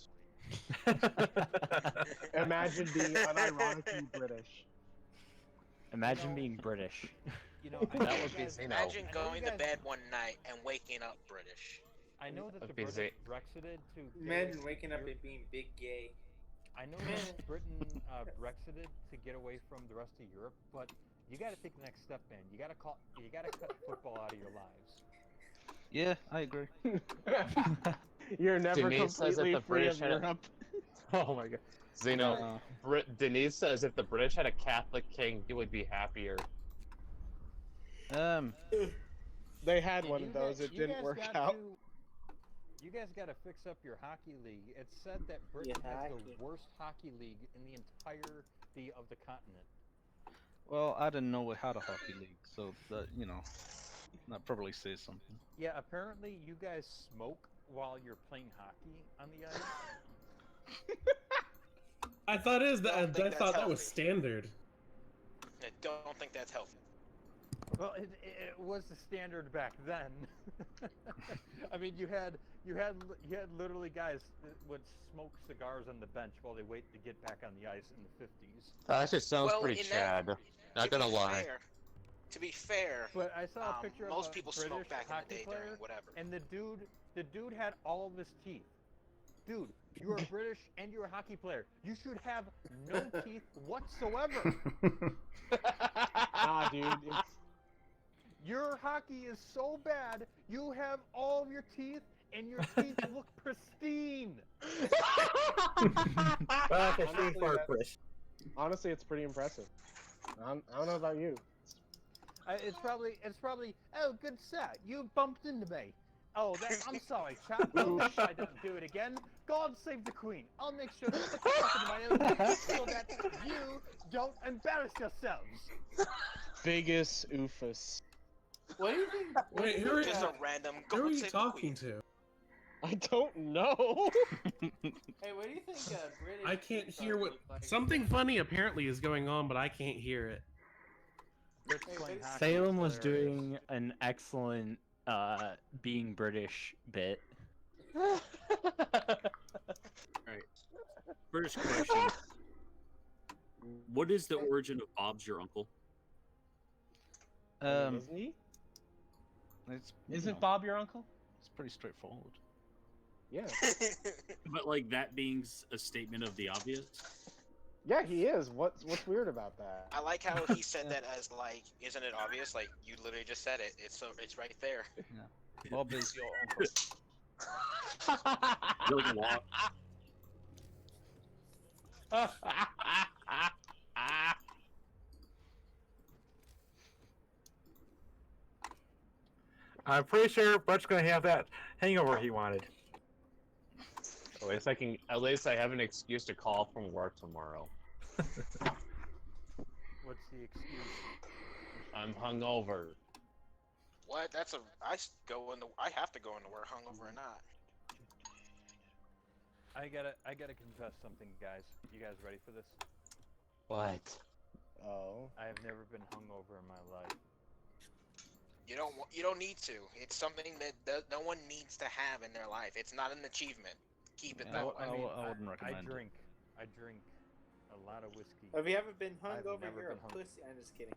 Speaker 5: Imagine being unironically British.
Speaker 7: Imagine being British.
Speaker 16: You know, I
Speaker 11: That
Speaker 16: know
Speaker 11: would
Speaker 16: you
Speaker 11: be
Speaker 16: guys,
Speaker 11: Zeno.
Speaker 12: Imagine
Speaker 16: I know
Speaker 12: going
Speaker 16: you
Speaker 12: to
Speaker 16: guys-
Speaker 12: bed one night and waking up British.
Speaker 16: I know that the
Speaker 11: That'd be
Speaker 16: British Brexited to. get away
Speaker 6: Imagine
Speaker 16: from
Speaker 6: waking up
Speaker 16: Europe.
Speaker 6: and being big gay.
Speaker 16: I know that Britain Brexited to get away from the rest of Europe, but you got to take the next step, man. You got to cut football out of your lives.
Speaker 9: Yeah, I agree.
Speaker 5: You're never
Speaker 11: Denise says
Speaker 5: completely
Speaker 11: if the
Speaker 5: free
Speaker 11: British
Speaker 5: of
Speaker 11: had a-
Speaker 5: Europe.
Speaker 11: Oh my god. Zeno, Denise says if the British had a Catholic king, he would be happier.
Speaker 5: They had
Speaker 16: And
Speaker 5: one
Speaker 16: you
Speaker 5: of those.
Speaker 16: guys-
Speaker 5: It
Speaker 16: you
Speaker 5: didn't
Speaker 16: guys
Speaker 5: work
Speaker 16: got
Speaker 5: out.
Speaker 16: You guys got to fix up your hockey league. It's said that Britain has the worst hockey league in the entirety of the continent.
Speaker 9: Well, I didn't know we had a hockey league, so that that probably says something.
Speaker 16: Yeah, apparently you guys smoke while you're playing hockey on the ice.
Speaker 4: I thought
Speaker 12: think
Speaker 4: that
Speaker 12: that's
Speaker 4: was
Speaker 12: healthy.
Speaker 4: standard.
Speaker 12: I don't think that's healthy.
Speaker 16: Well, it was the standard back then. I mean, you had literally guys that would smoke cigars on the bench while they wait to get back on the ice in the 50s.
Speaker 11: That just sounds
Speaker 12: Well,
Speaker 11: pretty
Speaker 12: in that-
Speaker 11: Chad. Not gonna lie.
Speaker 12: To be fair,
Speaker 16: But I saw a picture of
Speaker 12: most
Speaker 16: a
Speaker 12: people
Speaker 16: British
Speaker 12: smoked back in the
Speaker 16: hockey
Speaker 12: day
Speaker 16: player,
Speaker 12: during whatever.
Speaker 16: and the dude had all of his teeth. Dude, you're a British and you're a hockey player. You should have no teeth whatsoever.
Speaker 5: Ah, dude.
Speaker 16: Your hockey is so bad, you have all of your teeth, and your teeth look pristine.
Speaker 5: Honestly, it's pretty impressive. I don't know about you.
Speaker 16: It's probably. Oh, good set. You bumped into me. Oh, I'm sorry, chap. I'll make sure I don't do it again. God save the Queen. I'll make sure to put the fuck into my own neck so that you don't embarrass yourselves.
Speaker 5: Biggest oofus.
Speaker 6: What do you think?
Speaker 4: Wait, who are,
Speaker 12: Just a random
Speaker 4: who
Speaker 12: God
Speaker 4: are you
Speaker 12: save the
Speaker 4: talking
Speaker 12: Queen.
Speaker 4: to?
Speaker 5: I don't know.
Speaker 6: Hey, what do you think British
Speaker 4: I can't
Speaker 6: teeth
Speaker 4: hear
Speaker 6: are
Speaker 4: what.
Speaker 6: look like?
Speaker 4: Something funny apparently is going on, but I can't hear it.
Speaker 16: Rich playing hockey
Speaker 7: Salem
Speaker 16: is
Speaker 7: was
Speaker 16: hilarious.
Speaker 7: doing an excellent being British bit.
Speaker 10: Alright. First question. What is the origin of Bob's your uncle?
Speaker 5: Isn't he? Isn't Bob your uncle?
Speaker 9: It's pretty straightforward.
Speaker 5: Yeah.
Speaker 10: But like that being a statement of the obvious?
Speaker 5: Yeah, he is. What's weird about that?
Speaker 12: I like how he said that as like, isn't it obvious? Like you literally just said it. It's right there.
Speaker 9: Yeah. Bob is your uncle.
Speaker 10: Really a lot.
Speaker 2: I'm pretty sure Brett's gonna have that hangover he wanted.
Speaker 11: At least I have an excuse to call from work tomorrow.
Speaker 16: What's the excuse?
Speaker 11: I'm hungover.
Speaker 12: What? I have to go into work hungover or not.
Speaker 16: I gotta confess something, guys. You guys ready for this?
Speaker 11: What?
Speaker 5: Oh.
Speaker 16: I have never been hungover in my life.
Speaker 12: You don't need to. It's something that no one needs to have in their life. It's not an achievement. Keep it
Speaker 9: Yeah,
Speaker 12: that way.
Speaker 9: I wouldn't recommend
Speaker 16: I
Speaker 9: it.
Speaker 16: drink a lot of whiskey.
Speaker 6: If you haven't been
Speaker 16: I've
Speaker 6: hungover,
Speaker 16: never
Speaker 6: you're a
Speaker 16: been hung-
Speaker 6: pussy. I'm just kidding.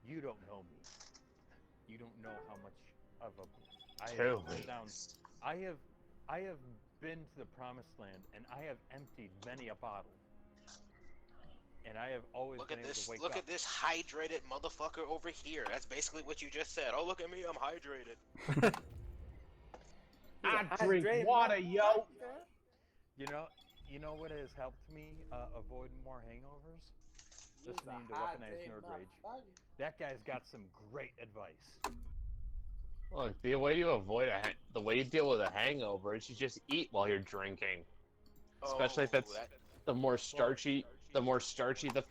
Speaker 16: You don't know me. You don't know how much of a I
Speaker 11: Two
Speaker 16: have been down.
Speaker 11: weeks.
Speaker 16: I have been to the promised land, and I have emptied many a bottle. And I have always
Speaker 12: Look
Speaker 16: been
Speaker 12: at
Speaker 16: able
Speaker 12: this.
Speaker 16: to wake
Speaker 12: Look
Speaker 16: up.
Speaker 12: at this hydrated motherfucker over here. That's basically what you just said. Oh, look at me. I'm hydrated.
Speaker 5: I
Speaker 6: Hydrate
Speaker 5: drink water, yo.
Speaker 16: You know what has helped me avoid more hangovers? Listening to Weaponized Nerd Rage. That guy's got some great advice.
Speaker 11: Look, the way you the way you deal with a hangover is you just eat while you're drinking. Especially if it's the more starchy the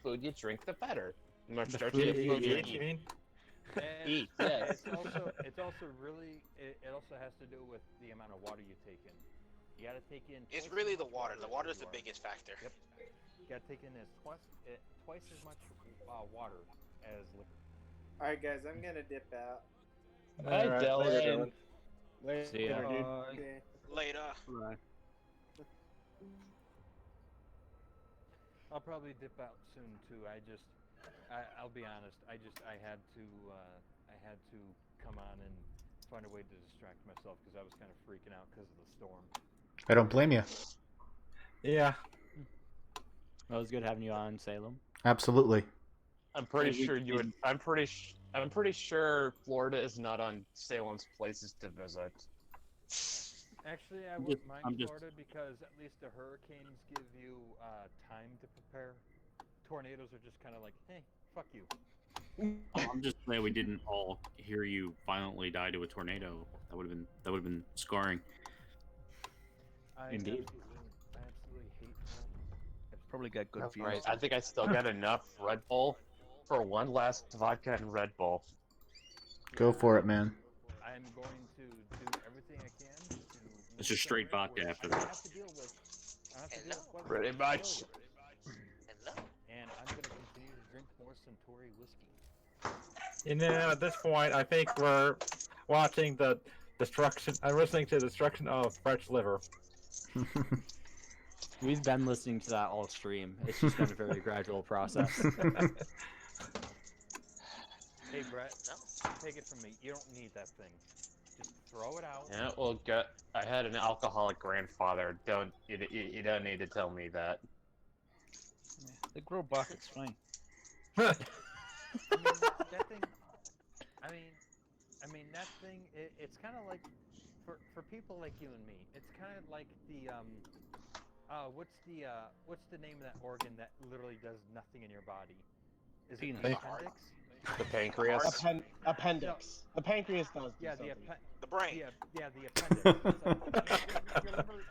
Speaker 11: food you drink, the better. The more starchy the food you eat.
Speaker 16: And
Speaker 11: Eat, yes.
Speaker 16: It's also really it also has to do with the amount of water you take in. You gotta take in.
Speaker 12: It's
Speaker 16: twice
Speaker 12: really
Speaker 16: as
Speaker 12: the
Speaker 16: much
Speaker 12: water. The water is
Speaker 16: as
Speaker 12: the
Speaker 16: you are.
Speaker 12: biggest factor.
Speaker 16: Yep. You gotta take in twice as much water as liquor.
Speaker 6: All right, guys, I'm gonna dip out.
Speaker 11: Hi, Dylan.
Speaker 5: Later,
Speaker 7: See ya.
Speaker 5: dude.
Speaker 6: Okay.
Speaker 12: Later.
Speaker 10: Bye.
Speaker 16: I'll probably dip out soon too. I'll be honest. I had to come on and find a way to distract myself because I was kind of freaking out because of the storm.
Speaker 1: I don't blame you.
Speaker 2: Yeah.
Speaker 7: Well, it was good having you on, Salem.
Speaker 1: Absolutely.
Speaker 11: I'm pretty sure you would. I'm pretty sure Florida is not on Salem's places to visit.
Speaker 16: Actually, I wouldn't mind Florida because at least the hurricanes give you time to prepare. Tornadoes are just kind of like, hey, fuck you.
Speaker 10: I'm just glad we didn't all hear you violently die to a tornado. That would have been scarring.
Speaker 7: Indeed.
Speaker 16: I absolutely hate tornadoes.
Speaker 9: Probably get good views.
Speaker 11: Right. I think I still got enough Red Bull for one last vodka and Red Bull.
Speaker 1: Go for it, man.
Speaker 16: I'm going to do everything I can to.
Speaker 10: It's just straight vodka after that.
Speaker 16: I have to deal with what
Speaker 11: Pretty much.
Speaker 16: And I'm going to continue to drink more Centauri whiskey.
Speaker 2: You know, at this point, I think we're watching the destruction. I'm listening to the destruction of French liver.
Speaker 7: We've been listening to that all stream. It's just been a very gradual process.
Speaker 16: Hey, Brett, take it from me. You don't need that thing. Just throw it out.
Speaker 11: Yeah, well, I had an alcoholic grandfather. You don't need to tell me that.
Speaker 9: They grow back. It's fine.
Speaker 16: That thing. I mean, that thing. It's kind of like for people like you and me. It's kind of like the what's the name of that organ that literally does nothing in your body? Is it the appendix?
Speaker 11: The pancreas.
Speaker 5: Appendix. The pancreas does.
Speaker 16: Yeah,
Speaker 12: the brain.
Speaker 16: Yeah, the appendix.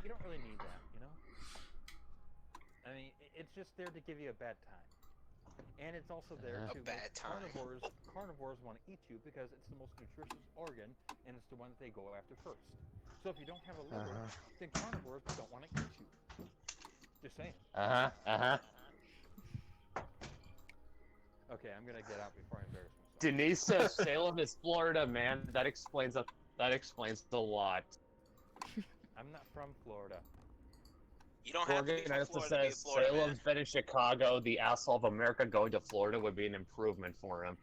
Speaker 16: You don't really need that, you know. I mean, it's just there to give you a bad time, and it's also there to
Speaker 12: bad time.
Speaker 16: Carnivores want to eat you because it's the most nutritious organ, and it's the one that they go after first. So if you don't have a liver, then carnivores don't want to eat you. Just saying. Okay, I'm gonna get out before I embarrass myself.
Speaker 11: Denise says Salem is Florida, man. That explains a lot.
Speaker 16: I'm not from Florida.
Speaker 12: You don't have to be from Florida to be
Speaker 11: says
Speaker 12: Florida, man.
Speaker 11: Salem's been in Chicago. The asshole of America going to Florida would be an improvement for him.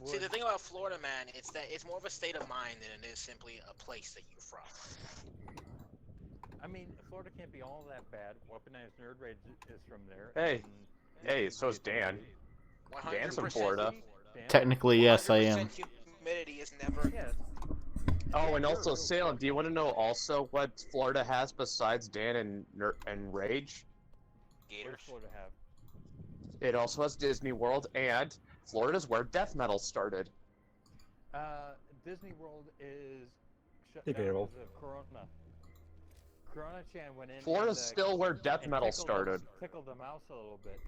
Speaker 12: See, the thing about Florida, man, it's that it's more of a state of mind than it is simply a place that you're from.
Speaker 16: I mean, Florida can't be all that bad. Weaponized Nerd Rage is from there.
Speaker 11: Hey, so's Dan. Dan's from
Speaker 12: 100%
Speaker 11: Florida.
Speaker 1: Technically, yes, I am.
Speaker 12: Humidity is never.
Speaker 11: Oh, and also Salem. Do you want to know also what Florida has besides Dan and Rage?
Speaker 12: Gators.
Speaker 16: What does Florida have?
Speaker 11: It also has Disney World, and Florida's where death metal started.
Speaker 16: Disney World is shut
Speaker 2: Debatable.
Speaker 16: down because of Corona. Corona Chan went in.
Speaker 11: Florida's
Speaker 16: and,
Speaker 11: still where death metal started.
Speaker 16: Tickled the mouse a little bit.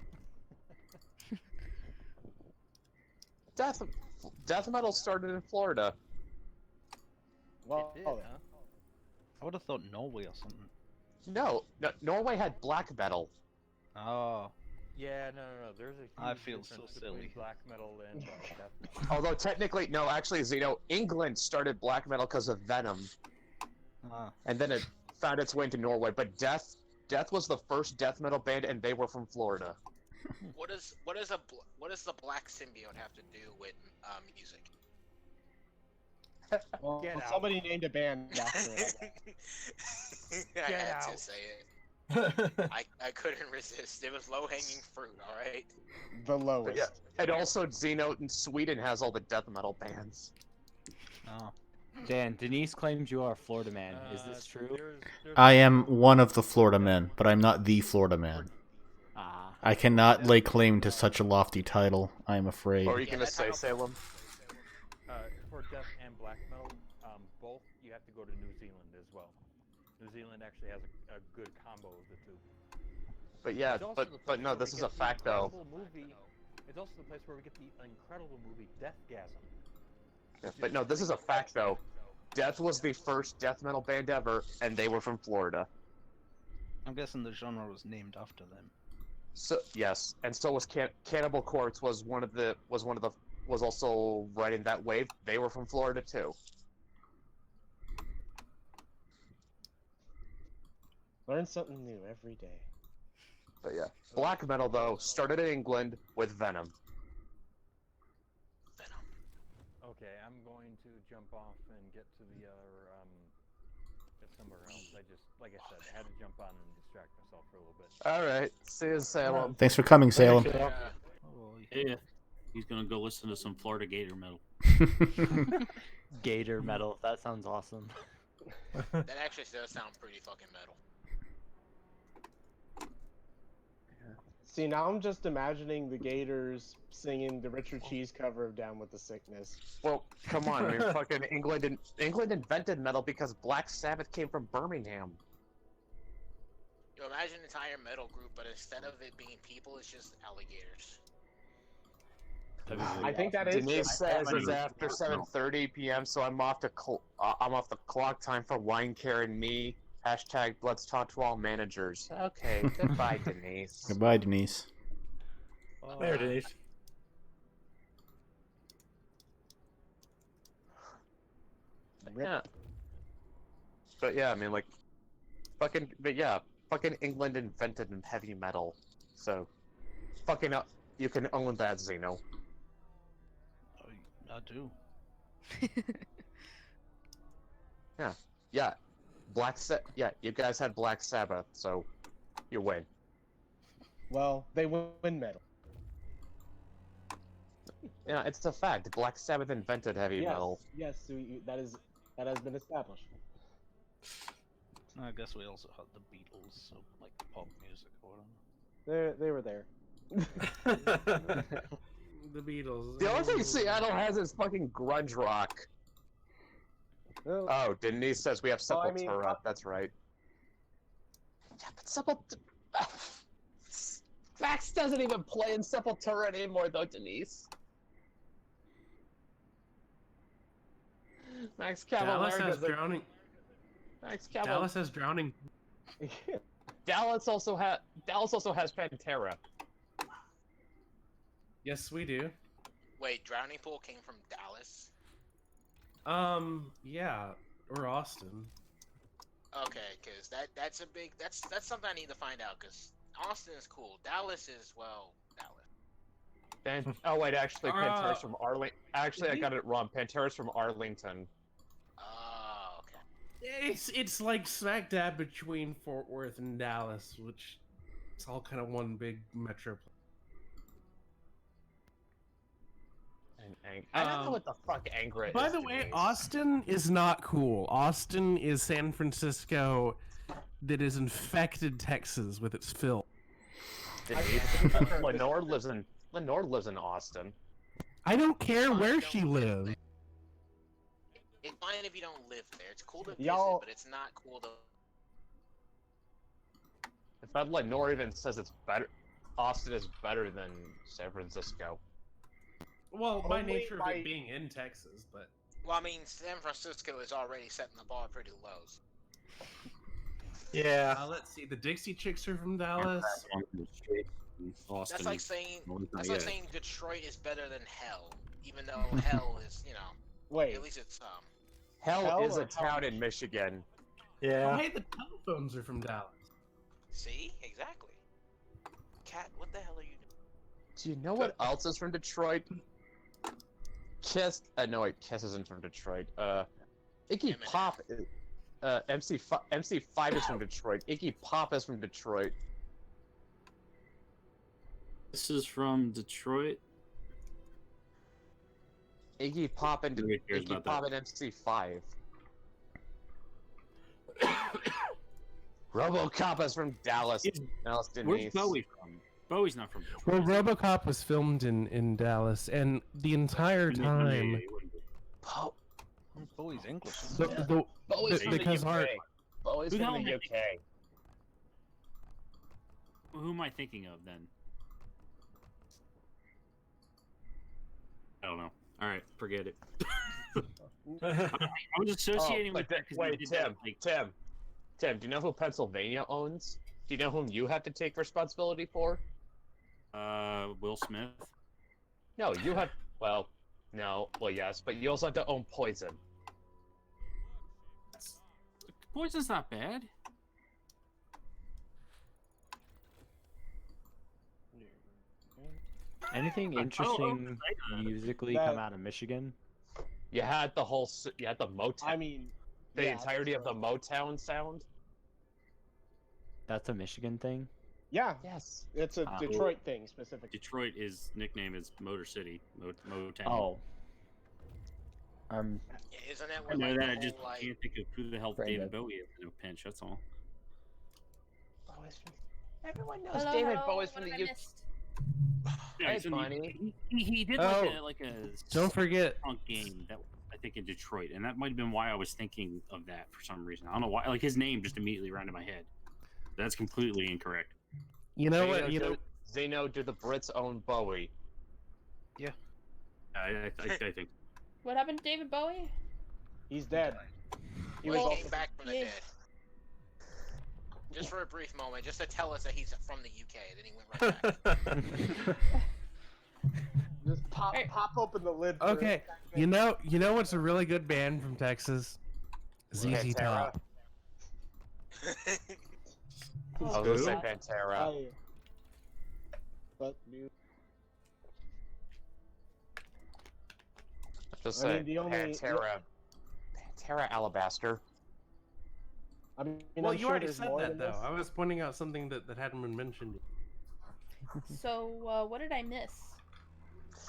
Speaker 11: Death metal started in Florida.
Speaker 5: Well,
Speaker 16: It did, huh?
Speaker 9: I would have thought Norway or something.
Speaker 11: No, Norway had black metal.
Speaker 9: Oh.
Speaker 16: Yeah, no. There's a huge
Speaker 9: I feel
Speaker 16: difference
Speaker 9: so
Speaker 16: between
Speaker 9: silly.
Speaker 16: black metal and death metal.
Speaker 11: Although technically, no, actually, Zeno, England started black metal because of Venom, and then it found its way into Norway. But Death was the first death metal band, and they were from Florida.
Speaker 12: What does the black symbiote have to do with music?
Speaker 5: Well,
Speaker 16: Get out.
Speaker 5: somebody named a band after it.
Speaker 12: I
Speaker 16: Get
Speaker 12: had
Speaker 16: out.
Speaker 12: to say it. I couldn't resist. It was low hanging fruit. All right.
Speaker 5: The lowest.
Speaker 11: Yeah. And also, Zeno in Sweden has all the death metal bands.
Speaker 7: Oh. Dan, Denise claims you are a Florida man. Is this true?
Speaker 1: I am one of the Florida men, but I'm not the Florida man. I cannot lay claim to such a lofty title, I'm afraid.
Speaker 11: What were you gonna say, Salem?
Speaker 16: For death and black metal, both you have to go to New Zealand as well. New Zealand actually has a good combo of the two.
Speaker 11: But yeah,
Speaker 16: It's also the
Speaker 11: but
Speaker 16: place
Speaker 11: no,
Speaker 16: where
Speaker 11: this
Speaker 16: we
Speaker 11: is a
Speaker 16: get the
Speaker 11: fact though.
Speaker 16: incredible movie. It's also the place where we get the incredible movie Deathgasm.
Speaker 11: Yeah, but no, this is a fact though. Death was the first death metal band ever, and they were from Florida.
Speaker 9: I'm guessing the genre was named after them.
Speaker 11: So yes, and so was Cannibal Corpse was also right in that wave. They were from Florida too.
Speaker 5: Learn something new every day.
Speaker 11: But yeah, black metal though started in England with Venom.
Speaker 16: Okay, I'm going to jump off and get to the other, somewhere else. I just, like I said, I had to jump on and distract myself for a little bit.
Speaker 11: All right, see you, Salem.
Speaker 1: Thanks for coming, Salem.
Speaker 10: Yeah, he's gonna go listen to some Florida Gator metal.
Speaker 7: Gator metal. That sounds awesome.
Speaker 12: That actually does sound pretty fucking metal.
Speaker 5: See, now I'm just imagining the Gators singing the Richard Cheese cover of "Down with the Sickness."
Speaker 11: Well, come on, I mean, fucking England invented metal because Black Sabbath came from Birmingham.
Speaker 12: You imagine an entire metal group, but instead of it being people, it's just alligators.
Speaker 5: I think that is.
Speaker 11: Denise says it's after 7:30 p.m., so I'm off the clock time for wine care and me. Hashtag let's talk to all managers. Okay, goodbye, Denise.
Speaker 1: Goodbye, Denise.
Speaker 2: There, Denise.
Speaker 11: Yeah. But yeah, I mean, like, fucking England invented heavy metal, so fucking you can own that, Xeno.
Speaker 9: I do.
Speaker 11: Yeah, yeah, you guys had Black Sabbath, so you win.
Speaker 5: Well, they win metal.
Speaker 11: Yeah, it's a fact. Black Sabbath invented heavy metal.
Speaker 5: Yes, so that has been established.
Speaker 9: I guess we also had the Beatles, so like pop music or whatever.
Speaker 5: They were there.
Speaker 4: The Beatles.
Speaker 11: The only thing Seattle has is fucking grunge rock.
Speaker 5: Well,
Speaker 11: Oh, Denise says we have
Speaker 5: well, I
Speaker 11: Sepultura.
Speaker 5: mean,
Speaker 11: That's right. Yeah, but Sepultura... Max doesn't even play in Sepultura anymore, though, Denise. Max
Speaker 4: Dallas
Speaker 11: Cavalera
Speaker 4: has
Speaker 11: doesn't...
Speaker 4: drowning.
Speaker 11: Max Cavalera...
Speaker 4: Dallas has drowning.
Speaker 11: Dallas also has Pantera.
Speaker 4: Yes, we do.
Speaker 12: Wait, Drowning Pool came from Dallas?
Speaker 4: Yeah, or Austin.
Speaker 12: Okay, because that's a big that's something I need to find out. Because Austin is cool. Dallas is Dallas.
Speaker 11: Oh wait, actually, Pantera's from Arlington. Actually, I got it wrong. Pantera's from Arlington.
Speaker 12: Oh, okay.
Speaker 4: It's like smack dab between Fort Worth and Dallas, which it's all kind of one big metro.
Speaker 11: I don't know what the fuck Angra is.
Speaker 4: By the way, Austin is not cool. Austin is San Francisco that is infected Texas with its filth.
Speaker 11: Lenore lives in Austin.
Speaker 4: I don't care where she lives.
Speaker 12: It's fine if you don't live there. It's cool to visit,
Speaker 5: Y'all-
Speaker 12: but it's not cool to.
Speaker 11: In fact, Lenore even says it's better. Austin is better than San Francisco.
Speaker 4: Well, by
Speaker 5: Only
Speaker 4: nature of
Speaker 5: by-
Speaker 4: it being in Texas, but
Speaker 12: Well, I mean, San Francisco is already setting the bar pretty low.
Speaker 2: Yeah.
Speaker 4: let's see. The Dixie Chicks are from Dallas.
Speaker 12: That's like saying Detroit is better than Hell, even though Hell is,
Speaker 5: Wait,
Speaker 12: at least it's
Speaker 11: Hell is
Speaker 5: or
Speaker 11: a town in Michigan.
Speaker 2: Yeah.
Speaker 4: Hey, the telephones are from Dallas.
Speaker 12: See, exactly. Cat, what the hell are you doing?
Speaker 11: Do you know what else is from Detroit? Kiss. No, wait, Kiss isn't from Detroit. Iggy Pop. MC5 is from Detroit. Iggy Pop is from Detroit.
Speaker 10: This is from Detroit.
Speaker 11: Iggy Pop and
Speaker 10: Nobody cares
Speaker 11: Iggy
Speaker 10: about
Speaker 11: Pop
Speaker 10: that.
Speaker 11: and MC5. RoboCop is from Dallas. Dallas,
Speaker 10: Where's
Speaker 11: Denise.
Speaker 10: Bowie from? Bowie's not from Detroit.
Speaker 4: Well, RoboCop was filmed in Dallas, and the entire time,
Speaker 9: Bowie's English.
Speaker 11: Bowie's from
Speaker 4: because
Speaker 11: the UK. Bowie's
Speaker 10: Who the
Speaker 11: from
Speaker 10: hell
Speaker 11: the
Speaker 10: am I
Speaker 11: UK.
Speaker 10: Who am I thinking of then? I don't know. All right, forget it. I was associating with that because
Speaker 11: wait, Tim, do you know who Pennsylvania owns? Do you know whom you have to take responsibility for?
Speaker 10: Will Smith.
Speaker 11: No, you have. Well, no. Well, yes, but you also have to own Poison.
Speaker 10: Poison's not bad.
Speaker 7: Anything interesting musically come out of Michigan?
Speaker 11: You had the whole, you had the Motown.
Speaker 5: I mean,
Speaker 11: the
Speaker 5: yeah,
Speaker 11: entirety of the Motown sound.
Speaker 7: That's a Michigan thing?
Speaker 5: Yeah.
Speaker 11: Yes.
Speaker 5: It's a Detroit thing specifically.
Speaker 10: Detroit is nickname is Motor City. Motown.
Speaker 7: Oh.
Speaker 12: Yeah, isn't that
Speaker 10: I
Speaker 12: what
Speaker 10: know
Speaker 12: like,
Speaker 10: that.
Speaker 12: the
Speaker 10: I just
Speaker 12: whole, like...
Speaker 10: can't think of who the hell
Speaker 7: Very
Speaker 10: David
Speaker 7: good.
Speaker 10: Bowie is in a pinch. That's all.
Speaker 11: Everyone knows
Speaker 12: Hello,
Speaker 11: David
Speaker 12: hello,
Speaker 11: Bowie's
Speaker 12: what
Speaker 11: from the
Speaker 12: have I
Speaker 11: UK.
Speaker 12: missed?
Speaker 10: Yeah,
Speaker 11: Hey,
Speaker 10: he's in the-
Speaker 11: funny.
Speaker 10: he did like a
Speaker 4: don't forget
Speaker 10: punk game that I think in Detroit, and that might have been why I was thinking of that for some reason. I don't know why. Like his name just immediately ran to my head. That's completely incorrect.
Speaker 4: You know what? You know,
Speaker 11: Zeno, do the Brits own Bowie?
Speaker 10: Yeah. I think.
Speaker 17: What happened to David Bowie?
Speaker 5: He's dead. He
Speaker 12: Well,
Speaker 5: was
Speaker 12: he came
Speaker 5: also
Speaker 12: back from the dead. Just for a brief moment, just to tell us that he's from the UK, then he went right back.
Speaker 5: just pop open the lid. For
Speaker 4: okay. You know what's a really good band from Texas? ZZ Top.
Speaker 11: I was gonna say Pantera.
Speaker 5: But dude.
Speaker 11: Just
Speaker 5: I
Speaker 11: say
Speaker 5: mean, the only-
Speaker 11: Pantera. Pantera Alabaster.
Speaker 5: I mean,
Speaker 4: Well,
Speaker 5: I'm
Speaker 4: you
Speaker 5: sure
Speaker 4: already
Speaker 5: there's
Speaker 4: said
Speaker 5: more
Speaker 4: that
Speaker 5: than
Speaker 4: though.
Speaker 5: this.
Speaker 4: I was pointing out something that hadn't been mentioned.
Speaker 17: So, what did I miss?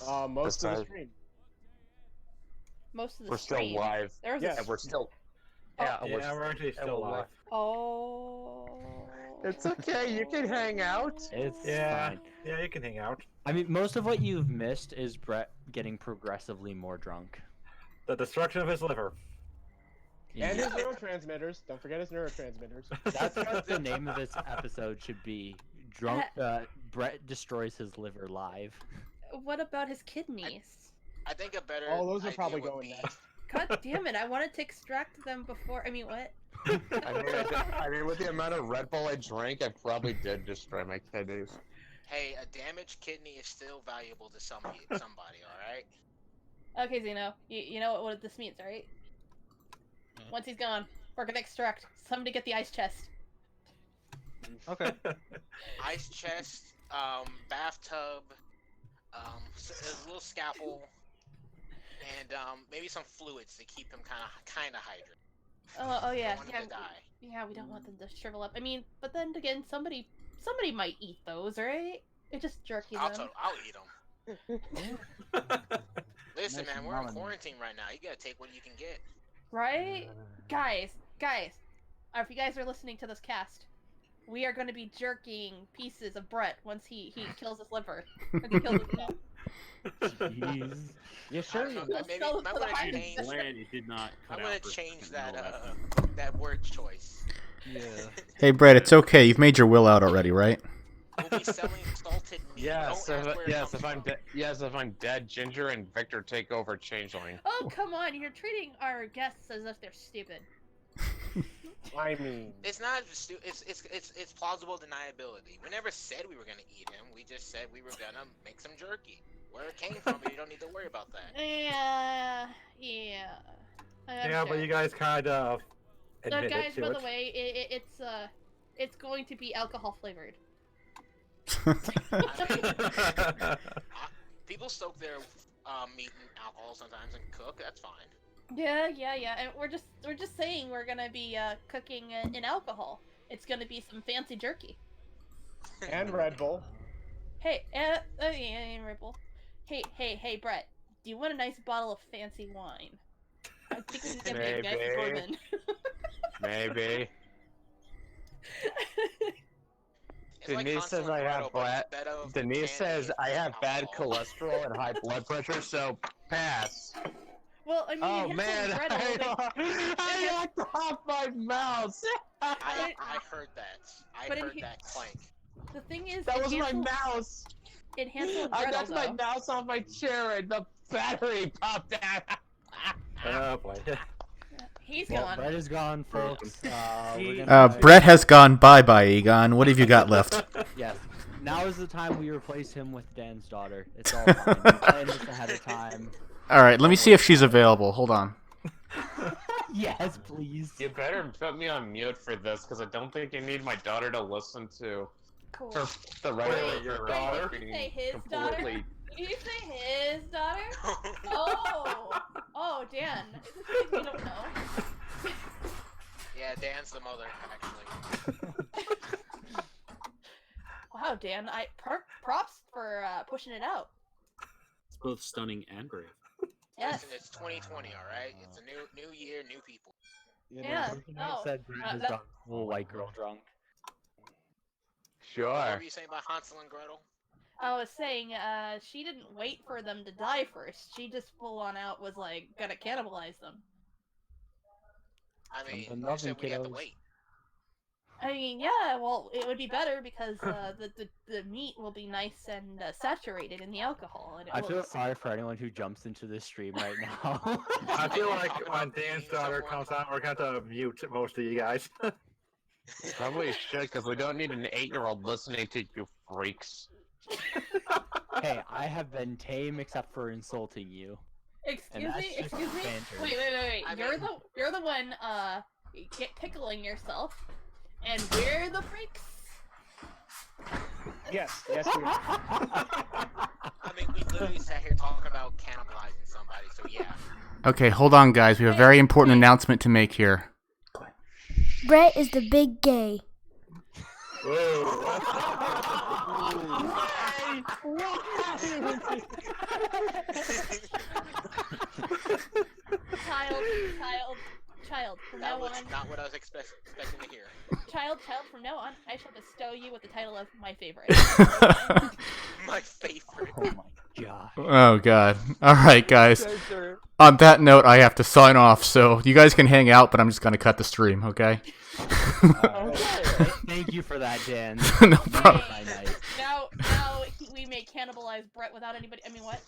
Speaker 5: Most of the
Speaker 11: Besides-
Speaker 5: stream.
Speaker 17: Most of the
Speaker 11: We're still
Speaker 17: stream.
Speaker 11: live.
Speaker 17: There was
Speaker 5: Yes.
Speaker 11: And we're still.
Speaker 17: Oh.
Speaker 11: Yeah,
Speaker 2: Yeah, we're actually still live.
Speaker 17: Oh.
Speaker 11: It's okay. You can hang out.
Speaker 7: It's
Speaker 2: Yeah,
Speaker 7: fine.
Speaker 2: yeah, you can hang out.
Speaker 7: I mean, most of what you've missed is Brett getting progressively more drunk.
Speaker 2: The destruction of his liver.
Speaker 5: And his neurotransmitters. Don't forget his neurotransmitters.
Speaker 7: That's what the name of this episode should be. Drunk. Brett destroys his liver live.
Speaker 17: What about his kidneys?
Speaker 12: I think a better.
Speaker 5: Oh, those are
Speaker 12: idea
Speaker 5: probably
Speaker 12: would
Speaker 5: going
Speaker 12: be...
Speaker 5: next.
Speaker 17: God damn it! I wanted to extract them before. I mean, what?
Speaker 11: I mean, with the amount of Red Bull I drank, I probably did destroy my kidneys.
Speaker 12: Hey, a damaged kidney is still valuable to somebody. All right.
Speaker 17: Okay, Zeno. You know what this means, right? Once he's gone, we're gonna extract. Somebody get the ice chest.
Speaker 9: Okay.
Speaker 12: Ice chest, bathtub, a little scalpel, and maybe some fluids to keep him kind of hydrated.
Speaker 17: Oh yeah,
Speaker 12: Don't want
Speaker 17: yeah.
Speaker 12: him to die.
Speaker 17: Yeah, we don't want them to shrivel up. I mean, but then again, somebody might eat those, right? It just jerky them.
Speaker 12: I'll eat them. Listen, man, we're in quarantine right now. You gotta take what you can get.
Speaker 17: Right? Guys, if you guys are listening to this cast, we are going to be jerking pieces of Brett once he kills his liver. Once he kills his liver.
Speaker 7: Jeez.
Speaker 5: Yeah, sure.
Speaker 12: Maybe
Speaker 17: Sell
Speaker 12: might
Speaker 17: it to the
Speaker 12: want to
Speaker 17: high
Speaker 12: change.
Speaker 10: Glad it did not.
Speaker 12: I'm
Speaker 10: cut
Speaker 12: gonna
Speaker 10: out for
Speaker 12: change
Speaker 10: fucking
Speaker 12: that
Speaker 10: all
Speaker 12: that word choice.
Speaker 9: Yeah.
Speaker 1: Hey, Brett, it's okay. You've made your will out already, right?
Speaker 12: We'll be selling salted meat.
Speaker 11: Yes,
Speaker 12: Don't ask where it comes
Speaker 11: if I'm dead, Ginger and Victor take over Changeling.
Speaker 17: Oh, come on. You're treating our guests as if they're stupid.
Speaker 5: I mean,
Speaker 12: It's not it's plausible deniability. We never said we were gonna eat him. We just said we were gonna make some jerky. Where it came from, you don't need to worry about that.
Speaker 17: Yeah.
Speaker 2: Yeah, but you guys kind of admit
Speaker 17: guys,
Speaker 2: it to
Speaker 17: by
Speaker 2: it.
Speaker 17: the way, it's going to be alcohol flavored.
Speaker 12: People soak their meat in alcohol sometimes and cook. That's fine.
Speaker 17: Yeah, and we're just saying we're gonna be cooking in alcohol. It's gonna be some fancy jerky.
Speaker 5: and Red Bull.
Speaker 17: Hey, yeah, Red Bull. Hey, Brett. Do you want a nice bottle of fancy wine? I think we can get a nice
Speaker 11: Maybe.
Speaker 17: bourbon.
Speaker 11: Maybe.
Speaker 12: It's like
Speaker 11: Denise says I have
Speaker 12: Continental, but instead of
Speaker 11: Denise
Speaker 12: candy,
Speaker 11: says
Speaker 12: it's
Speaker 11: I have bad
Speaker 12: alcohol.
Speaker 11: cholesterol and high blood pressure, so pass.
Speaker 17: Well, I mean,
Speaker 11: Oh
Speaker 17: it has
Speaker 11: man,
Speaker 17: some bread a little bit.
Speaker 11: I knocked off my mouse.
Speaker 12: I heard that. I
Speaker 17: But it
Speaker 12: heard
Speaker 17: hit-
Speaker 12: that clank.
Speaker 17: The thing is,
Speaker 11: That was my
Speaker 17: Hansel-
Speaker 11: mouse.
Speaker 17: In Hansel and
Speaker 11: I
Speaker 17: Gretel,
Speaker 11: knocked my
Speaker 17: though,
Speaker 11: mouse off my chair and the battery popped out.
Speaker 2: Oh boy.
Speaker 17: he's
Speaker 7: Well,
Speaker 17: gone.
Speaker 7: Brett is gone, folks. We're gonna-
Speaker 1: Brett has gone bye-bye, Egon. What have you got left?
Speaker 7: Yes. Now is the time we replace him with Dan's daughter. It's all fine. We planned this ahead of time.
Speaker 1: All right, let me see if she's available. Hold on.
Speaker 7: Yes, please.
Speaker 11: You better put me on mute for this, because I don't think you need my daughter to listen to
Speaker 17: Cool.
Speaker 11: For the writer
Speaker 17: Wait,
Speaker 11: of your
Speaker 17: wait, did you say his daughter?
Speaker 11: completely.
Speaker 17: Did you say his daughter? Oh, Dan. Is this something we don't know?
Speaker 12: Yeah, Dan's the mother, actually.
Speaker 17: Wow, Dan. Props for pushing it out.
Speaker 10: It's both stunning and brave.
Speaker 17: Yes.
Speaker 12: Listen, it's 2020, all right. It's a new year, new people.
Speaker 17: Yeah. Oh.
Speaker 7: Little white girl drunk.
Speaker 11: Sure.
Speaker 12: What were you saying about Hansel and Gretel?
Speaker 17: I was saying, she didn't wait for them to die first. She just full on out was like gonna cannibalize them.
Speaker 12: I mean,
Speaker 7: Something
Speaker 12: you
Speaker 7: loving,
Speaker 12: said we have to
Speaker 7: kiddos.
Speaker 12: wait.
Speaker 17: I mean, yeah. Well, it would be better because the meat will be nice and saturated in the alcohol. And it
Speaker 7: I
Speaker 17: will...
Speaker 7: feel sorry for anyone who jumps into this stream right now.
Speaker 2: I feel like when Dan's daughter comes on, we're going to have to mute most of you guys.
Speaker 11: Probably should, because we don't need an 8-year-old listening to you freaks.
Speaker 7: Hey, I have been tame except for insulting you.
Speaker 17: Excuse
Speaker 7: And
Speaker 17: me.
Speaker 7: that's just
Speaker 17: Excuse me.
Speaker 7: banter.
Speaker 17: Wait. You're the one pickling yourself, and we're the freaks.
Speaker 14: Yes, we
Speaker 12: I mean, we literally sat here talking about cannibalizing somebody, so yeah.
Speaker 1: Okay, hold on, guys. We have a very important announcement to make here.
Speaker 18: Brett is the big gay.
Speaker 17: Child, from
Speaker 12: That
Speaker 17: now
Speaker 12: was
Speaker 17: on.
Speaker 12: not what I was expecting to hear.
Speaker 17: Child, from now on, I shall bestow you with the title of my favorite.
Speaker 12: My favorite.
Speaker 7: Oh my god.
Speaker 1: Oh, God. All right, guys. On that note, I have to sign off, so you guys can hang out, but I'm just going to cut the stream, okay?
Speaker 7: Thank you for that, Dan.
Speaker 1: No problem.
Speaker 17: Now we may cannibalize Brett without anybody. I mean, what?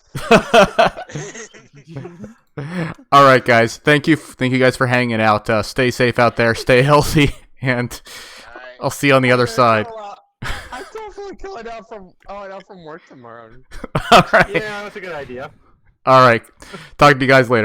Speaker 1: All right, guys. Thank you guys for hanging out. Stay safe out there. Stay healthy, and I'll see you on the other side.
Speaker 11: I'm definitely going out from work tomorrow.
Speaker 1: All right.
Speaker 2: Yeah, that's a good idea.
Speaker 1: All right. Talk to you guys later.